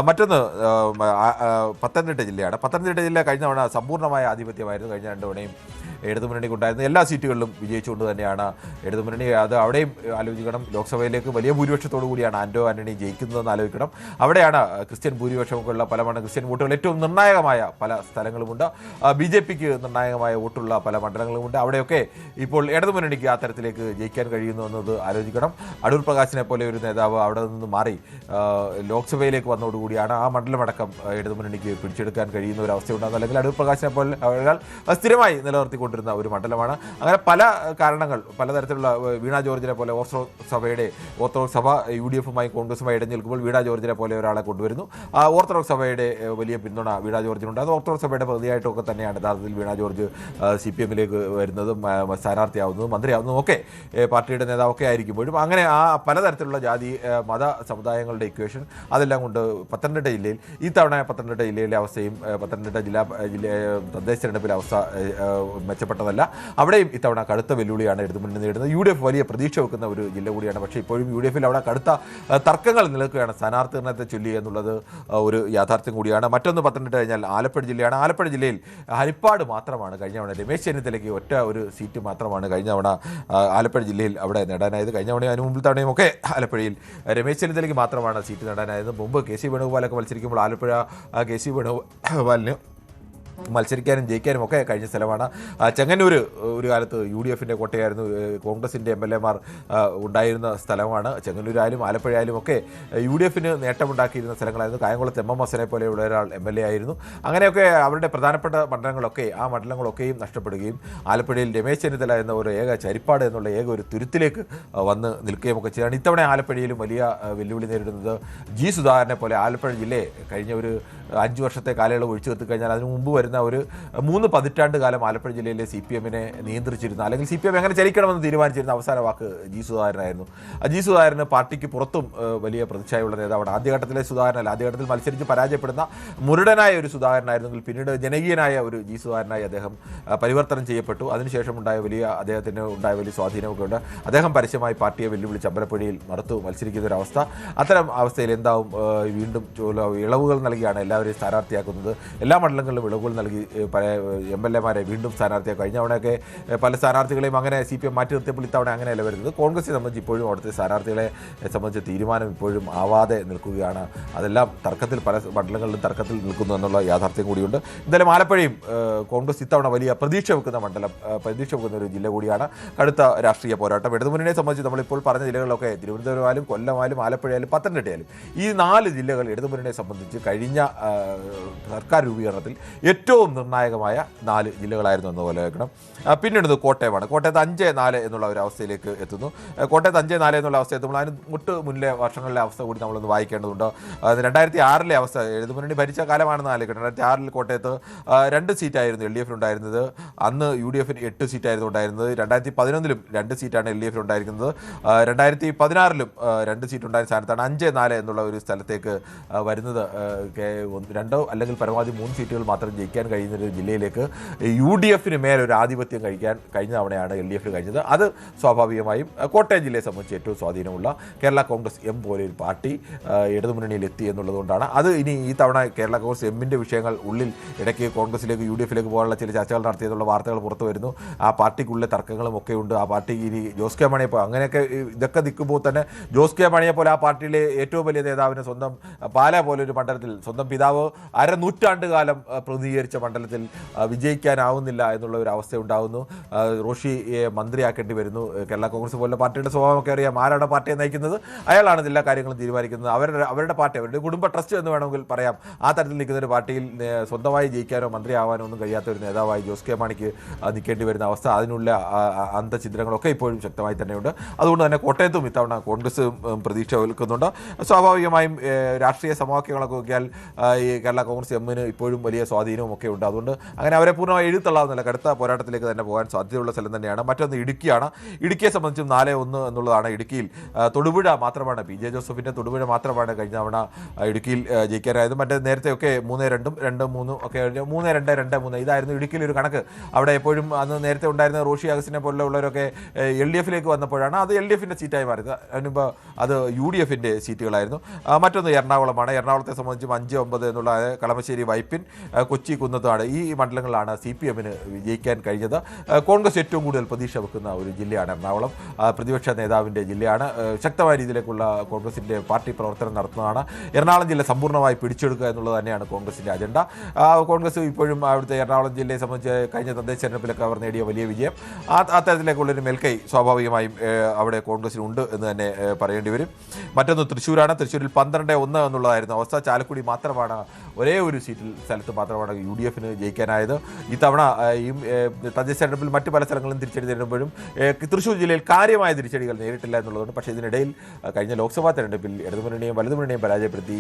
S1: മറ്റൊന്ന് പത്തനംതിട്ട ജില്ലയാണ്. പത്തനംതിട്ട ജില്ല കഴിഞ്ഞ തവണ സമ്പൂർണ്ണമായ ആധിപത്യമായിരുന്നു. കഴിഞ്ഞ 2 തവണയും ഇടതുമുന്നണിക്കുണ്ടായിരുന്ന എല്ലാ സീറ്റുകളിലും വിജയിച്ചുകൊണ്ട് തന്നെയാണ് ഇടതുമുന്നണി. അത് അവിടെയും ആലോചിക്കണം. ലോക്സഭയിലേക്ക് വലിയ ഭൂരിപക്ഷത്തോടു കൂടിയാണ് ആന്റോ ആന്റണി ജയിക്കുന്നതെന്ന് ആലോചിക്കണം. അവിടെയാണ് ക്രിസ്ത്യൻ ഭൂരിപക്ഷമൊക്കെയുള്ള പല ക്രിസ്ത്യൻ വോട്ടുകൾ ഏറ്റവും നിർണായകമായ പല സ്ഥലങ്ങളുമുണ്ട്. BJP-ക്ക് നിർണായകമായ വോട്ടുള്ള പല മണ്ഡലങ്ങളുമുണ്ട്. അവിടെയൊക്കെ ഇപ്പോൾ ഇടതുമുന്നണിക്ക് ആ തരത്തിലേക്ക് ജയിക്കാൻ കഴിയുന്നു എന്നത് ആലോചിക്കണം. അടൂർ പ്രകാശിനെ പോലെ ഒരു നേതാവ് അവിടെ നിന്ന് മാറി ലോക്സഭയിലേക്ക് വന്നതോടുകൂടിയാണ് ആ മണ്ഡലമടക്കം ഇടതുമുന്നണിക്ക് പിടിച്ചെടുക്കാൻ കഴിയുന്ന ഒരു അവസ്ഥയുണ്ടാകുന്നത്. അല്ലെങ്കിൽ അടൂർ പ്രകാശിനെ പോലെ സ്ഥിരമായി നിലനിർത്തിക്കൊണ്ടിരുന്ന ഒരു മണ്ഡലമാണ്. അങ്ങനെ പല കാരണങ്ങൾ, പലതരത്തിലുള്ള വീണ ജോർജിനെ പോലെ ഓർത്തഡോക്സ് സഭ UDF-യുമായി കോൺഗ്രസുമായി ഇടഞ്ഞു നിൽക്കുമ്പോൾ വീണ ജോർജിനെ പോലെ ഒരാളെ കൊണ്ടുവരുന്നു. ഓർത്തഡോക്സ് സഭയുടെ വലിയ പിന്തുണ വീണ ജോർജിനുണ്ട്. അത് ഓർത്തഡോക്സ് സഭയുടെ പ്രതിയായിട്ടൊക്കെ തന്നെയാണ് യഥാർത്ഥത്തിൽ വീണ ജോർജ് CPM-ലേക്ക് വരുന്നതും സ്ഥാനാർത്ഥിയാവുന്നതും മന്ത്രിയാവുന്നതും ഒക്കെ പാർട്ടിയുടെ നേതാവൊക്കെ ആയിരിക്കുമ്പോഴും അങ്ങനെ ആ പലതരത്തിലുള്ള ജാതി മത സമുദായങ്ങളുടെ ഇക്വേഷൻ അതെല്ലാം കൊണ്ട് പത്തനംതിട്ട ജില്ലയിൽ ഈ തവണ പത്തനംതിട്ട ജില്ലയിലെ അവസ്ഥയും പത്തനംതിട്ട ജില്ല തദ്ദേശ തെരഞ്ഞെടുപ്പിലെ അവസ്ഥ മെച്ചപ്പെട്ടതല്ല. അവിടെയും ഇത്തവണ കടുത്ത വെല്ലുവിളിയാണ് ഇടതുമുന്നണി നേരിടുന്നത്. UDF വലിയ പ്രതീക്ഷ വെക്കുന്ന ഒരു ജില്ല കൂടിയാണ്. പക്ഷേ ഇപ്പോഴും UDFിൽ അവിടെ കടുത്ത തർക്കങ്ങൾ നിലനിൽക്കുകയാണ് സ്ഥാനാർത്ഥി നിർണ്ണയത്തെ ചൊല്ലി എന്നുള്ളത് ഒരു യാഥാർത്ഥ്യം കൂടിയാണ്. മറ്റൊന്ന് പത്തനംതിട്ട കഴിഞ്ഞാൽ ആലപ്പുഴ ജില്ലയാണ്. ആലപ്പുഴ ജില്ലയിൽ ഹരിപ്പാട് മാത്രമാണ് കഴിഞ്ഞ തവണ രമേശ് ചെന്നിത്തലയ്ക്ക് ഒറ്റ ഒരു സീറ്റ് മാത്രമാണ് കഴിഞ്ഞ തവണ ആലപ്പുഴ ജില്ലയിൽ അവിടെ നേടാനായത്. കഴിഞ്ഞ തവണയും അതിന് മുമ്പിൽ തവണയും ഒക്കെ ആലപ്പുഴയിൽ രമേശ് ചെന്നിത്തലയ്ക്ക് മാത്രമാണ് സീറ്റ് നേടാനായത്. മുമ്പ് KC വേണുഗോപാലൊക്കെ മത്സരിക്കുമ്പോൾ ആലപ്പുഴ KC വേണുഗോപാലിന് മത്സരിക്കാനും ജയിക്കാനും ഒക്കെ കഴിഞ്ഞ സ്ഥലമാണ്. ചെങ്ങന്നൂർ ഒരു കാലത്ത് UDFിൻ്റെ കോട്ടയായിരുന്നു. കോൺഗ്രസിൻ്റെ MLA മാർ ഉണ്ടായിരുന്ന സ്ഥലമാണ്. ചെങ്ങന്നൂരായാലും ആലപ്പുഴയായാലും ഒക്കെ UDFിന് നേട്ടമുണ്ടാക്കിയിരുന്ന സ്ഥലങ്ങളായിരുന്നു. കായംകുളത്ത് MM ഹസനെ പോലെയുള്ള ഒരാൾ MLA ആയിരുന്നു. അങ്ങനെയൊക്കെ അവരുടെ പ്രധാനപ്പെട്ട മണ്ഡലങ്ങളൊക്കെ ആ മണ്ഡലങ്ങളൊക്കെയും നഷ്ടപ്പെടുകയും ആലപ്പുഴയിൽ രമേശ് ചെന്നിത്തല എന്ന ഒരു ഏക ചരിപ്പാട് എന്നുള്ള ഏക ഒരു തുരുത്തിലേക്ക് വന്ന് നിൽക്കുകയും ഒക്കെ ചെയ്യാണ്. ഇത്തവണ ആലപ്പുഴയിലും വലിയ വെല്ലുവിളി നേരിടുന്നത് G. സുധാകരനെ പോലെ ആലപ്പുഴ ജില്ലയെ കഴിഞ്ഞ ഒരു 5 വർഷത്തെ കാലയളവ് ഒഴിച്ചു നിർത്തിക്കഴിഞ്ഞാൽ അതിന് മുമ്പ് വരുന്ന ഒരു 3 പതിറ്റാണ്ട് കാലം ആലപ്പുഴ ജില്ലയിലെ CPM-നെ നിയന്ത്രിച്ചിരുന്ന, അല്ലെങ്കിൽ CPM എങ്ങനെ ചലിക്കണമെന്ന് തീരുമാനിച്ചിരുന്ന അവസാന വാക്ക് G. സുധാകരനായിരുന്നു. G. സുധാകരന് പാർട്ടിക്ക് പുറത്തും വലിയ പ്രതിച്ഛായുള്ള നേതാവാണ്. ആദ്യഘട്ടത്തിലെ സുധാകരനല്ല, ആദ്യഘട്ടത്തിൽ മത്സരിച്ച് പരാജയപ്പെടുന്ന മുരടനായ ഒരു സുധാകരനായിരുന്നെങ്കിൽ പിന്നീട് ജനകീയനായ ഒരു G. സുധാകരനായി അദ്ദേഹം പരിവർത്തനം ചെയ്യപ്പെട്ടു. അതിനുശേഷം അദ്ദേഹത്തിന് ഉണ്ടായ വലിയ സ്വാധീനമൊക്കെ ഉണ്ട്. അദ്ദേഹം പരസ്യമായി പാർട്ടിയെ വെല്ലുവിളിച്ച് അമ്പലപ്പുഴയിൽ മറുത്തു മത്സരിക്കുന്ന ഒരു അവസ്ഥ. അത്തരം അവസ്ഥയിൽ എന്താവും, വീണ്ടും ഇളവുകൾ നൽകിയാണ് എല്ലാവരെയും സ്ഥാനാർത്ഥിയാക്കുന്നത്. എല്ലാ മണ്ഡലങ്ങളിലും ഇളവുകൾ നൽകി MLA-മാരെ വീണ്ടും സ്ഥാനാർത്ഥിയാക്കും. കഴിഞ്ഞ തവണയൊക്കെ പല സ്ഥാനാർത്ഥികളെയും അങ്ങനെ CPM മാറ്റി നിർത്തിയപ്പോൾ ഇത്തവണ അങ്ങനെയല്ല വരുന്നത്. കോൺഗ്രസിനെ സംബന്ധിച്ച് ഇപ്പോഴും അവിടുത്തെ സ്ഥാനാർത്ഥികളെ സംബന്ധിച്ച് തീരുമാനം ഇപ്പോഴും ആവാതെ നിൽക്കുകയാണ്. അതെല്ലാം തർക്കത്തിൽ, പല മണ്ഡലങ്ങളിലും തർക്കത്തിൽ നിൽക്കുന്നു എന്നുള്ള യാഥാർത്ഥ്യം കൂടിയുണ്ട്. എന്തായാലും ആലപ്പുഴയും കോൺഗ്രസ് ഇത്തവണ വലിയ പ്രതീക്ഷ വെക്കുന്ന ഒരു ജില്ല കൂടിയാണ്. കടുത്ത രാഷ്ട്രീയ പോരാട്ടം ഇടതുമുന്നണിയെ സംബന്ധിച്ച് നമ്മളിപ്പോൾ പറഞ്ഞ ജില്ലകളിലൊക്കെ തിരുവനന്തപുരമായാലും കൊല്ലമായാലും ആലപ്പുഴയായാലും പത്തനംതിട്ടയായാലും ഈ 4 ജില്ലകൾ ഇടതുമുന്നണിയെ സംബന്ധിച്ച് കഴിഞ്ഞ സർക്കാർ രൂപീകരണത്തിൽ ഏറ്റവും നിർണായകമായ 4 ജില്ലകളായിരുന്നു എന്നതുപോലെ വെക്കണം. പിന്നീട് കോട്ടയമാണ്. കോട്ടയത്ത് 5-4 എന്നുള്ള ഒരു അവസ്ഥയിലേക്ക് എത്തുന്നു. കോട്ടയത്ത് 5-4 എന്നുള്ള അവസ്ഥ എത്തുമ്പോൾ അതിന് മുന്നേ വർഷങ്ങളിലെ അവസ്ഥ കൂടി നമ്മളൊന്ന് വായിക്കേണ്ടതുണ്ട്. 2006-ലെ അവസ്ഥ, ഇടതുമുന്നണി ഭരിച്ച കാലമാണെന്ന് ആലോചിക്കണം. 2006-ൽ കോട്ടയത്ത് 2 സീറ്റായിരുന്നു LDF-നുണ്ടായിരുന്നത്. അന്ന് UDF-ന് 8 സീറ്റായിരുന്നു ഉണ്ടായിരുന്നത്. 2011-ലും 2 സീറ്റാണ് LDF-നുണ്ടായിരിക്കുന്നത്. 2016-ലും 2 സീറ്റ് ഉണ്ടായിരുന്ന സ്ഥാനത്താണ് 5-4 എന്നുള്ള ഒരു സ്ഥലത്തേക്ക് വരുന്നത്. 2 അല്ലെങ്കിൽ പരമാവധി 3 സീറ്റുകൾ മാത്രം ജയിക്കാൻ കഴിയുന്നൊരു ജില്ലയിലേക്ക് UDF-ന് മേലൊരു ആധിപത്യം കഴിക്കാൻ കഴിഞ്ഞ തവണയാണ് LDF-ന് കഴിഞ്ഞത്. അത് സ്വാഭാവികമായും കോട്ടയം ജില്ലയെ സംബന്ധിച്ച് ഏറ്റവും സ്വാധീനമുള്ള കേരള കോൺഗ്രസ് M പോലെ ഒരു പാർട്ടി ഇടതുമുന്നണിയിൽ എത്തി എന്നുള്ളതുകൊണ്ടാണ്. അത് ഇനി ഈ തവണ കേരള കോൺഗ്രസ് M-ന്റെ വിഷയങ്ങൾ ഉള്ളിൽ ഇടയ്ക്ക് കോൺഗ്രസിലേക്ക് UDF-ലേക്ക് പോകാനുള്ള ചില ചർച്ചകൾ നടത്തിയതുള്ള വാർത്തകൾ പുറത്തു വരുന്നു. ആ പാർട്ടിക്കുള്ളിലെ തർക്കങ്ങളും ഒക്കെ ഉണ്ട്. ആ പാർട്ടി ഇനി ജോസ് കെ മാണിയെ പോലെ അങ്ങനെയൊക്കെ ഇതൊക്കെ നിൽക്കുമ്പോൾ തന്നെ ജോസ് കെ മാണിയെ പോലെ ആ പാർട്ടിയിലെ ഏറ്റവും വലിയ നേതാവിന് സ്വന്തം പാലാ പോലൊരു മണ്ഡലത്തിൽ സ്വന്തം പിതാവ് നൂറ്റാണ്ടുകാലം പ്രതിനിധീകരിച്ച മണ്ഡലത്തിൽ വിജയിക്കാനാവുന്നില്ല എന്നുള്ള ഒരു അവസ്ഥ ഉണ്ടാകുന്നു. റോഷിയെ മന്ത്രിയാക്കേണ്ടി വരുന്നു. കേരള കോൺഗ്രസ് പോലുള്ള പാർട്ടിയുടെ സ്വഭാവമൊക്കെ അറിയാം. ആരാണ് പാർട്ടിയെ നയിക്കുന്നത്? അയാളാണ് എല്ലാ കാര്യങ്ങളും തീരുമാനിക്കുന്നത്. അവരുടെ പാർട്ടി, അവരുടെ കുടുംബ ട്രസ്റ്റ് എന്ന് വേണമെങ്കിൽ പറയാം. ആ തരത്തിൽ നിൽക്കുന്ന ഒരു പാർട്ടിയിൽ സ്വന്തമായി ജയിക്കാനോ മന്ത്രിയാവാനോ ഒന്നും കഴിയാത്ത ഒരു നേതാവായി ജോസ് കെ മാണിക്ക് നിൽക്കേണ്ടി വരുന്ന അവസ്ഥ, അതിനുള്ള അന്തഛിദ്രങ്ങളൊക്കെ ഇപ്പോഴും ശക്തമായി തന്നെയുണ്ട്. അതുകൊണ്ട് തന്നെ കോട്ടയത്തും ഇത്തവണ കോൺഗ്രസ് പ്രതീക്ഷ നിൽക്കുന്നുണ്ട്. സ്വാഭാവികമായും രാഷ്ട്രീയ സമവാക്യങ്ങളൊക്കെ നോക്കിയാൽ ഈ കേരള കോൺഗ്രസ് M-ന് ഇപ്പോഴും വലിയ സ്വാധീനവും ഒക്കെ ഉണ്ട്. അതുകൊണ്ട് അങ്ങനെ അവരെ പൂർണ്ണമായി എഴുത്തള്ളാവുന്നില്ല. കടുത്ത പോരാട്ടത്തിലേക്ക് തന്നെ പോകാൻ സാധ്യതയുള്ള സ്ഥലം തന്നെയാണ്. മറ്റൊന്ന് ഇടുക്കിയാണ്. ഇടുക്കിയെ സംബന്ധിച്ചും 4-1 എന്നുള്ളതാണ്. ഇടുക്കിയിൽ തൊടുപുഴ മാത്രമാണ്, PJ ജോസഫിൻ്റെ തൊടുപുഴ മാത്രമാണ് കഴിഞ്ഞ തവണ ഇടുക്കിയിൽ ജയിക്കാനായത്. മറ്റേ നേരത്തെയൊക്കെ 3-2, 2-3 ഒക്കെ 3-2, 2-3 ഇതായിരുന്നു ഇടുക്കിയിൽ ഒരു കണക്ക്. അവിടെ എപ്പോഴും അന്ന് നേരത്തെ ഉണ്ടായിരുന്ന റോഷി അഗസ്റ്റിനെ പോലുള്ളവരൊക്കെ LDF-ലേക്ക് വന്നപ്പോഴാണ് അത് LDF-ൻ്റെ സീറ്റായി മാറിയത്. അതിനുമ്പോൾ അത് UDF-ൻ്റെ സീറ്റുകളായിരുന്നു. മറ്റൊന്ന് എറണാകുളമാണ്. എറണാകുളത്തെ സംബന്ധിച്ചും 5-9 എന്നുള്ള കളമശ്ശേരി, വൈപ്പിൻ, കൊച്ചി, കുന്നത്താട് ഈ മണ്ഡലങ്ങളിലാണ് CPM-ന് വിജയിക്കാൻ കഴിഞ്ഞത്. കോൺഗ്രസ് ഏറ്റവും കൂടുതൽ പ്രതീക്ഷ വെക്കുന്ന ഒരു ജില്ലയാണ് എറണാകുളം. പ്രതിപക്ഷ നേതാവിൻ്റെ ജില്ലയാണ്. ശക്തമായ രീതിയിലേക്കുള്ള കോൺഗ്രസിൻ്റെ പാർട്ടി പ്രവർത്തനം നടത്തുന്നതാണ്. എറണാകുളം ജില്ല സമ്പൂർണ്ണമായി പിടിച്ചെടുക്കുക എന്നുള്ളത് തന്നെയാണ് കോൺഗ്രസിൻ്റെ അജണ്ട. കോൺഗ്രസ് ഇപ്പോഴും അവിടുത്തെ എറണാകുളം ജില്ലയെ സംബന്ധിച്ച് കഴിഞ്ഞ തദ്ദേശ തെരഞ്ഞെടുപ്പിലൊക്കെ അവർ നേടിയ വലിയ വിജയം, അത്തരത്തിലേക്കുള്ളൊരു മേൽക്കൈ സ്വാഭാവികമായും അവിടെ കോൺഗ്രസിനുണ്ട് എന്ന് തന്നെ പറയേണ്ടി വരും. മറ്റൊന്ന് തൃശ്ശൂരാണ്. തൃശ്ശൂരിൽ 12-1 എന്നുള്ളതായിരുന്നു അവസ്ഥ. ചാലക്കുടി മാത്രമാണ്, ഒരേ ഒരു സ്ഥലത്ത് മാത്രമാണ് UDF-ന് ജയിക്കാനായത്. ഇത്തവണ ഈ തദ്ദേശ തെരഞ്ഞെടുപ്പിൽ മറ്റ് പല സ്ഥലങ്ങളും തിരിച്ചടി നേരിടുമ്പോഴും തൃശ്ശൂർ ജില്ലയിൽ കാര്യമായ തിരിച്ചടികൾ നേരിട്ടില്ല എന്നുള്ളതുകൊണ്ട്. പക്ഷേ ഇതിനിടയിൽ കഴിഞ്ഞ ലോക്സഭാ തെരഞ്ഞെടുപ്പിൽ ഇടതുമുന്നണിയും വലതുമുന്നണിയും പരാജയപ്പെടുത്തി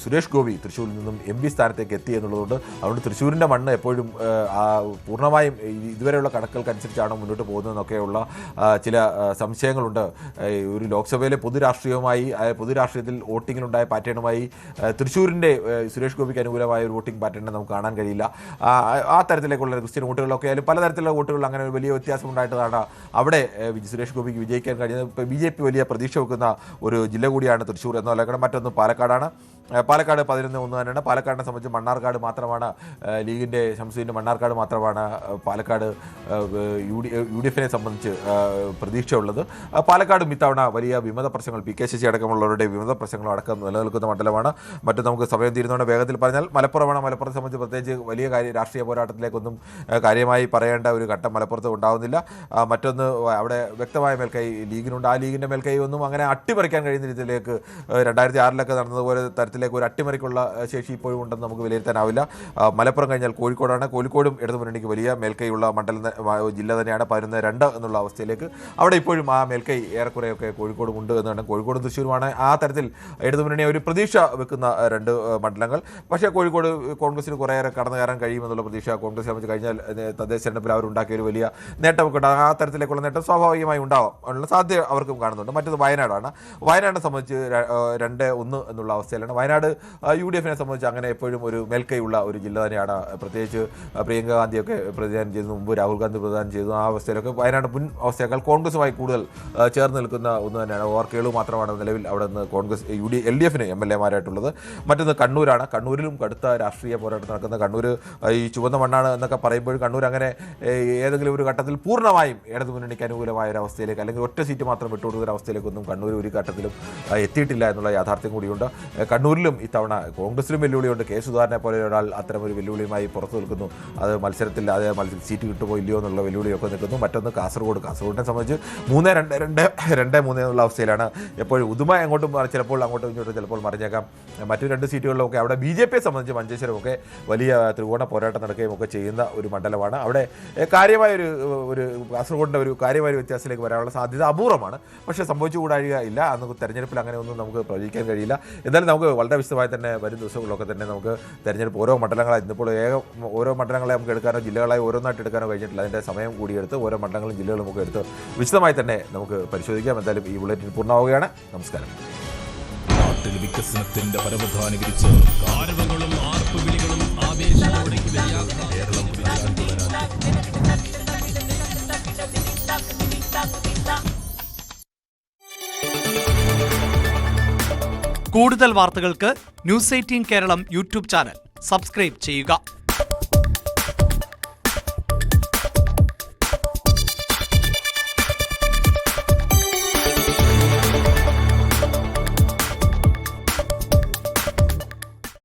S1: സുരേഷ് ഗോപി തൃശ്ശൂരിൽ നിന്നും MP സ്ഥാനത്തേക്ക് എത്തി എന്നുള്ളതുകൊണ്ട്. അതുകൊണ്ട് തൃശ്ശൂരിൻ്റെ മണ്ണ് എപ്പോഴും പൂർണ്ണമായും ഇതുവരെയുള്ള കണക്കുകൾക്കനുസരിച്ചാണോ മുന്നോട്ട് പോകുന്നതെന്നൊക്കെയുള്ള ചില സംശയങ്ങളുണ്ട്. ഒരു ലോക്സഭയിലെ പൊതുരാഷ്ട്രീയത്തിൽ വോട്ടിങ്ങിലുണ്ടായ പാറ്റേണുമായി തൃശ്ശൂരിൻ്റെ സുരേഷ് ഗോപിക്ക് അനുകൂലമായ ഒരു വോട്ടിംഗ് പാറ്റേൺ നമുക്ക് നമുക്ക് കാണാൻ കഴിയില്ല. ആ തരത്തിലേക്കുള്ള ക്രിസ്ത്യൻ വോട്ടുകളൊക്കെ ആയാലും പലതരത്തിലുള്ള വോട്ടുകൾ അങ്ങനെ ഒരു വലിയ വ്യത്യാസം ഉണ്ടായിട്ടാണ് അവിടെ സുരേഷ് ഗോപിക്ക് വിജയിക്കാൻ കഴിഞ്ഞത്. ഇപ്പോൾ BJP വലിയ പ്രതീക്ഷ വെക്കുന്ന ഒരു ജില്ല കൂടിയാണ് തൃശ്ശൂർ എന്നല്ല. മറ്റൊന്ന് പാലക്കാടാണ്. പാലക്കാട് 11-1 തന്നെയാണ്. പാലക്കാടിനെ സംബന്ധിച്ച് മണ്ണാർക്കാട് മാത്രമാണ് ലീഗിൻ്റെ ശംസുവിൻ്റെ മണ്ണാർക്കാട് മാത്രമാണ് പാലക്കാട് UDFിനെ സംബന്ധിച്ച് പ്രതീക്ഷയുള്ളത്. പാലക്കാടും ഇത്തവണ വലിയ വിമത പ്രശ്നങ്ങൾ PK ശശി അടക്കമുള്ളവരുടെ വിമത പ്രശ്നങ്ങൾ അടക്കം നിലനിൽക്കുന്ന മണ്ഡലമാണ്. മറ്റു നമുക്ക് സമയം തീരുന്നതുകൊണ്ട് വേഗത്തിൽ പറഞ്ഞാൽ മലപ്പുറമാണ്. മലപ്പുറത്തെ സംബന്ധിച്ച് പ്രത്യേകിച്ച് വലിയ രാഷ്ട്രീയ പോരാട്ടത്തിലേക്കൊന്നും കാര്യമായി പറയേണ്ട ഒരു ഘട്ടം മലപ്പുറത്ത് ഉണ്ടാകുന്നില്ല. മറ്റൊന്ന് അവിടെ വ്യക്തമായ മേൽക്കൈ ലീഗിനുണ്ട്. ആ ലീഗിൻ്റെ മേൽക്കൈ ഒന്നും അങ്ങനെ അട്ടിമറിക്കാൻ കഴിയുന്ന രീതിയിലേക്ക് 2006 നടന്നതുപോലെ തരത്തിലേക്ക് ഒരു അട്ടിമറിക്കുള്ള ശേഷി ഇപ്പോഴും ഉണ്ടെന്ന് നമുക്ക് വിലയിരുത്താനാവില്ല. മലപ്പുറം കഴിഞ്ഞാൽ കോഴിക്കോടാണ്. കോഴിക്കോടും ഇടതുമുന്നണിക്ക് വലിയ മേൽക്കൈയുള്ള ജില്ല തന്നെയാണ്. 11-2 എന്നുള്ള അവസ്ഥയിലേക്ക് അവിടെ ഇപ്പോഴും ആ മേൽക്കൈ ഏറെക്കുറെയൊക്കെ കോഴിക്കോടും ഉണ്ട് എന്നാണ്. കോഴിക്കോടും തൃശ്ശൂരുമാണ് ആ തരത്തിൽ ഇടതുമുന്നണിയെ ഒരു പ്രതീക്ഷ വെക്കുന്ന 2 മണ്ഡലങ്ങൾ. പക്ഷേ കോഴിക്കോട് കോൺഗ്രസിന് കുറേയേറെ കടന്നു കയറാൻ കഴിയുമെന്നുള്ള പ്രതീക്ഷ കോൺഗ്രസ് സംബന്ധിച്ച് കഴിഞ്ഞാൽ തദ്ദേശ തെരഞ്ഞെടുപ്പിൽ അവരുണ്ടാക്കിയ ഒരു വലിയ നേട്ടമൊക്കെ ഉണ്ടാകും. ആ തരത്തിലേക്കുള്ള നേട്ടം സ്വാഭാവികമായി ഉണ്ടാവാം എന്നുള്ള സാധ്യത അവർക്കും കാണുന്നുണ്ട്. മറ്റത് വയനാടാണ്. വയനാടിനെ സംബന്ധിച്ച് 2-1 എന്നുള്ള അവസ്ഥയിലാണ്. വയനാട് UDFിനെ സംബന്ധിച്ച് അങ്ങനെ എപ്പോഴും ഒരു മേൽക്കൈയുള്ള ഒരു ജില്ല തന്നെയാണ്. പ്രത്യേകിച്ച് പ്രിയങ്ക ഗാന്ധിയൊക്കെ പ്രതിദാനം ചെയ്തതിന് മുമ്പ് രാഹുൽ ഗാന്ധി പ്രതിദാനം ചെയ്തു. ആ അവസ്ഥയിലൊക്കെ വയനാട് മുൻ അവസ്ഥയേക്കാൾ കോൺഗ്രസുമായി കൂടുതൽ ചേർന്ന് നിൽക്കുന്ന ഒന്ന് തന്നെയാണ്. OR കേളു മാത്രമാണ് നിലവിൽ അവിടെ നിന്ന് കോൺഗ്രസ് LDFിന് MLA-മാരായിട്ടുള്ളത്. മറ്റൊന്ന് കണ്ണൂരാണ്. കണ്ണൂരിലും കടുത്ത രാഷ്ട്രീയ പോരാട്ടം നടക്കുന്ന കണ്ണൂർ ഈ ചുവന്ന മണ്ണാണ് എന്നൊക്കെ പറയുമ്പോൾ കണ്ണൂർ അങ്ങനെ ഏതെങ്കിലും ഒരു ഘട്ടത്തിൽ പൂർണ്ണമായും ഇടതുമുന്നണിക്ക് അനുകൂലമായ ഒരു അവസ്ഥയിലേക്ക് അല്ലെങ്കിൽ ഒറ്റ സീറ്റ് മാത്രം വിട്ടുകൊടുക്കുന്ന അവസ്ഥയിലേക്കൊന്നും കണ്ണൂർ ഒരു ഘട്ടത്തിലും എത്തിയിട്ടില്ല എന്നുള്ള യാഥാർത്ഥ്യം കൂടിയുണ്ട്. കണ്ണൂരിലും ഇത്തവണ കോൺഗ്രസിലും വെല്ലുവിളിയുണ്ട്. കെ സുധാകരനെ പോലെ ഒരാൾ അത്തരമൊരു വെല്ലുവിളിയുമായി പുറത്തു നിൽക്കുന്നു. അത് മത്സരത്തിൽ അതേ സീറ്റ് കിട്ടുമോ ഇല്ലയോ എന്നുള്ള വെല്ലുവിളിയൊക്കെ നിൽക്കുന്നു. മറ്റൊന്ന് കാസർഗോഡിനെ സംബന്ധിച്ച് 3-2-2-3 എന്നുള്ള അവസ്ഥയിലാണ്. എപ്പോഴും ഉദുമ അങ്ങോട്ടും ചിലപ്പോൾ അങ്ങോട്ടും ഇങ്ങോട്ടും ചിലപ്പോൾ മറിഞ്ഞേക്കാം. മറ്റു 2 സീറ്റുകളിലൊക്കെ അവിടെ BJPയെ സംബന്ധിച്ച് മഞ്ചേശ്വരമൊക്കെ വലിയ ത്രികോണ പോരാട്ടം നടക്കുകയും ഒക്കെ ചെയ്യുന്ന ഒരു മണ്ഡലമാണ്. അവിടെ കാര്യമായൊരു കാസർഗോഡിൻ്റെ ഒരു കാര്യമായ വ്യത്യാസത്തിലേക്ക് വരാനുള്ള സാധ്യത അപൂർവമാണ്. പക്ഷേ സംഭവിച്ചുകൂടാഴിക ഇല്ല. അന്ന് തെരഞ്ഞെടുപ്പിൽ അങ്ങനെ ഒന്നും നമുക്ക് പ്രവചിക്കാൻ കഴിയില്ല. എന്തായാലും നമുക്ക് വളരെ വിശദമായി തന്നെ വരും ദിവസങ്ങളിലൊക്കെ തന്നെ നമുക്ക് തെരഞ്ഞെടുപ്പ് ഓരോ മണ്ഡലങ്ങളായി ഇന്നിപ്പോൾ ഓരോ മണ്ഡലങ്ങളെ നമുക്ക് എടുക്കാനോ ജില്ലകളായി ഓരോന്നായിട്ട് എടുക്കാനോ കഴിഞ്ഞിട്ടില്ല. അതിൻ്റെ സമയം കൂടിയെടുത്ത് ഓരോ മണ്ഡലങ്ങളും ജില്ലകളും നമുക്ക് എടുത്ത് വിശദമായി തന്നെ നമുക്ക് പരിശോധിക്കാം. എന്തായാലും ഈ ബുള്ളറ്റിൻ പൂർണ്ണമാവുകയാണ്. നമസ്കാരം.
S2: നാട്ടിൽ വികസനത്തിന്റെ പരവധാനി വിരിച്ച് കാരവങ്ങളും ആർപ്പുവിളികളും ആവേശത്തോടേക്ക് കേരളം
S3: കൂടുതൽ വാർത്തകൾക്ക് News 18 Keralam YouTube channel subscribe ചെയ്യുക.